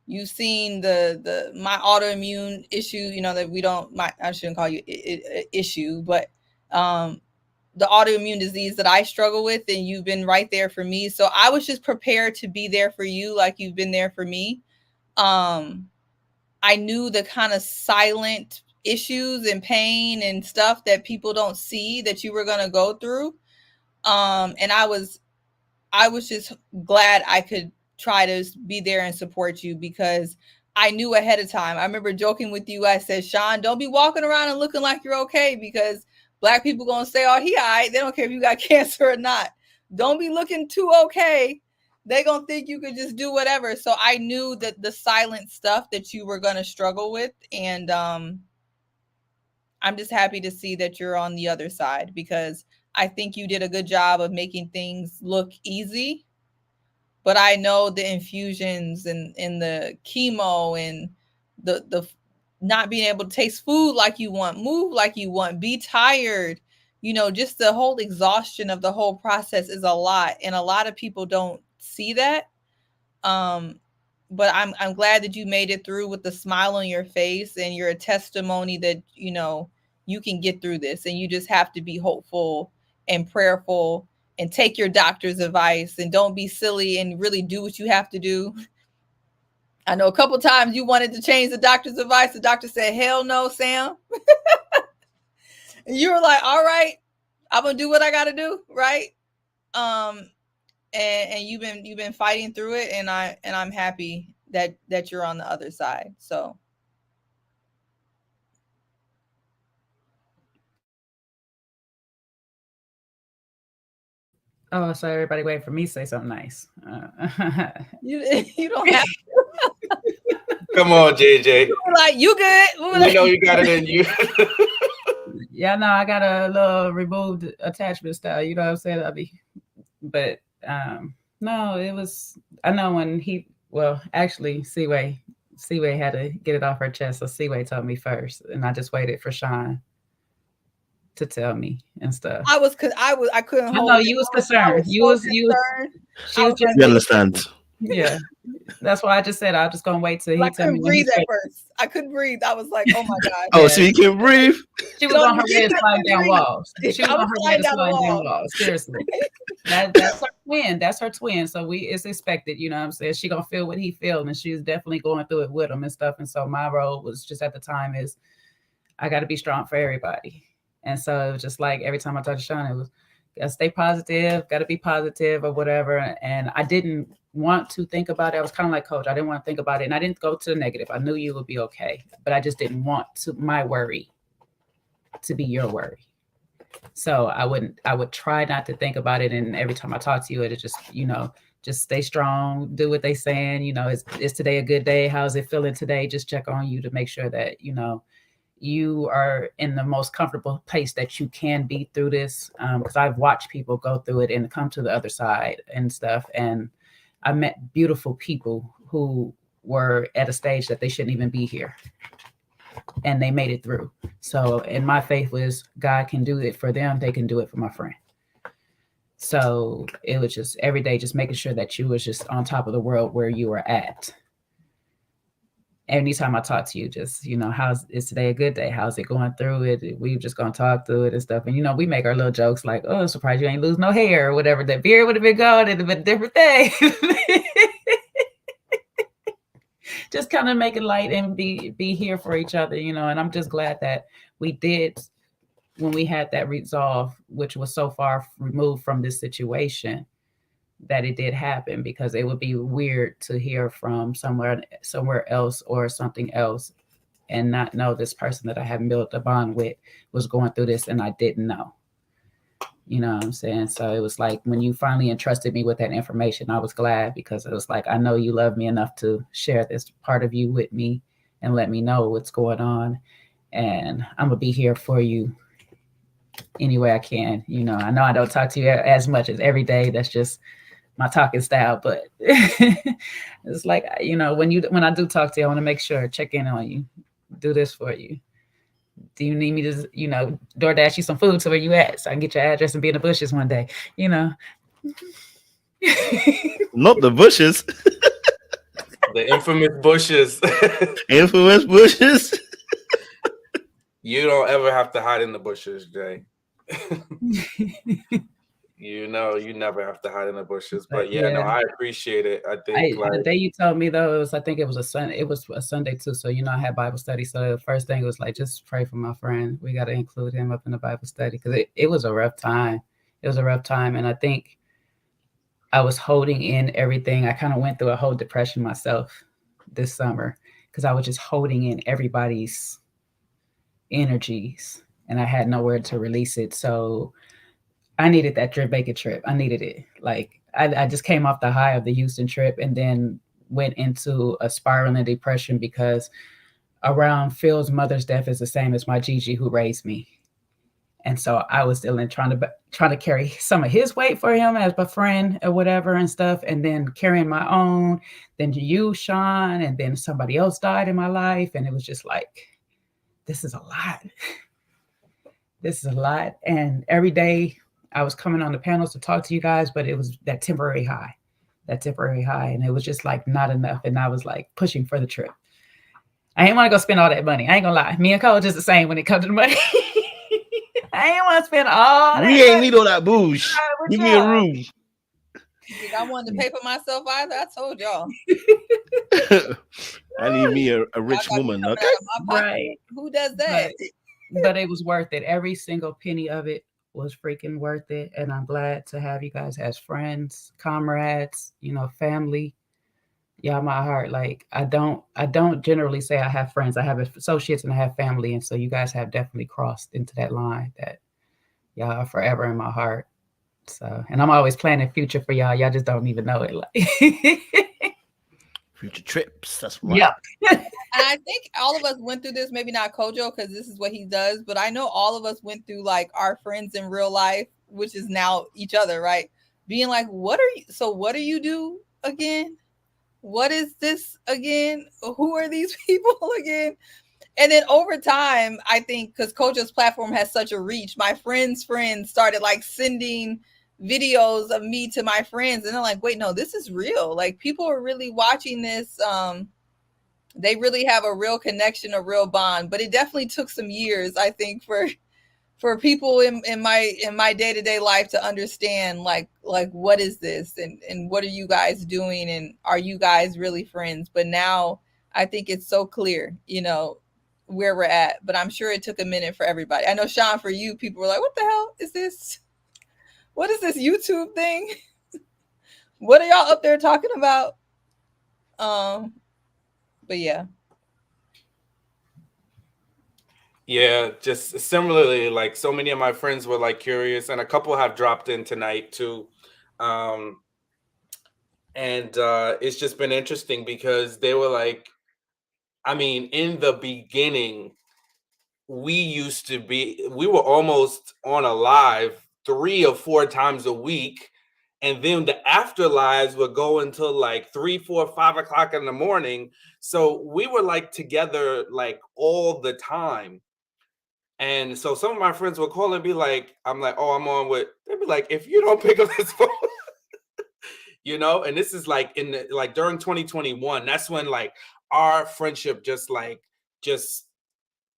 you've seen my autoimmune issue, that I shouldn't call you issue, but the autoimmune disease that I struggle with, and you've been right there for me. So I was just prepared to be there for you, like you've been there for me. I knew the kind of silent issues and pain and stuff that people don't see that you were going to go through. And I was just glad I could try to be there and support you, because I knew ahead of time. I remember joking with you. I said, Sean, don't be walking around and looking like you're okay, because Black people going to say, oh, he all right. They don't care if you got cancer or not. Don't be looking too okay. They going to think you could just do whatever. So I knew that the silent stuff that you were going to struggle with. And I'm just happy to see that you're on the other side, because I think you did a good job of making things look easy. But I know the infusions and the chemo and the not being able to taste food like you want, move like you want, be tired, just the whole exhaustion of the whole process is a lot. And a lot of people don't see that. But I'm glad that you made it through with a smile on your face, and you're a testimony that, you can get through this, and you just have to be hopeful and prayerful and take your doctor's advice, and don't be silly and really do what you have to do. I know a couple times you wanted to change the doctor's advice. The doctor said, hell no, Sam. And you were like, all right, I'm going to do what I got to do. Right. And you've been fighting through it. And I'm happy that you're on the other side. So. Oh, so everybody wait for me to say something nice. You don't have to. Come on, JJ. Like, you good. We know you got it in you. Yeah, no, I got a little removed attachment style. You know what I'm saying? But no, it was. I know when actually, Seaway had to get it off her chest, so Seaway told me first, and I just waited for Sean to tell me and stuff. I couldn't hold. I know you was concerned. You was concerned. You understand. Yeah. That's why I just said I'm just gonna wait till I he tell me couldn't when he's breathe at ready. first. I couldn't breathe. I was like, oh my God. Oh, so you can breathe? She was No, on her way you to slide couldn't down breathe. walls. She was I on was her way sliding to down the slide down wall. walls. Seriously. That's her twin. That's her twin. So it's expected, you know what I'm saying? She gonna feel what he feels, and she's definitely going through it with him and stuff. And so my role was just at the time is I gotta be strong for everybody. And so it was just like every time I talked to Sean, it was gotta stay positive, gotta be positive or whatever. And I didn't want to think about it. I was kind of like Coach. I didn't want to think about it. And I didn't go to the negative. I knew you would be okay. But I just didn't want my worry to be your worry. So I would try not to think about it. And every time I talk to you, it just, just stay strong, do what they saying, is today a good day? How's it feeling today? Just check on you to make sure that, you are in the most comfortable place that you can be through this. Because I've watched people go through it and come to the other side and stuff. And I met beautiful people who were at a stage that they shouldn't even be here. And they made it through. So, and my faith was God can do it for them. They can do it for my friend. So it was just every day, just making sure that you was just on top of the world where you were at. Anytime I talk to you, just, is today a good day? How's it going through it? We just going to talk through it and stuff. And, we make our little jokes like, oh, surprised you ain't lose no hair or whatever. That beard would have been gone. It'd have been a different thing. Just kind of make it light and be here for each other, and I'm just glad that we did when we had that resolve, which was so far removed from this situation, that it did happen, because it would be weird to hear from somewhere else or something else and not know this person that I haven't built a bond with was going through this and I didn't know. You know what I'm saying? So it was like when you finally entrusted me with that information, I was glad, because it was like, I know you love me enough to share this part of you with me and let me know what's going on. And I'm going to be here for you any way I can. I know I don't talk to you as much as every day. That's just my talking style. But it's like, when I do talk to you, I want to make sure, check in on you, do this for you. Do you need me to, DoorDash you some food to where you at, so I can get your address and be in the bushes one day, Not the bushes. The infamous bushes. Infamous bushes. You don't ever have to hide in the bushes, Jay. You never have to hide in the bushes. But yeah, no, I appreciate it. I think the day you told me though, I think it was a Sunday. It was a Sunday too. So I had Bible study. So the first thing was like, just pray for my friend. We got to include him up in the Bible study, because it was a rough time. It was a rough time, and I think I was holding in everything. I kind of went through a whole depression myself this summer, because I was just holding in everybody's energies, and I had nowhere to release it. So I needed that Jamaica trip. I needed it. Like I just came off the high of the Houston trip and then went into a spiraling depression, because around Phil's mother's death is the same as my Gigi who raised me. And so I was still trying to carry some of his weight for him as my friend or whatever and stuff. And then carrying my own, then you, Sean, and then somebody else died in my life. And it was just like, this is a lot. This is a lot. And every day I was coming on the panels to talk to you guys, but it was that temporary high. And it was just like not enough. And I was like pushing for the trip. I ain't want to go spend all that money. I ain't gonna lie. Me and Cole just the same when it comes to the money. I ain't want to spend all that. We ain't need all that booze. Give me a room. I wanted to pay for myself either. I told y'all. I need me a rich woman. Okay. Right. Who does that? But it was worth it. Every single penny of it was freaking worth it. And I'm glad to have you guys as friends, comrades, family. Y'all my heart. Like I don't generally say I have friends. I have associates and I have family. And so you guys have definitely crossed into that line that y'all are forever in my heart. So, and I'm always planning future for y'all. Y'all just don't even know it. Like future trips. That's right. Yeah. And I think all of us went through this, maybe not Kojo, because this is what he does, but I know all of us went through like our friends in real life, which is now each other, right? Being like, what do you do again? What is this again? Who are these people again? And then over time, I think because Kojo's platform has such a reach, my friends started like sending videos of me to my friends, and they're like, wait, no, this is real. Like, people are really watching this. They really have a real connection, a real bond. But it definitely took some years, I think, for people in my day-to-day life to understand like what is this, and what are you guys doing, and are you guys really friends? But now I think it's so clear, where we're at. But I'm sure it took a minute for everybody. I know, Sean, for you, people were like, what the hell is this? What is this YouTube thing? What are y'all up there talking about? But yeah. Yeah, just similarly, like so many of my friends were like curious, and a couple have dropped in tonight too. And it's just been interesting because they were like, I mean, in the beginning, we were almost on a live 3 or 4 times a week. And then the after lives would go until like 3, 4, 5 o'clock in the morning. So we were like together like all the time. And so some of my friends would call and be like, I'm like, oh, I'm on with, they'd be like, if you don't pick up this phone, and this is like during 2021, that's when like our friendship just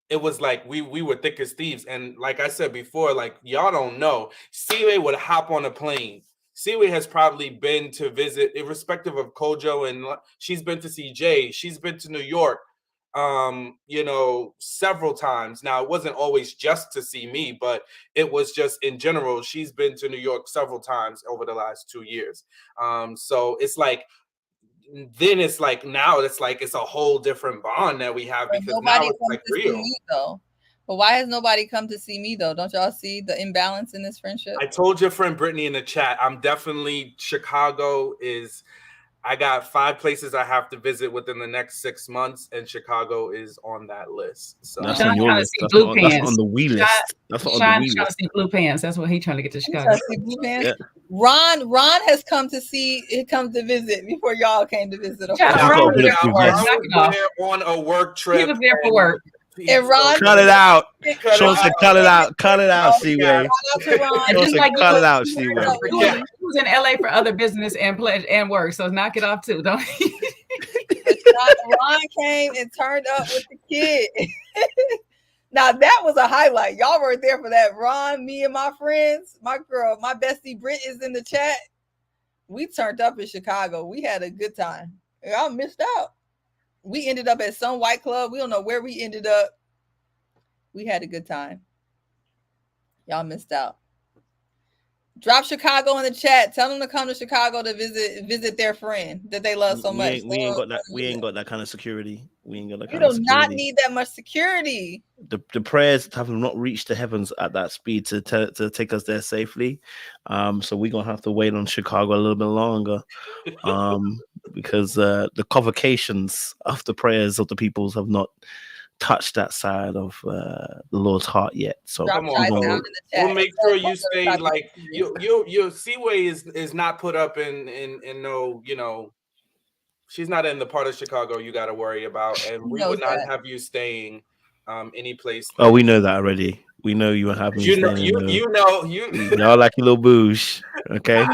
it was like we were thick as thieves. And like I said before, like y'all don't know, Seaway would hop on a plane. Seaway has probably been to visit, irrespective of Kojo, and she's been to CJ, she's been to New York, several times. Now, it wasn't always just to see me, but it was just in general. She's been to New York several times over the last 2 years. So it's like, then it's like now it's like it's a whole different bond that we have, because now it's like real. Though. But why has nobody come to see me though? Don't y'all see the imbalance in this friendship? I told your friend Brittany in the chat, I'm definitely, Chicago is, I got 5 places I have to visit within the next 6 months, and Chicago is on that list. So that's on your list. That's on the Wii list. That's on the Wii list. Trying to see Blue Pants. That's what he's trying to get to Chicago. Blue Pants. Yeah. Ron has come to visit before y'all came to visit. Ron was on a work trip. He was there for work. And Ron, cut it out. Sean said, "Cut it out, cut it out, Seaway." Sean said, "Cut it out, Seaway." He was in LA for other business and work, so knock it off too, don't he? Ron came and turned up with the kid. Now that was a highlight. Y'all weren't there for that. Ron, me, and my friends, my girl, my bestie Britt is in the chat. We turned up in Chicago. We had a good time. Y'all missed out. We ended up at some white club. We don't know where we ended up. We had a good time. Y'all missed out. Drop Chicago in the chat. Tell them to come to Chicago to visit their friend that they love so much. We ain't got that. We ain't got that kind of security. We ain't got that. You do not need that much security. The prayers have not reached the heavens at that speed to take us there safely. So we're gonna have to wait on Chicago a little bit longer. Because the convocations of the prayers of the peoples have not touched that side of the Lord's heart yet. So come on, we'll make sure you stay like your Seaway is not put up in no, she's not in the part of Chicago you got to worry about, and we would not have you staying any place. Oh, we know that already. We know you won't have me. You know, like your little boosh. Okay,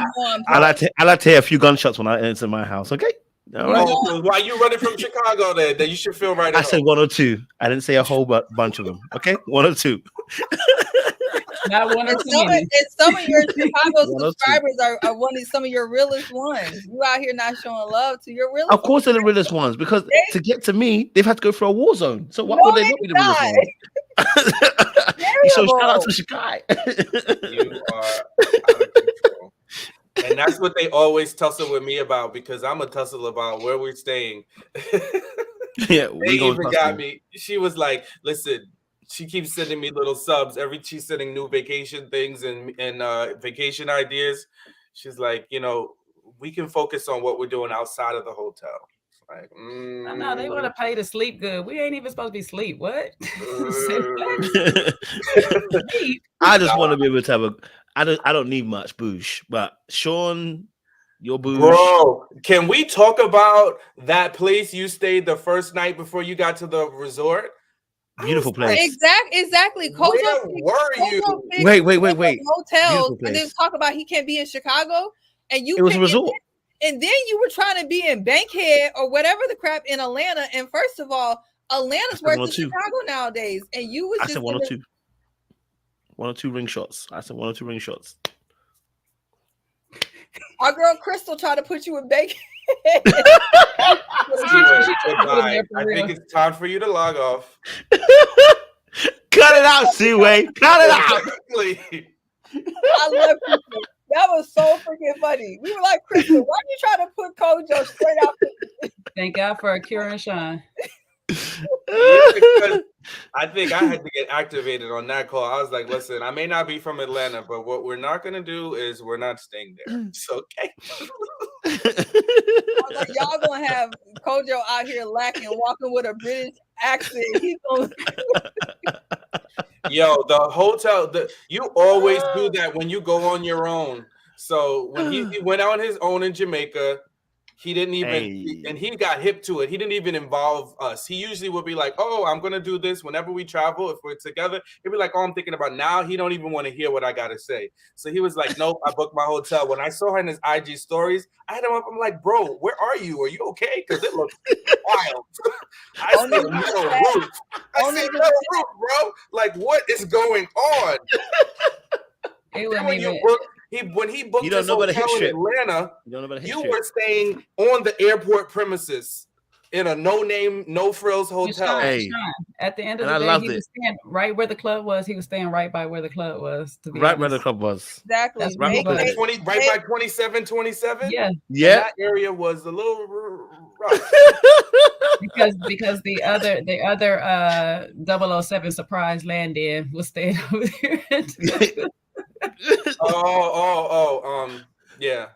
I like to hear a few gunshots when I enter my house. Okay. All right. So why you running from Chicago then? That you should feel right. I said 1 or 2. I didn't say a whole bunch of them. Okay, 1 or 2. Not 1 or 2. And some of your Chicago subscribers are some of your realest ones. You out here not showing love to your realest. Of course, they're the realest ones, because to get to me, they've had to go through a war zone. So why would they not be the realest ones? So shout out to Chicago. You are out of control. And that's what they always tussle with me about, because I'm a tussle about where we're staying. Yeah, they even got me. She was like, listen, she keeps sending me little subs. She's sending new vacation things and vacation ideas. She's like, we can focus on what we're doing outside of the hotel. Like, I know they want to pay to sleep good. We ain't even supposed to be asleep. What? I just want to be able to have I don't need much boosh, but Sean, your boosh. Bro, can we talk about that place you stayed the first night before you got to the resort? Beautiful place. Exactly. Where were you? Wait. Hotels, Beautiful and then place. talk about he can't be in Chicago, and you It was a pick- resort. and then you were trying to be in Bankhead or whatever the crap in Atlanta. And first of all, Atlanta's said worse one or than two. Chicago nowadays. And you was I just said one or in the- two. 1 or 2 ring shots. I said 1 or 2 ring shots. Our girl Crystal tried to put you in Bankhead. Anyway, goodbye. I think it's time for you to log off. Cut it out, Seaway. Cut it out. Exactly. I love Crystal. That was so freaking funny. We were like, Crystal, why you try to put Kojo straight out? Thank God for a cure and shine. Yeah, because I think I had to get activated on that call. I was like, listen, I may not be from Atlanta, but what we're not going to do is we're not staying there. It's okay. I was like, y'all gonna have Kojo out here lacking, walking with a British accent. He's gonna Yo, the hotel, you always do that when you go on your own. So when he went on his own in Jamaica, he didn't even, and he got hip to it. He didn't even involve us. He usually would be like, oh, I'm going to do this whenever we travel. If we're together, he'd be like, oh, I'm thinking about now. He don't even want to hear what I got to say. So he was like, nope, I booked my hotel. When I saw her in his IG stories, I had him up. I'm like, bro, where are you? Are you okay? Because it looks wild. I said, no roof. I said, no roof, bro. Like, what is going on? It wasn't when even. When he booked You don't his know about the hotel in history. Atlanta, You were staying on the airport premises in a no-name, no-frills hotel. Hey. At the end of And the I day, loved he was staying right where the club was. He was staying right by where the club was. To be Right honest. where the club was. exactly That's right. Right by 27. Yeah, Yeah. That area was a little rough. because the other 007 surprise land in was staying over there. Yeah.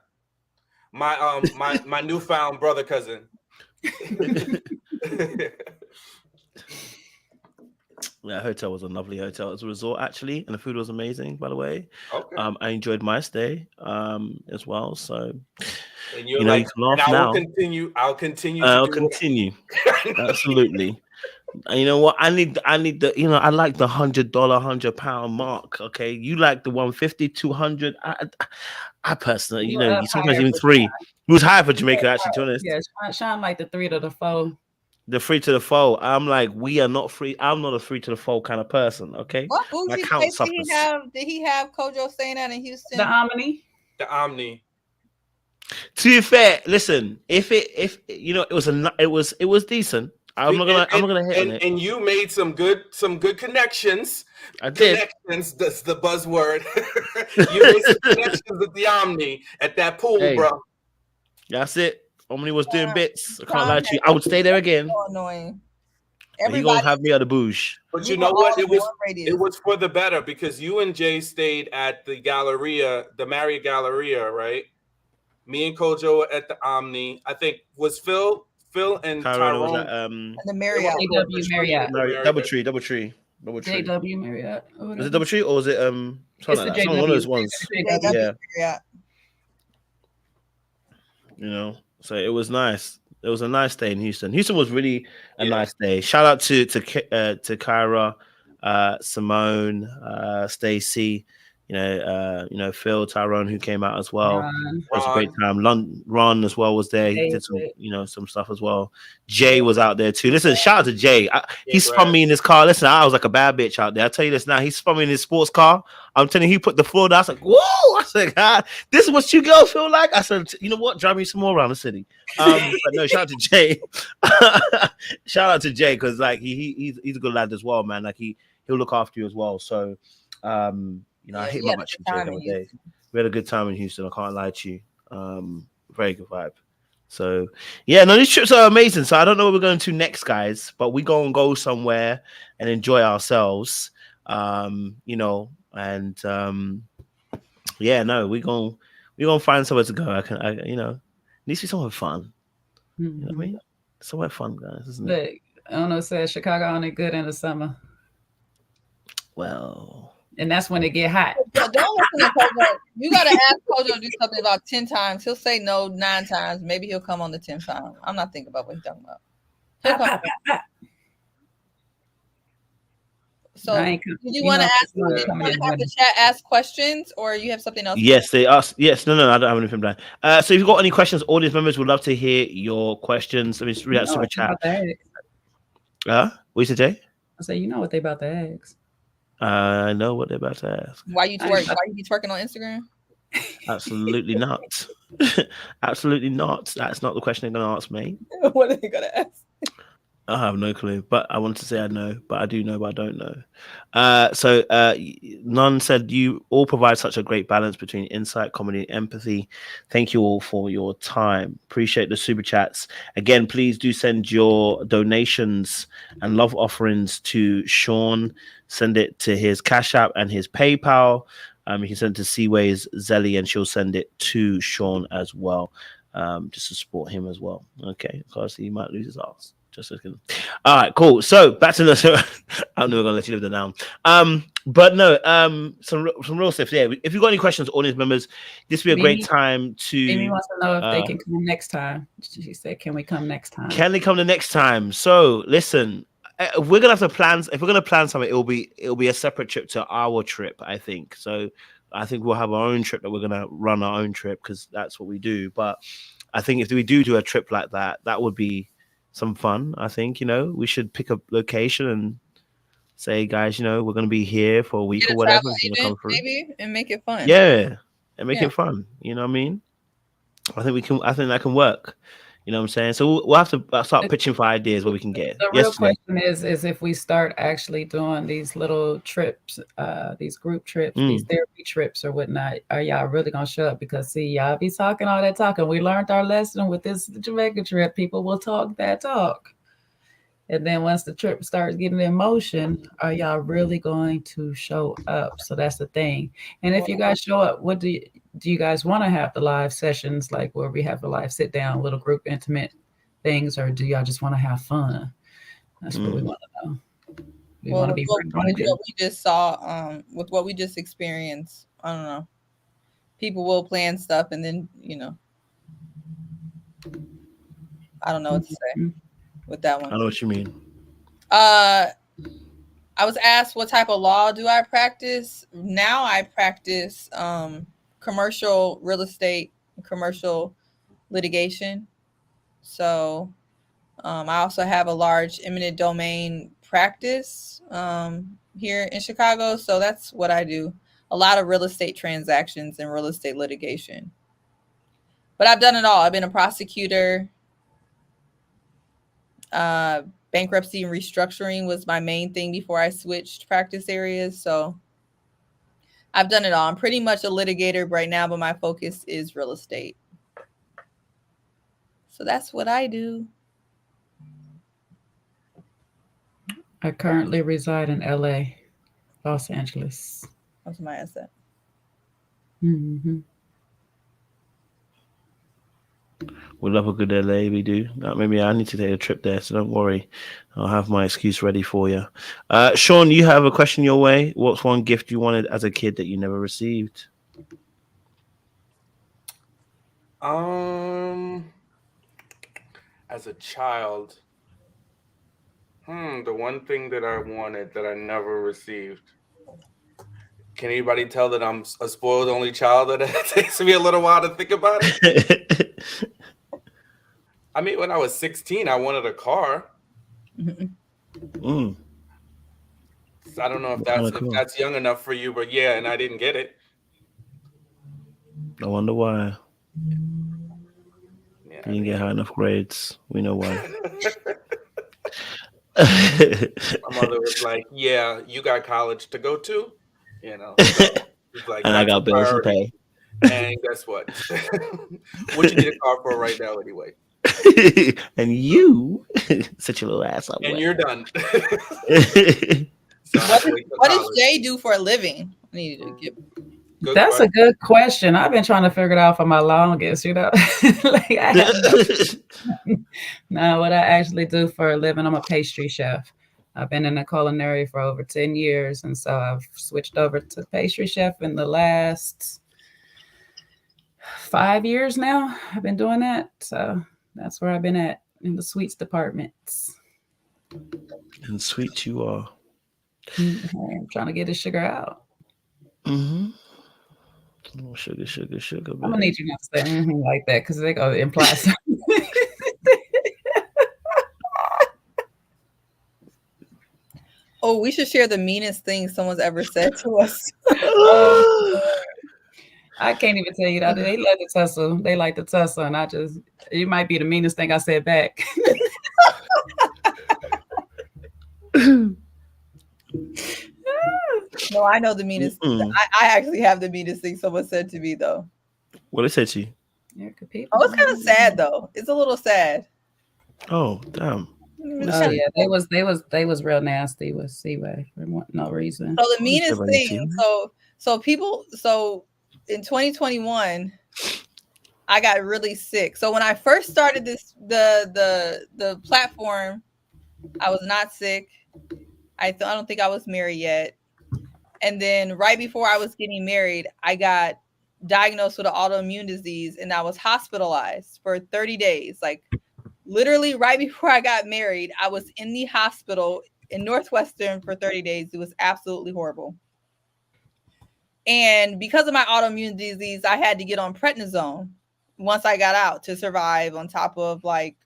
My newfound brother cousin. That hotel was a lovely hotel. It was a resort actually, and the food was amazing, by the way. Okay. I enjoyed my stay as well. So and you're you know, like, you can laugh and now. I'll continue. I'll continue. Absolutely. And you know what? I need the, you know, I like the $100, £100 mark. Okay. You like the 150, 200. I personally, you know, sometimes even 3. It was high for Jamaica, actually, to be honest. Yeah, Sean like the 3 to the 4. The 3 to the 4. I'm like, we are not free. I'm not a 3 to the 4 kind of person. Okay. What bougie place did he have Kojo staying at in Houston? The Omni. The Omni. To be fair, listen, if you know, it was decent. I'm not gonna hit on it. And you made some good connections. I did. Connections. That's the buzzword. You made some connections at the Omni at that pool, bro. That's it. Omni was doing bits. I can't lie to you. I would stay there again. So annoying. You gonna have me at the bouge. But you know what? It was for the better because you and Jay stayed at the Galleria, the Marriott Galleria, right? Me and Kojo were at the Omni. I think was Phil and Tyrone was at, the Marriott. JW Marriott. Double tree. JW Marriott. Was it Double Tree or was it It's something like that? One of those ones. Yeah. You know, so it was nice. It was a nice day in Houston. Houston was really a nice day. Shout out to Kyra, Simone, Stacy, you know, Phil, Tyrone, who came out as well. It was a great time. Ron as well was there. He did some, you know, some stuff as well. Jay was out there too. Listen, shout out to Jay. He spun me in his car. Listen, I was like a bad bitch out there. I'll tell you this now. He spun me in his sports car. I'm telling you, he put the floor down. I was like, whoa! I said, God, this is what you girls feel like? I said, you know what? Drive me some more around the city. But no, shout out to Jay. Shout out to Jay because like he's a good lad as well, man. Like he'll look after you as well. So you know, I hit my match the other day. We had a good time in Houston. I can't lie to you. Very good vibe. So yeah, no, these trips are amazing. So I don't know where we're going to next, guys, but we go somewhere and enjoy ourselves. You know, and yeah, no, we're gonna find somewhere to go. You know, needs to be somewhere fun. You know what I mean? Somewhere fun, guys, isn't it? Look, I don't know, says Chicago only good in the summer. Well, and that's when it get hot. Don't listen to Kojo. You gotta ask Kojo to do something about 10 times. He'll say no 9 times. Maybe he'll come on the 10th time. I'm not thinking about what he's talking about. He'll come. So, I ain't did you want to ask? you know, Did you coming want in to have the winter. chat ask questions, or you have something else? Yes, they ask. Yes, no, I don't have anything planned. So if you've got any questions, audience members would love to hear your questions. Let me just read You out know super what they chat. about to ask. What you say, Jay? I say, you know what they about to ask. I know what they're about to ask. Why you twerk? Why you be twerking on Instagram? Absolutely not. Absolutely not. That's not the question they're going to ask me. What are they gonna ask? I have no clue, but I wanted to say I know, but I do know, but I don't know. None said you all provide such a great balance between insight, comedy, and empathy. Thank you all for your time. Appreciate the super chats. Again, please do send your donations and love offerings to Sean. Send it to his Cash App and his PayPal. You can send it to Seaways Zelly, and she'll send it to Sean as well, just to support him as well. Okay, because he might lose his ass. Just so all right, cool. So back to the. I'm never gonna let you live that down. But no, some real stuff. Yeah, if you've got any questions, audience members, this would be a great time to. Amy wants to know if they can come next time. She said, "Can we come next time?" Can they come the next time? So listen, we're gonna have to plan. If we're gonna plan something, it'll be a separate trip to our trip. I think so. I think we'll have our own trip that we're gonna run our own trip because that's what we do. But I think if we do a trip like that, that would be some fun. I think, we should pick a location and say, guys, we're going to be here for a week Get or a whatever. travel It's agent, come through. maybe, and make it fun. Yeah, and make it fun. You know what I mean? I think that can work. You know what I'm saying? So we'll have to start pitching for ideas where we can get. The real question is if we start actually doing these little trips, these group trips, these therapy trips or whatnot, are y'all really gonna show up? Because see, y'all be talking all that talking. We learned our lesson with this Jamaica trip. People will talk that talk. And then once the trip starts getting in motion, are y'all really going to show up? So that's the thing. And if you guys show up, what do you guys want to have the live sessions like where we have the live sit down, little group intimate things, or do y'all just want to have fun? That's what we want to know. We want to be with what we just saw, with what we just experienced. I don't know. People will plan stuff, and then I don't know what to say with that one. I know what you mean. I was asked what type of law do I practice. Now I practice commercial real estate, commercial litigation. So I also have a large eminent domain practice here in Chicago. So that's what I do. A lot of real estate transactions and real estate litigation. But I've done it all. I've been a prosecutor. Bankruptcy and restructuring was my main thing before I switched practice areas. So I've done it all. I'm pretty much a litigator right now, but my focus is real estate. So that's what I do. I currently reside in LA, Los Angeles. That's my asset. Mm-hmm. We love a good LA, we do. Maybe I need to take a trip there, so don't worry. I'll have my excuse ready for you. Sean, you have a question your way. What's one gift you wanted as a kid that you never received? As a child, the one thing that I wanted that I never received. Can anybody tell that I'm a spoiled only child that it takes me a little while to think about it? I mean, when I was 16, I wanted a car. So I don't know if that's young enough for you, but yeah, and I didn't get it. I wonder why. Yeah, you didn't get high enough grades. We know why. My mother was like, "Yeah, you got college to go to, So it's like, and I got bills to pay. And guess what? What you need a car for right now, anyway? And you set your little ass up. And you're done. So what does Jay do for a living? I need to get. That's a good question. I've been trying to figure it out for my longest, like I have no, what I actually do for a living, I'm a pastry chef. I've been in the culinary for over 10 years. And so I've switched over to pastry chef in the last 5 years now. I've been doing that. So that's where I've been at in the sweets departments. And sweet you are. I'm trying to get this sugar out. Mm-hmm. Sugar, sugar, sugar. I'm gonna Baby. need you not to say like that because they're gonna imply something. Oh, we should share the meanest thing someone's ever said to us. I can't even tell you that they love to tussle. They like to tussle, and it might be the meanest thing I said back. No, I know the meanest. I actually have the meanest thing someone said to me though. What did it say to you? Oh, it's kind of sad though. It's a little sad. Oh, damn. Oh yeah, they was real nasty with Seaway for no reason. So the meanest thing. So in 2021, I got really sick. So when I first started the platform, I was not sick. I don't think I was married yet. And then right before I was getting married, I got diagnosed with an autoimmune disease and I was hospitalized for 30 days. Like literally right before I got married, I was in the hospital in Northwestern for 30 days. It was absolutely horrible. And because of my autoimmune disease, I had to get on prednisone once I got out to survive, on top of like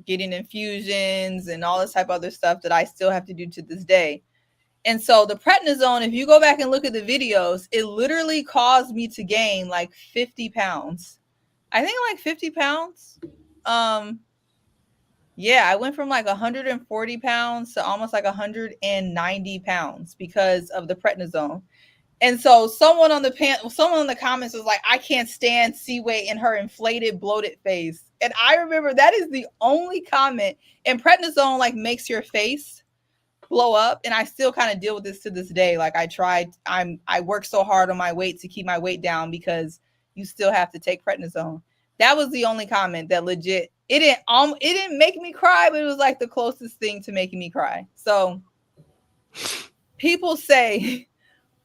getting infusions and all this type of other stuff that I still have to do to this day. And so the prednisone, if you go back and look at the videos, it literally caused me to gain like 50 pounds. I think like 50 pounds. Yeah, I went from like 140 pounds to almost like 190 pounds because of the prednisone. And so someone on the comments was like, I can't stand Seaway in her inflated, bloated face. And I remember that is the only comment. And prednisone like makes your face blow up. And I still kind of deal with this to this day. Like I work so hard on my weight to keep my weight down because you still have to take prednisone. That was the only comment that legit, it didn't make me cry, but it was like the closest thing to making me cry. So people say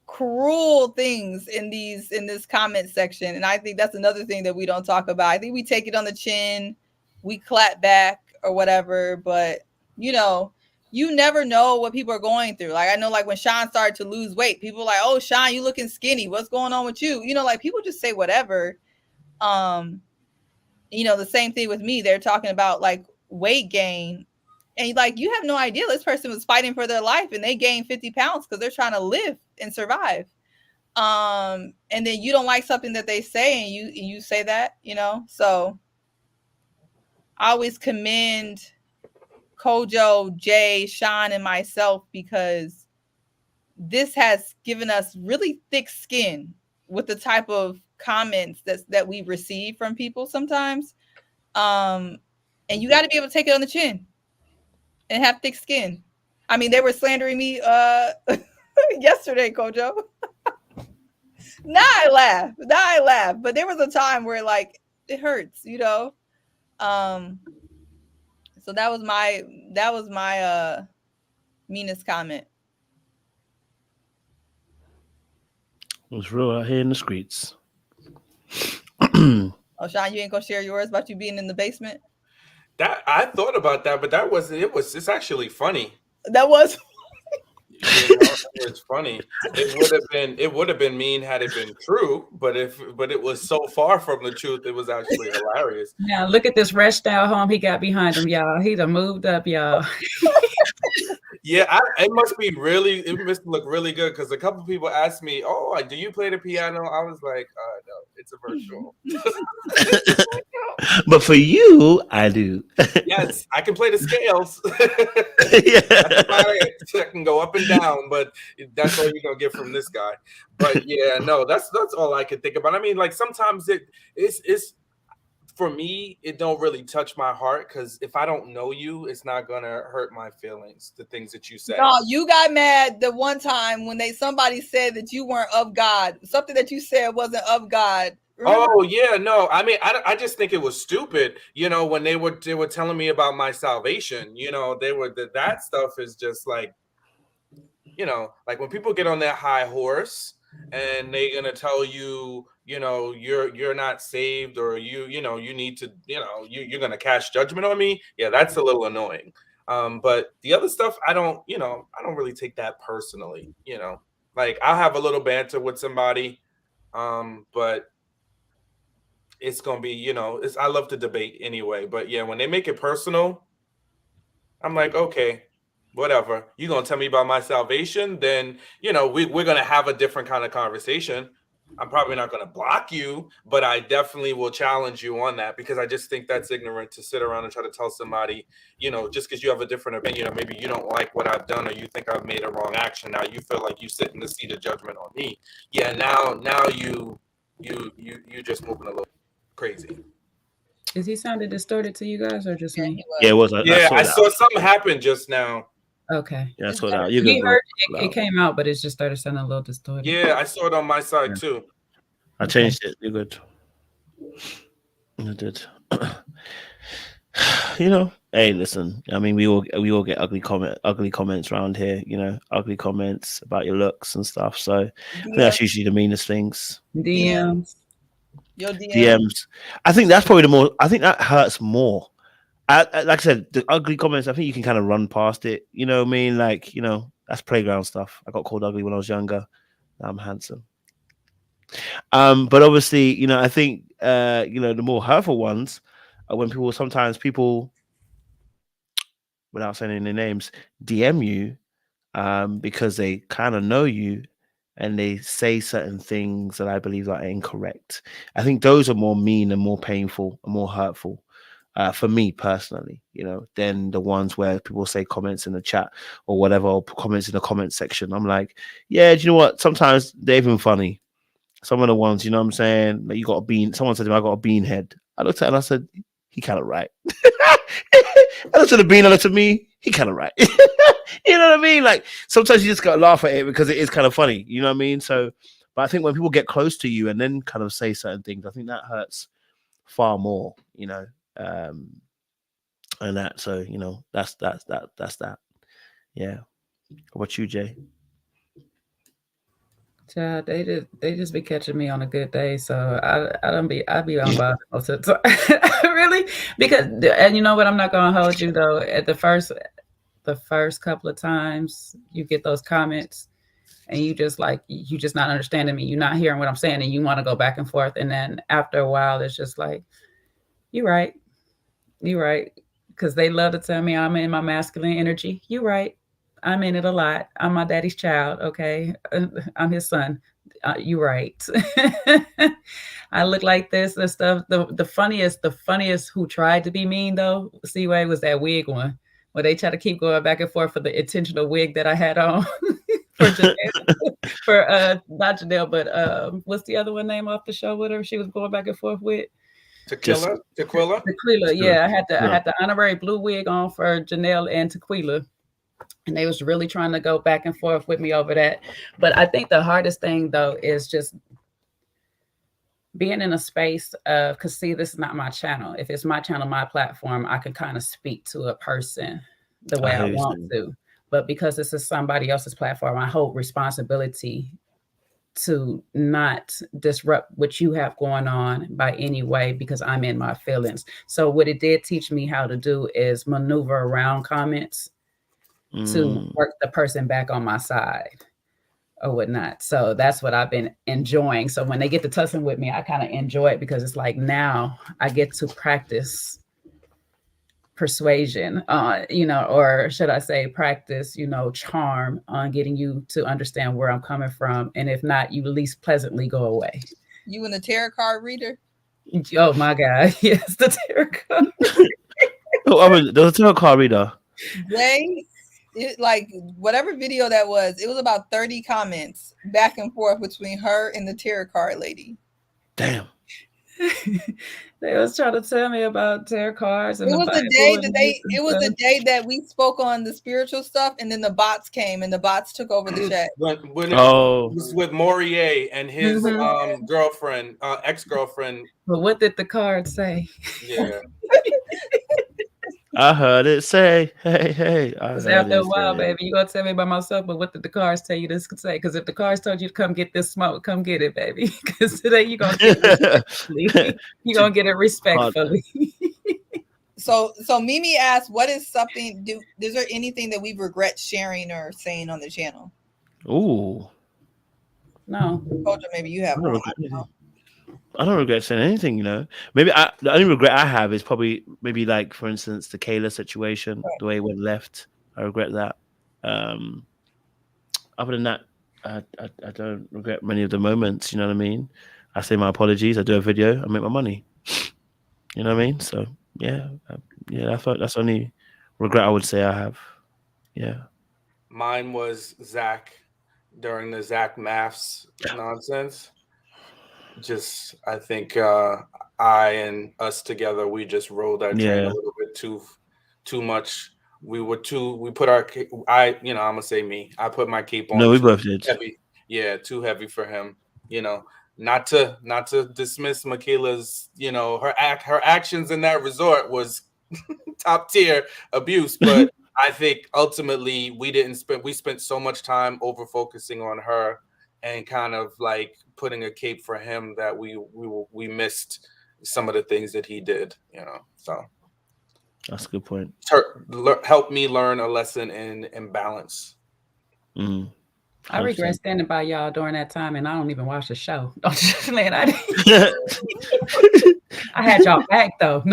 cruel things in this comment section, and I think that's another thing that we don't talk about. I think we take it on the chin, we clap back or whatever, but you never know what people are going through. Like I know, like when Sean started to lose weight, people were like, oh Sean, you looking skinny, what's going on with you? Like people just say whatever. The same thing with me. They're talking about like weight gain, and like you have no idea this person was fighting for their life and they gained 50 pounds because they're trying to live and survive. And then you don't like something that they say and you say that, so I always commend Kojo, Jay, Sean, and myself because this has given us really thick skin with the type of comments that we receive from people sometimes. And you got to be able to take it on the chin and have thick skin. I mean, they were slandering me yesterday, Kojo. Now I laugh. But there was a time where like it hurts, So that was my meanest comment. It was real out here in the streets. Oh, Sean, you ain't gonna share yours about you being in the basement? That I thought about that, but it's actually funny. That was it's funny. It would have been mean had it been true, but it was so far from the truth, it was actually hilarious. Now look at this rest style home he got behind him, y'all. He done moved up, y'all. Yeah, it must look really good because a couple people asked me, "Oh, do you play the piano?" I was like, "No, it's a virtual." But for you, I do. Yes, I can play the scales. Yeah. That's about it. I can go up and down, but that's all you're gonna get from this guy. But yeah, no, that's all I can think about. I mean, like sometimes it's for me, it don't really touch my heart because if I don't know you, it's not gonna hurt my feelings. The things that you say. No, you got mad the one time when somebody said that you weren't of God. Something that you said wasn't of God. Remember? Oh yeah, no. I mean, I just think it was stupid. When they were telling me about my salvation. That stuff is just like, like when people get on that high horse and they're gonna tell you, you're not saved or you need to, you're gonna cast judgment on me. Yeah, that's a little annoying. But the other stuff, I don't really take that personally. Like I'll have a little banter with somebody, but it's gonna be, I love to debate anyway. But yeah, when they make it personal, I'm like, okay, whatever. You're gonna tell me about my salvation, then we're gonna have a different kind of conversation. I'm probably not gonna block you, but I definitely will challenge you on that, because I just think that's ignorant to sit around and try to tell somebody, just because you have a different opinion, or maybe you don't like what I've done, or you think I've made a wrong action. Now you feel like you sit in the seat of judgment on me. Yeah, now you just moving a little crazy. Is he sounding distorted to you guys or just me? Yeah, it was. I saw something happen just now. Okay. Yeah, I saw that. You heard it came out, but it just started sounding a little distorted. Yeah, I saw it on my side too. I changed it. You're good. I did. Hey, listen. I mean, we all get ugly comments around here. Ugly comments about your looks and stuff. So I think that's usually the meanest things. DMs. Your DMs. I think that's probably the more. I think that hurts more. Like I said, the ugly comments, I think you can kind of run past it. You know what I mean? Like, that's playground stuff. I got called ugly when I was younger. Now I'm handsome. But obviously, I think, the more hurtful ones are when people, without saying any names, DM you because they kind of know you and they say certain things that I believe are incorrect. I think those are more mean and more painful and more hurtful. For me personally, than the ones where people say comments in the chat or whatever, or comments in the comment section. I'm like, yeah, do you know what? Sometimes they're even funny. Some of the ones, you know what I'm saying? Like, you got a bean. Someone said to me, I got a bean head. I looked at it and I said, he kind of right. I looked at the bean, I looked at me, he kind of right. You know what I mean? Like, sometimes you just got to laugh at it because it is kind of funny. You know what I mean? So, but I think when people get close to you and then kind of say certain things, I think that hurts far more, and that. So, that's that. Yeah. What about you, Jay? Child, they just be catching me on a good day, so I be on by most of the time. Really, because, and you know what, I'm not gonna hold you though. At the first couple of times you get those comments, and you just not understanding me, you're not hearing what I'm saying, and you want to go back and forth, and then after a while, it's just like, you're right, because they love to tell me I'm in my masculine energy. You're right. I'm in it a lot. I'm my daddy's child. Okay. I'm his son. You're right. I look like this and stuff. The funniest who tried to be mean though, Seaway, was that wig one where they try to keep going back and forth for the intentional wig that I had on for Janelle, for not Janelle, but what's the other one name off the show with her? She was going back and forth with Tequila. Yeah, I had the honorary blue wig on for Janelle and Tequila. And they was really trying to go back and forth with me over that. But I think the hardest thing, though, is just being in a space of, because, see, this is not my channel. If it's my channel, my platform, I can kind of speak to a person the way I want to. But because this is somebody else's platform, I hold responsibility to not disrupt what you have going on by any way, because I'm in my feelings. So what it did teach me how to do is maneuver around comments to work the person back on my side or whatnot. So that's what I've been enjoying. So when they get to tussling with me, I kind of enjoy it, because it's like, now I get to practice persuasion, or should I say practice, charm on getting you to understand where I'm coming from. And if not, you at least pleasantly go away. You and the tarot card reader? Oh my God. Yes, the tarot card. The tarot card reader. Like whatever video that was, it was about 30 comments back and forth between her and the tarot card lady. Damn. They was trying to tell me about tarot cards. And it was the day that we spoke on the spiritual stuff, and then the bots came and the bots took over the chat. When it was with Morier and his girlfriend, ex-girlfriend. But what did the card say? Yeah. I heard it say, hey. After a while, baby, you gonna tell me about myself, but what did the cards tell you this could say? Because if the cards told you to come get this smoke, come get it, baby. Because today you're gonna get it respectfully. So Mimi asked, "What is something? Is there anything that we regret sharing or saying on the channel?" Ooh, No. Culture, maybe you I have don't one. regret anything. I don't regret saying anything, you know. Maybe the only regret I have is probably maybe like, for instance, the Kayla situation, the way it went left. I regret that. Um, Other than that, I don't regret many of the moments. You know what I mean? I say my apologies. I do a video. I make my money. You know what I mean? So yeah, yeah. That's the only regret I would say I have. Yeah. Mine was Zach during the Zach maths nonsense. Just I think I and us together we just rolled our train a Yeah. little bit too much. We put our I'm gonna say me. I put my cape No, on we too both did. heavy. Yeah, too heavy for him. You know, not to dismiss Michaela's, her actions in that resort was top tier abuse, but I think ultimately we spent so much time over focusing on her and kind of like putting a cape for him that we missed some of the things that he did, so That's a good point. help me learn a lesson in balance. Mm, I regret 100%. standing by y'all during that time, and I don't even watch the show. Man, I had y'all back though.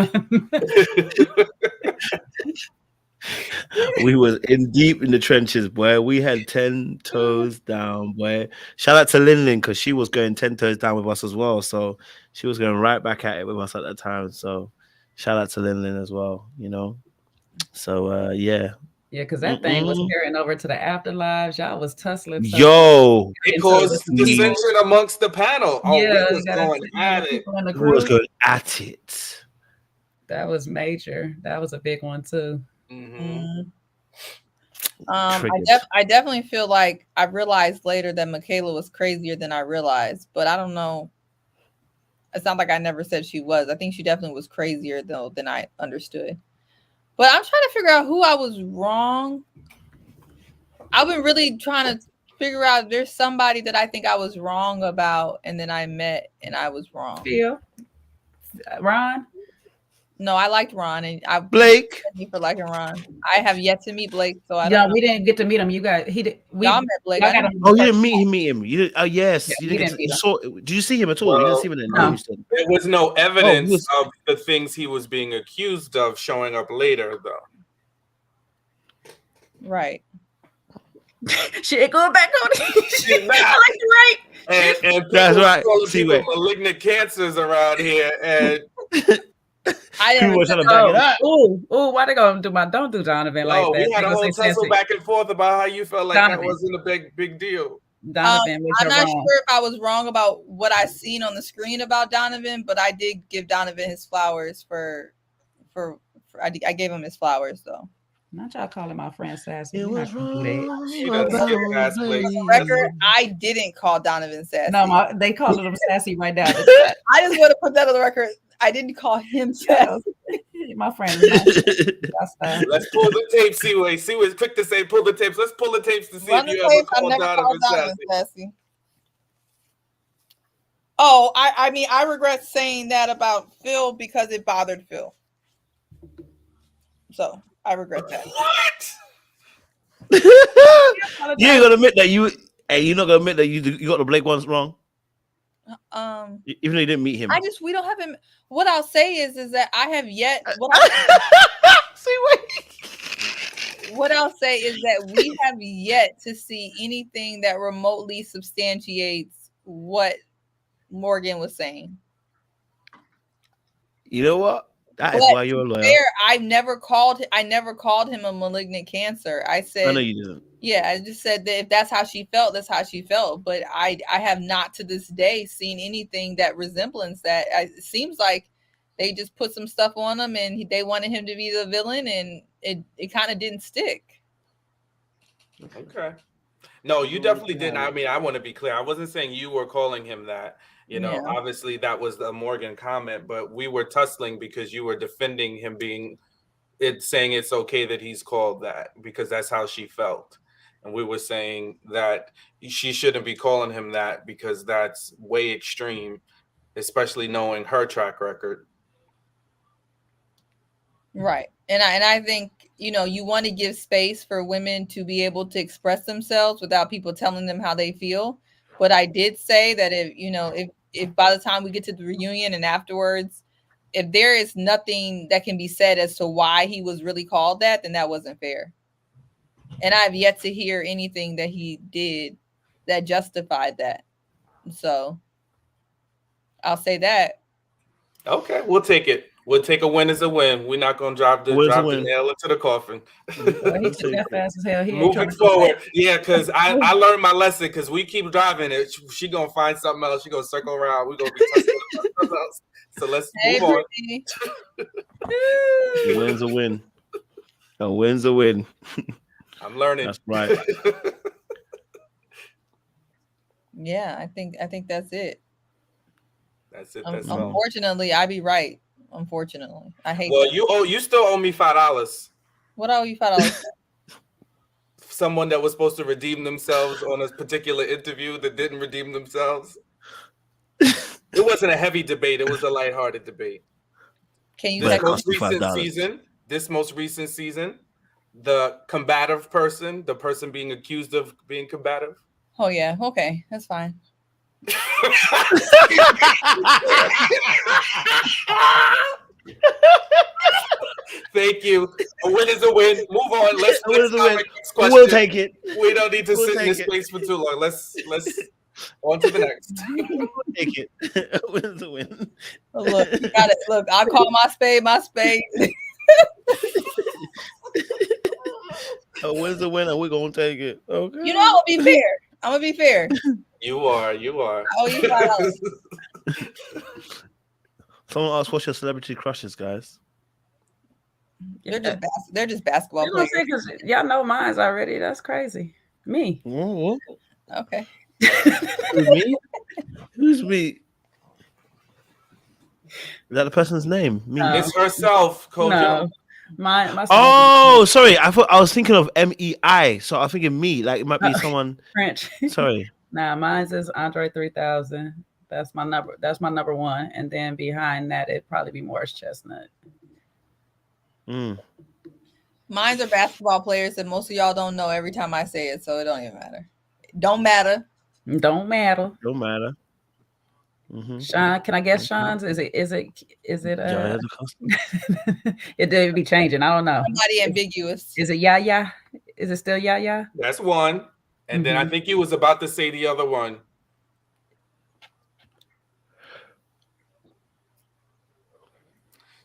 We was in deep in the trenches, boy. We had 10 toes down, boy. Shout out to Lin because she was going 10 toes down with us as well. So she was going right back at it with us at that time. So shout out to Lin as well, you know. So yeah. Yeah, because that thing was carrying over to the afterlives. Y'all was tussling. So Yo, it caused dissension amongst the panel. Oh, yeah, we was going at it. We was going at it. That was major. That was a big one too. Mm-hmm. I definitely feel like I realized later that Michaela was crazier than I realized, but I don't know. It's not like I never said she was. I think she definitely was crazier though than I understood. But I'm trying to figure out who I was wrong. I've been really trying to figure out if there's somebody that I think I was wrong about, and then I met and I was wrong. Phil, Ron. No, I liked Ron, and I Blake for liking Ron. I have yet to meet Blake, so I don't know. We didn't get to meet him. You guys, y'all met Blake. Y'all you didn't meet him. You did, yes, yeah, you didn't. Did you see him at all? Well, you didn't see him in no. Houston. There was no evidence of the things he was being accused of showing up later, though. Right. She ain't going back on it. Right. And that's right. People malignant cancers around here, and I didn't trying to back it up. Oh, why they gonna don't do Donovan like that? We had a whole tussle back and forth about how you felt like Donovan. That wasn't a big deal. Donovan, I'm not sure if I was wrong about what I seen on the screen about Donovan, but I did give Donovan his flowers for I gave him his flowers though. Not y'all calling my friend sassy. It was wrong. Record, I didn't call Donovan sassy. No, they called him sassy right now. I just want to put that on the record. I didn't call him sassy. My friend. Let's pull the tape. See quick to say pull the tapes. Let's pull the tapes to see if you ever called Donovan sassy. Oh, I mean, I regret saying that about Phil because it bothered Phil. So I regret that. What? You ain't gonna admit that you're not gonna admit that you got the Blake ones wrong. Even though you didn't meet him. We don't have him. What I'll say is that I have yet. What I'll say is that we have yet to see anything that remotely substantiates what Morgan was saying. You know what? That is why you're a lawyer. I never called him a malignant cancer. I said, I know you didn't. Yeah, I just said that if that's how she felt, that's how she felt. But I have not to this day seen anything that resemblance that. It seems like they just put some stuff on him and they wanted him to be the villain, and it kind of didn't stick. Okay. No, you definitely didn't. I mean, I want to be clear. I wasn't saying you were calling him that. Obviously that was the Morgan comment, but we were tussling because you were defending him saying it's okay that he's called that because that's how she felt. And we were saying that she shouldn't be calling him that because that's way extreme, especially knowing her track record. Right. And I think, you want to give space for women to be able to express themselves without people telling them how they feel. But I did say that if by the time we get to the reunion and afterwards, if there is nothing that can be said as to why he was really called that, then that wasn't fair. And I've yet to hear anything that he did that justified that. So I'll say that. Okay, we'll take it. We'll take a win as a win. We're not gonna drive the nail into the coffin. Well, he took that fast as hell. He ain't Moving forward, yeah, because I learned my lesson. Because we keep driving it, she gonna find something else. She gonna circle around. We gonna be talking about something else. So let's move on. A win's a win. A win's a win. I'm learning. That's right. Yeah, I think that's it. That's it. Unfortunately, I be right. Unfortunately, I hate. Well, that. you still owe me $5. What owe you $5? Someone that was supposed to redeem themselves on a particular interview that didn't redeem themselves. It wasn't a heavy debate. It was a lighthearted debate. Can you? This most recent season, the combative person, the person being accused of being combative. Oh yeah. Okay, that's fine. Thank you. A win is a win. Move on. Let's we'll take it. We don't need to sit in this space for too long. Let's on to the next. We'll take it. A win is a win. Look, you got it. Look, I call my spade my spade. A win's a win, and we're gonna take it. Okay. I'm gonna be fair. I'm gonna be fair. You are. Oh, you $5. Someone asked, "What's your celebrity crushes, guys?" They're just basketball players. Y'all know mine's already. That's crazy. Me. Mm-hmm. Okay. Me? Who's me? Is that the person's name? Me. It's herself, Kojo. No. My oh, sorry. I thought I was thinking of MEI, so I'm thinking me. Like it might be someone French. Sorry. Nah, mine's is Andre 3000. That's my number. That's my number one, and then behind that, it'd probably be Morris Chestnut. Mines are basketball players that most of y'all don't know every time I say it, so it don't even matter. Don't matter. Mm-hmm. Sean, can I guess Sean's? Is it it did be changing. I don't know. Somebody ambiguous. Is it Yaya? Is it still Yaya? That's one. And then I think you was about to say the other one.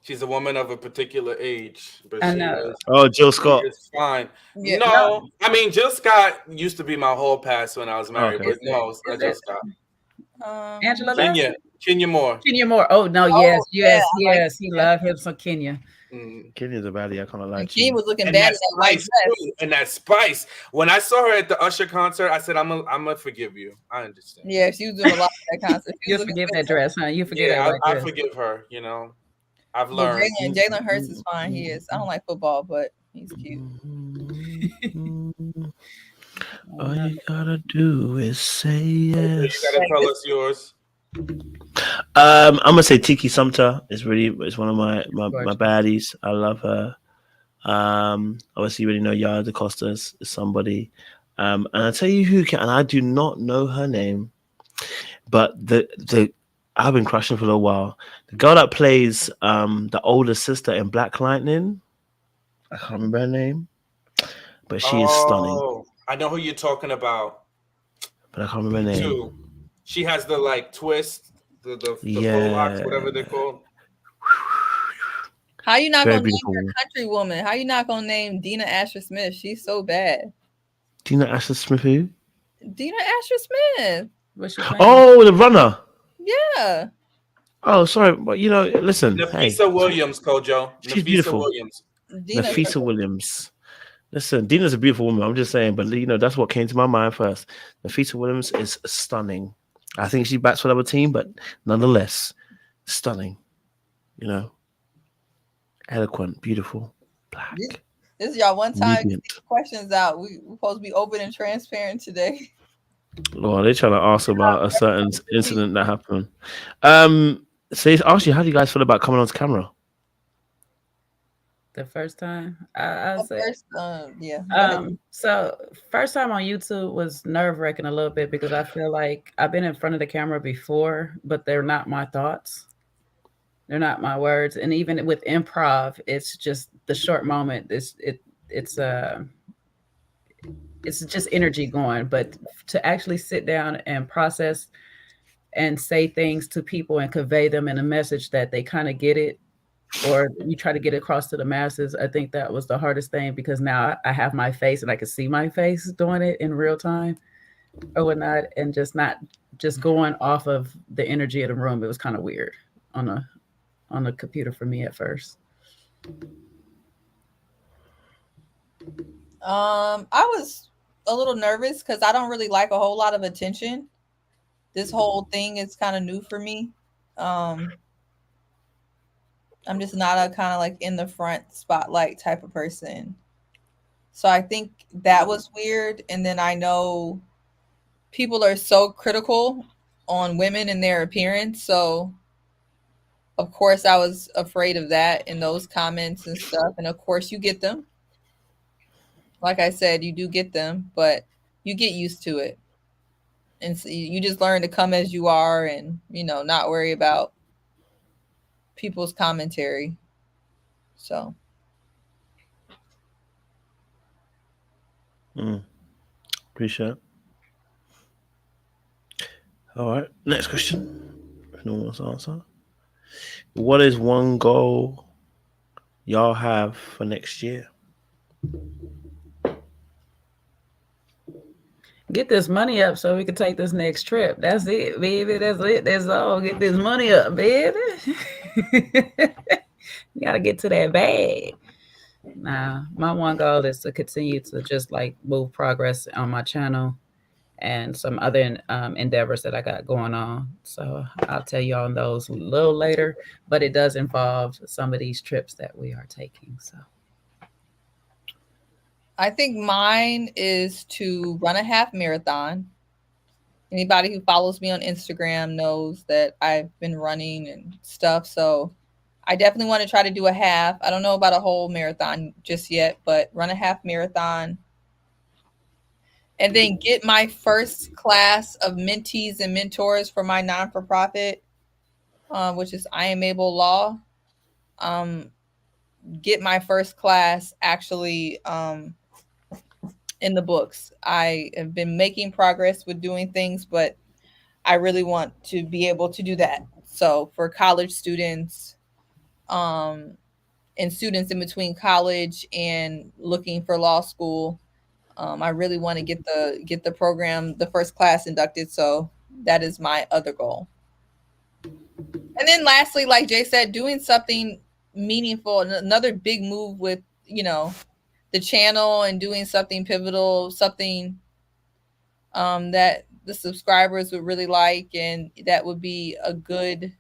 She's a woman of a particular age, but I know. Jill Scott. It's fine. Yeah. No, I mean Jill Scott used to be my whole past when I was married, but no, it's not Jill Scott. Angela Kenya Moore. Oh no, yes. He loved him some Kenya. Kenya's a baddie. I kind of like. Kenya was looking bad in that white dress. And that spice. When I saw her at the Usher concert, I said, "I'm gonna forgive you. I understand." Yeah, she was doing a lot of that concert. You forgive that dress, huh? You forgive that. I forgive her. I've learned. Jalen Hurts is fine. He is. I don't like football, but he's cute. All you gotta do is say yes. You gotta tell us yours. I'm gonna say Tiki Sumter is one of my baddies. I love her. Obviously you already know Yara DaCosta is somebody. And I'll tell you who can, and I do not know her name, but the I've been crushing for a while. The girl that plays the older sister in Black Lightning, I can't remember her name, but she is stunning. I know who you're talking about, but I can't remember her name. Too. She has the twist, the blowhawks, whatever they're called. How you not gonna name your country woman? How you not gonna name Dina Asher Smith? She's so bad. Dina Asher Smith who? Dina Asher Smith. What's your name? Oh, the runner. Yeah. Oh, sorry, but listen. Nafisa Williams, Kojo. She's beautiful. Williams. Nafisa Williams. Listen, Dina's a beautiful woman. I'm just saying, but that's what came to my mind first. Nafisa Williams is stunning. I think she bats for the other team, but nonetheless, stunning. Eloquent, beautiful, black. This is y'all one time questions out. We're supposed to be open and transparent today. Lord, they're trying to ask about a certain incident that happened. So ask you, how do you guys feel about coming on camera? The first time, I Of say, course, yeah. Go ahead. so first time on YouTube was nerve wracking a little bit because I feel like I've been in front of the camera before, but they're not my thoughts. They're not my words. And even with improv, it's just the short moment. It's it's just energy going. But to actually sit down and process and say things to people and convey them in a message that they kind of get it, or you try to get across to the masses, I think that was the hardest thing because now I have my face and I can see my face doing it in real time or whatnot, and just not just going off of the energy of the room. It was kind of weird on a computer for me at first. I was a little nervous because I don't really like a whole lot of attention. This whole thing is kind of new for me. Um, I'm just not a kind of like in the front spotlight type of person. So I think that was weird. And then I know people are so critical on women and their appearance. So of course I was afraid of that in those comments and stuff. And of course you get them. Like I said, you do get them, but you get used to it. And so you just learn to come as you are and, not worry about people's commentary. So Appreciate it. All right. Next question. If no one wants to answer. What is one goal y'all have for next year? Get this money up so we can take this next trip. That's it, baby. That's it. That's all. Get this money up, baby. You gotta get to that bag. Nah, my one goal is to continue to just like move progress on my channel and some other endeavors that I got going on. So I'll tell you on those a little later, but it does involve some of these trips that we are taking. So I think mine is to run a half marathon. Anybody who follows me on Instagram knows that I've been running and stuff. So I definitely want to try to do a half. I don't know about a whole marathon just yet, but run a half marathon. And then get my first class of mentees and mentors for my non-for-profit, which is I Am Able Law. Get my first class actually in the books. I have been making progress with doing things, but I really want to be able to do that. So for college students, and students in between college and looking for law school, I really want to get the program, the first class inducted. So that is my other goal. And then lastly, like Jay said, doing something meaningful, another big move with, the channel and doing something pivotal, something that the subscribers would really like, and that would be a good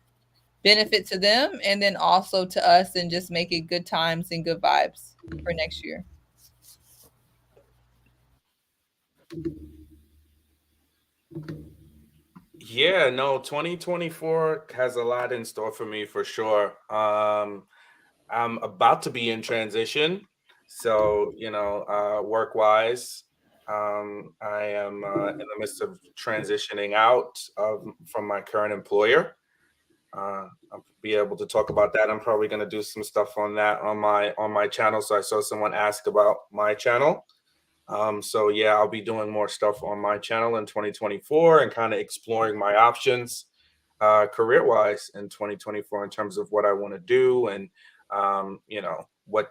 benefit to them and then also to us, and just make it good times and good vibes for next year. Yeah, no, 2024 has a lot in store for me for sure. I'm about to be in transition. So, work wise, I am in the midst of transitioning out from my current employer. I'll be able to talk about that. I'm probably going to do some stuff on that on my channel. So I saw someone ask about my channel. So yeah, I'll be doing more stuff on my channel in 2024 and kind of exploring my options career wise in 2024 in terms of what I want to do and what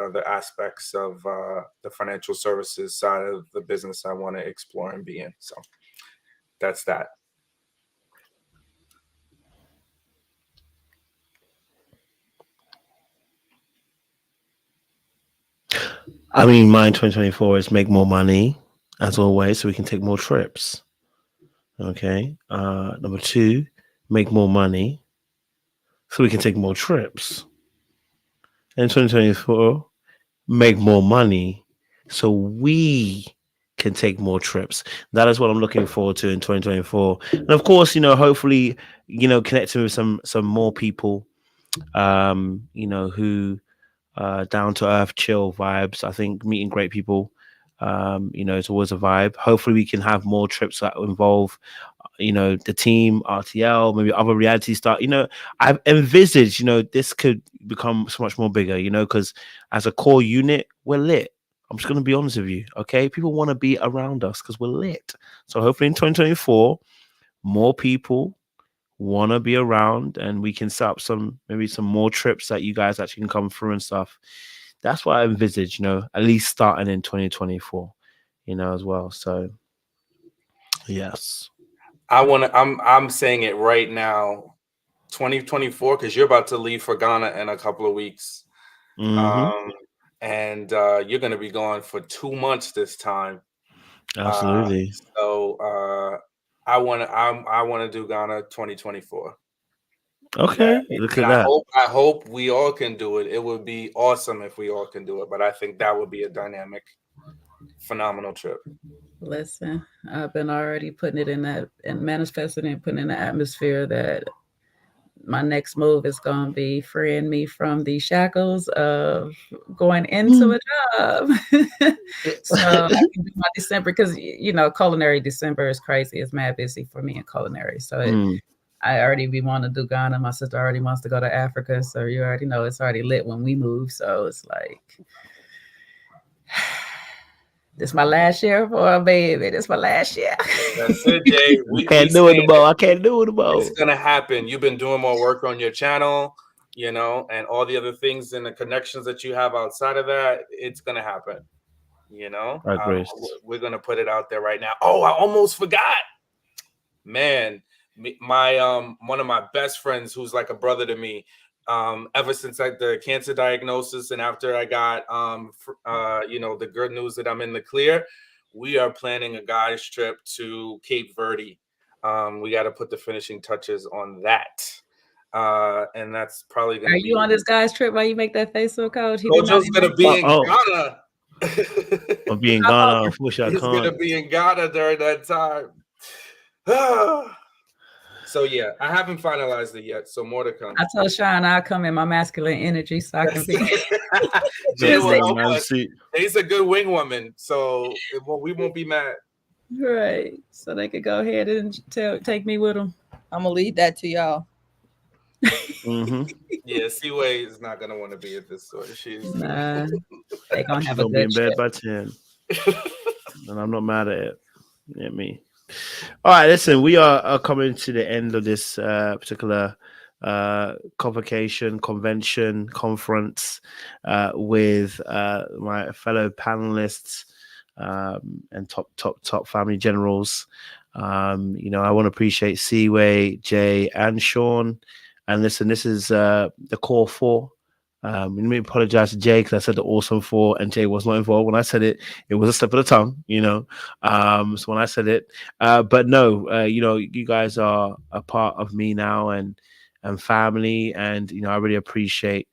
other aspects of the financial services side of the business I want to explore and be in. So that's that. I mean, mine 2024 is make more money, as always, so we can take more trips. Okay. Number 2, make more money, so we can take more trips. And 2024, make more money, so we can take more trips. That is what I'm looking forward to in 2024. And of course, hopefully, connecting with some more people, who down to earth, chill vibes. I think meeting great people, it's always a vibe. Hopefully, we can have more trips that involve, the team, RTL, maybe other reality star. I've envisaged, this could become so much more bigger. Because as a core unit, we're lit. I'm just gonna be honest with you, okay? People want to be around us because we're lit. So hopefully in 2024, more people want to be around and we can set up maybe some more trips that you guys actually can come through and stuff. That's what I envisage, at least starting in 2024, as well. So yes. I'm saying it right now, 2024, because you're about to leave for Ghana in a couple of weeks. And you're going to be gone for 2 months this time. Absolutely. So I want to do Ghana 2024. Okay, look at and that. I hope we all can do it. It would be awesome if we all can do it, but I think that would be a dynamic, phenomenal trip. Listen, I've been already putting it in that and manifesting and putting in the atmosphere that my next move is going to be freeing me from the shackles of going into a job. So I can do my December because, culinary December is crazy. It's mad busy for me in culinary. So I already be wanting to do Ghana. My sister already wants to go to Africa. So you already know it's already lit when we move. So it's like, this is my last year for a baby. This is my last year. That's it, Jay. I can't do it anymore. I can't do it anymore. It's going to happen. You've been doing more work on your channel, and all the other things and the connections that you have outside of that. It's going to happen. We're going to put it out there right now. Oh, I almost forgot. Man, my one of my best friends who's like a brother to me, ever since the cancer diagnosis and after I got the good news that I'm in the clear, we are planning a guys trip to Cape Verde. We got to put the finishing touches on that. And that's probably going to be. Are you on this guy's trip while you make that face so cold? Joe's going to be in Ghana. I'll be in Ghana. Unfortunately, He's going to be in Ghana during that time. So yeah, I haven't finalized it yet, so more to come. I told Sean I'll come in my masculine energy so I can be. He's a good wing woman, so we won't be mad. Right, so they could go ahead and take me with them. I'm gonna leave that to y'all. Yeah, Seaway is not gonna want to be at this sort. Nah, they gonna have a good be in bed by 10, and I'm not mad at it. Yeah, me. All right, listen, we are coming to the end of this particular convention, conference with my fellow panelists and top family generals. I want to appreciate Seaway, Jay, and Sean. And listen, this is the core four. Let me apologize to Jay because I said the awesome four and Jay was not involved. When I said it, it was a slip of the tongue, So when I said it, but no, you guys are a part of me now and family, and I really appreciate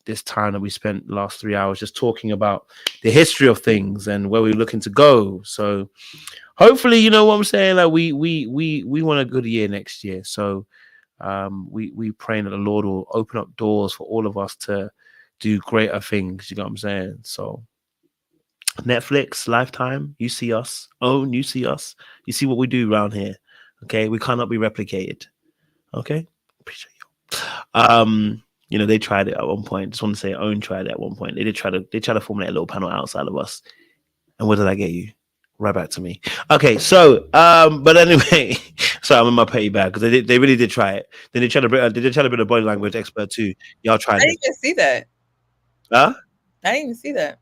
this time that we spent the last 3 hours just talking about the history of things and where we're looking to go. So hopefully, you know what I'm saying, like we want a good year next year. So we praying that the Lord will open up doors for all of us to do greater things. You know what I'm saying? So Netflix, Lifetime, you see us. OWN, you see us. You see what we do around here. Okay, we cannot be replicated. Okay, appreciate you. They tried it at one point. Just want to say OWN tried it at one point. They tried to formulate a little panel outside of us. And what did I get you? Right back to me. Okay, so but anyway, so I'm in my petty bag because they really did try it. Then they tried to bring a body language expert too. Y'all tried it. I didn't even see that. Huh? I didn't even see that.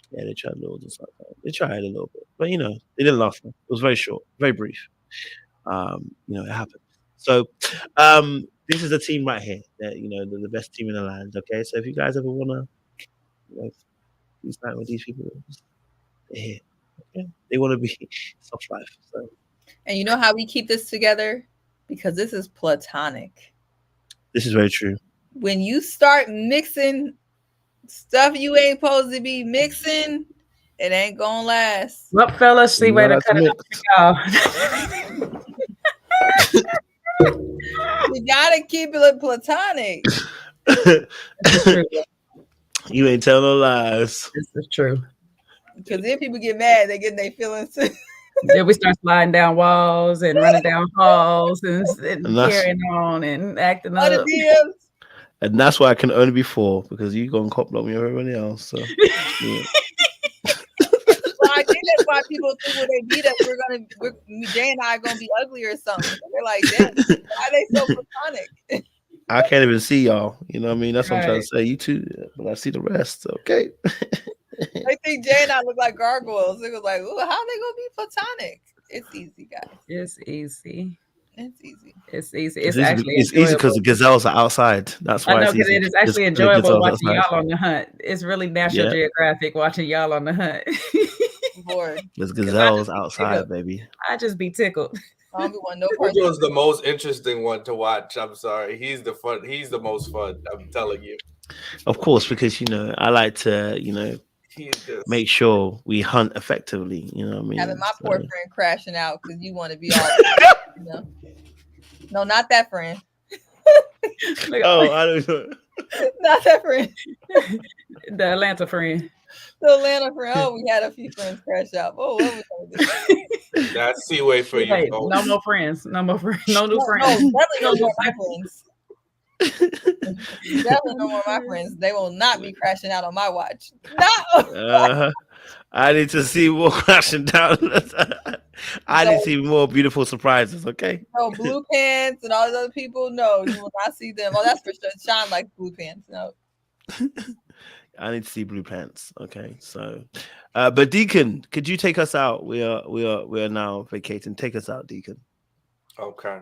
Yeah, they tried loads and stuff. They tried a little bit, but they didn't last long. It was very short, very brief. It happened. So this is the team right here. That the best team in the land. Okay, so if you guys ever wanna do something with these people, they're here. Okay? They want to be soft life. So. And you know how we keep this together? Because this is platonic. This is very true. When you start mixing stuff you ain't supposed to be mixing, it ain't gonna last. Well, fellas, see where to cut it off. You gotta keep it platonic. This is true. You ain't telling no lies. This is true. Because then people get mad, they get their feelings. Then we start sliding down walls and running down halls and And that's carrying on and acting All the up. DMs. and that's why I can only be 4 because you gonna cop block me with everybody else. So yeah. Well, I think that's why people think when they meet us, Jay and I are gonna be ugly or something. They're like, damn, why are they so platonic? I can't even see y'all. You know what I mean? That's what I'm trying Right. to say. You two, but I see the rest. Okay. They think Jay and I look like gargoyles. They was like, ooh, how they gonna be platonic? It's easy, guys. It's easy. It's easy. It's easy. It's It's actually easy because enjoyable. the gazelles are outside. That's I why know it's because easy. it is actually It's the enjoyable gazelles watching outside. y'all on the hunt. It's really National Yeah. Geographic watching y'all on the hunt. I'm bored. There's 'Cause gazelles be outside, tickled. baby. I just be tickled. I don't be want no part. Kojo is the most interesting one to watch. I'm sorry. He's the fun. He's the most fun. I'm telling you. Of course, because I like to, He's just make sure we hunt effectively. You know what I mean? Having my So- poor friend crashing out because you want to be all, No, not that friend. Look, Oh, I don't know. Not that friend. the Atlanta friend. The Atlanta friend. Oh, we had a few friends crash out. Oh, what was gonna do? that's Seaway for you. Hey, folks. no more friends. No more friends. No new No, friends. definitely no No new more my friends. Definitely no more my friends. They will not be crashing out on my watch. No. I need to see more crashing down. I need to see more beautiful surprises. Okay. No blue pants and all those other people. No, you will not see them. Oh, that's for sure. Sean likes blue pants. No. I need to see blue pants. Okay. So, but Deacon, could you take us out? We are now vacating. Take us out, Deacon. Okay.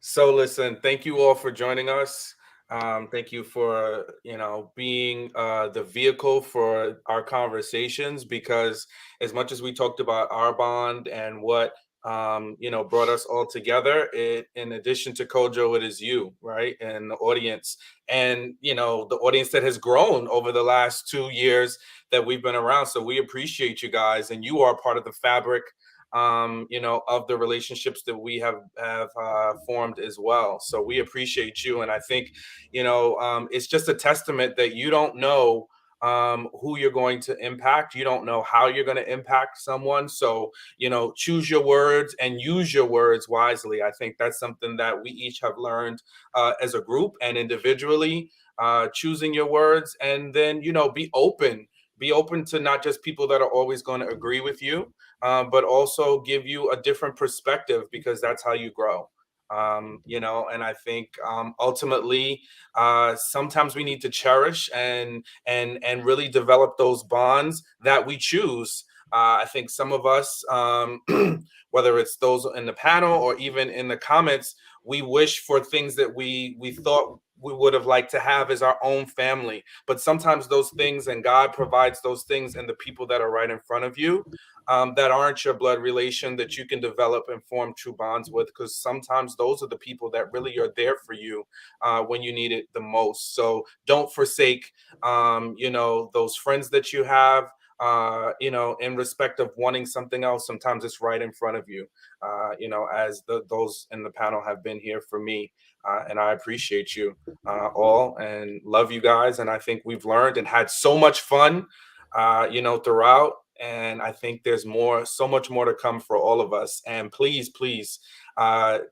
So listen, thank you all for joining us. Thank you for being the vehicle for our conversations, because as much as we talked about our bond and what brought us all together, it, in addition to Kojo, it is you, right, and the audience, and the audience that has grown over the last 2 years that we've been around. So we appreciate you guys, and you are part of the fabric of the relationships that we have formed as well. So we appreciate you. And I think, it's just a testament that you don't know who you're going to impact. You don't know how you're going to impact someone. So, choose your words and use your words wisely. I think that's something that we each have learned as a group and individually, choosing your words, and then, be open. Be open to not just people that are always going to agree with you, but also give you a different perspective, because that's how you grow. And I think ultimately, sometimes we need to cherish and really develop those bonds that we choose. I think some of us, whether it's those in the panel or even in the comments, we wish for things that we thought we would have liked to have as our own family. But sometimes those things, and God provides those things in the people that are right in front of you, that aren't your blood relation, that you can develop and form true bonds with, because sometimes those are the people that really are there for you when you need it the most. So don't forsake, those friends that you have, in respect of wanting something else. Sometimes it's right in front of you, as those in the panel have been here for me. And I appreciate you all and love you guys. And I think we've learned and had so much fun, throughout. And I think there's so much more to come for all of us. And please,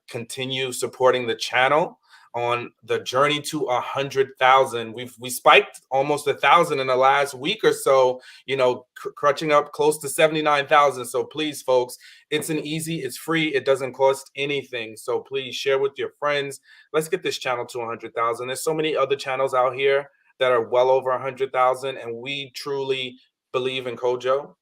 continue supporting the channel on the journey to 100,000. We spiked almost 1,000 in the last week or so, crutching up close to 79,000. So please, folks, it's it's free. It doesn't cost anything. So please share with your friends. Let's get this channel to 100,000. There's so many other channels out here that are well over 100,000. And we truly believe in Kojo.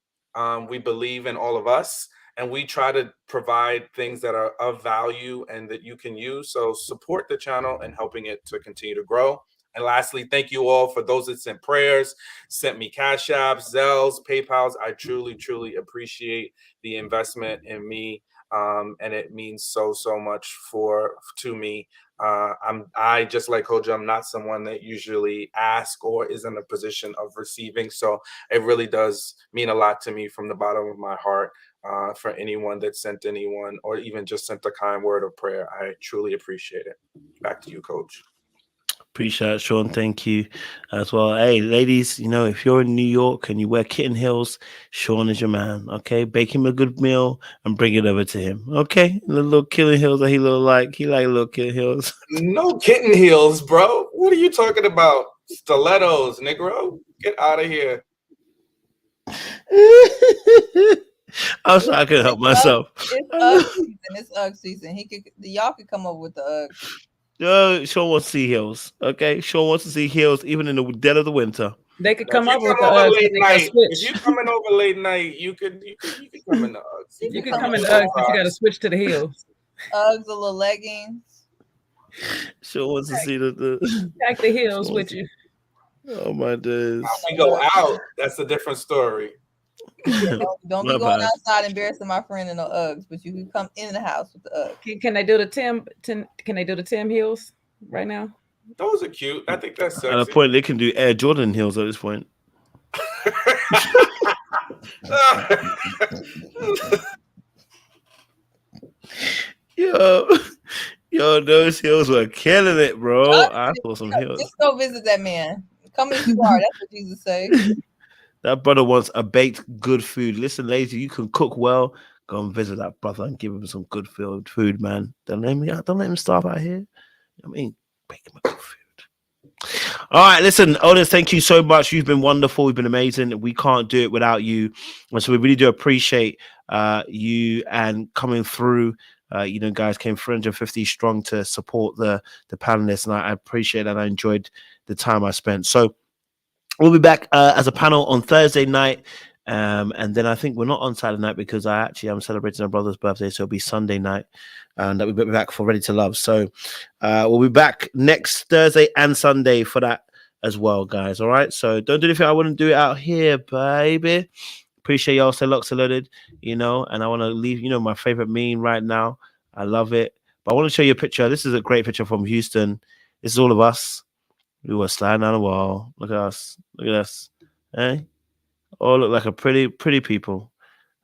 We believe in all of us. And we try to provide things that are of value and that you can use. So support the channel and helping it to continue to grow. And lastly, thank you all for those that sent prayers, sent me Cash Apps, Zells, PayPals. I truly, truly appreciate the investment in me. And it means so much to me. I just like Kojo, I'm not someone that usually asks or is in a position of receiving. So it really does mean a lot to me from the bottom of my heart. For anyone that sent anyone or even just sent a kind word of prayer. I truly appreciate it. Back to you, Coach. Appreciate it, Sean. Thank you as well. Hey, ladies, if you're in New York and you wear kitten heels, Sean is your man. Okay, bake him a good meal and bring it over to him. Okay, the little kitten heels that he like. He like little kitten heels. No kitten heels, bro. What are you talking about? Stilettos, Negro. Get out of here. I'm sorry, I couldn't help myself. It's Ugg season. It's Ugg season. Y'all could come up with the Uggs. No, Sean wants to see heels. Okay, Sean wants to see heels even in the dead of the winter. They could come up with the over Uggs. late They gotta night. switch. If you're coming over late night, you could come in the Uggs. You can come in the Uggs, but you gotta switch to the heels. Uggs, a little leggings. Sean wants to see the Pack the heels with you. Oh my days. If we go out, that's a different story. Don't be going outside embarrassing my friend in the Uggs, but you can come in the house with the Uggs. Can they do the Tim? Can they do the Tim heels right now? Those are cute. I think that's sexy. At a point, they can do Air Jordan heels at this point. Yo, those heels were killing it, bro. I saw some heels. Just go visit that man. Come as you are. That's what Jesus say. That brother wants a baked good food. Listen, ladies, you can cook well. Go and visit that brother and give him some good food, man. Don't let him starve out here. I mean, bake him a good food. All right, listen, Otis, thank you so much. You've been wonderful. You've been amazing. We can't do it without you. And so we really do appreciate you and coming through. Guys came 350 strong to support the panelists, and I appreciate that. I enjoyed the time I spent. So we'll be back as a panel on Thursday night. And then I think we're not on Saturday night because I'm celebrating my brother's birthday, so it'll be Sunday night, and that we'll be back for Ready to Love. So we'll be back next Thursday and Sunday for that as well, guys. All right. So don't do anything I wouldn't do it out here, baby. Appreciate y'all. Stay locked, loaded. And I want to leave. My favorite meme right now. I love it. But I want to show you a picture. This is a great picture from Houston. This is all of us. We were sliding down the wall. Look at us. Look at us. Hey. All look like a pretty people.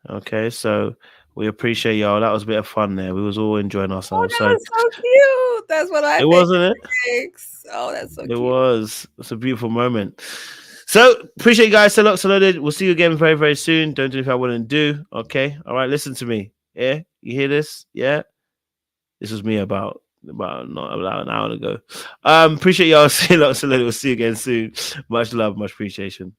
Okay, so we appreciate y'all. That was a bit of fun there. We was all enjoying ourselves. Oh, that was so cute. That's what I think. Wasn't it? Oh, that's so cute. It was. It's a beautiful moment. So appreciate you guys. Stay locked, loaded. We'll see you again very, very soon. Don't do anything I wouldn't do. Okay. All right. Listen to me. Yeah. You hear this? Yeah. This was me about an hour ago. Appreciate y'all. Stay locked, loaded. We'll see you again soon. Much love, much appreciation.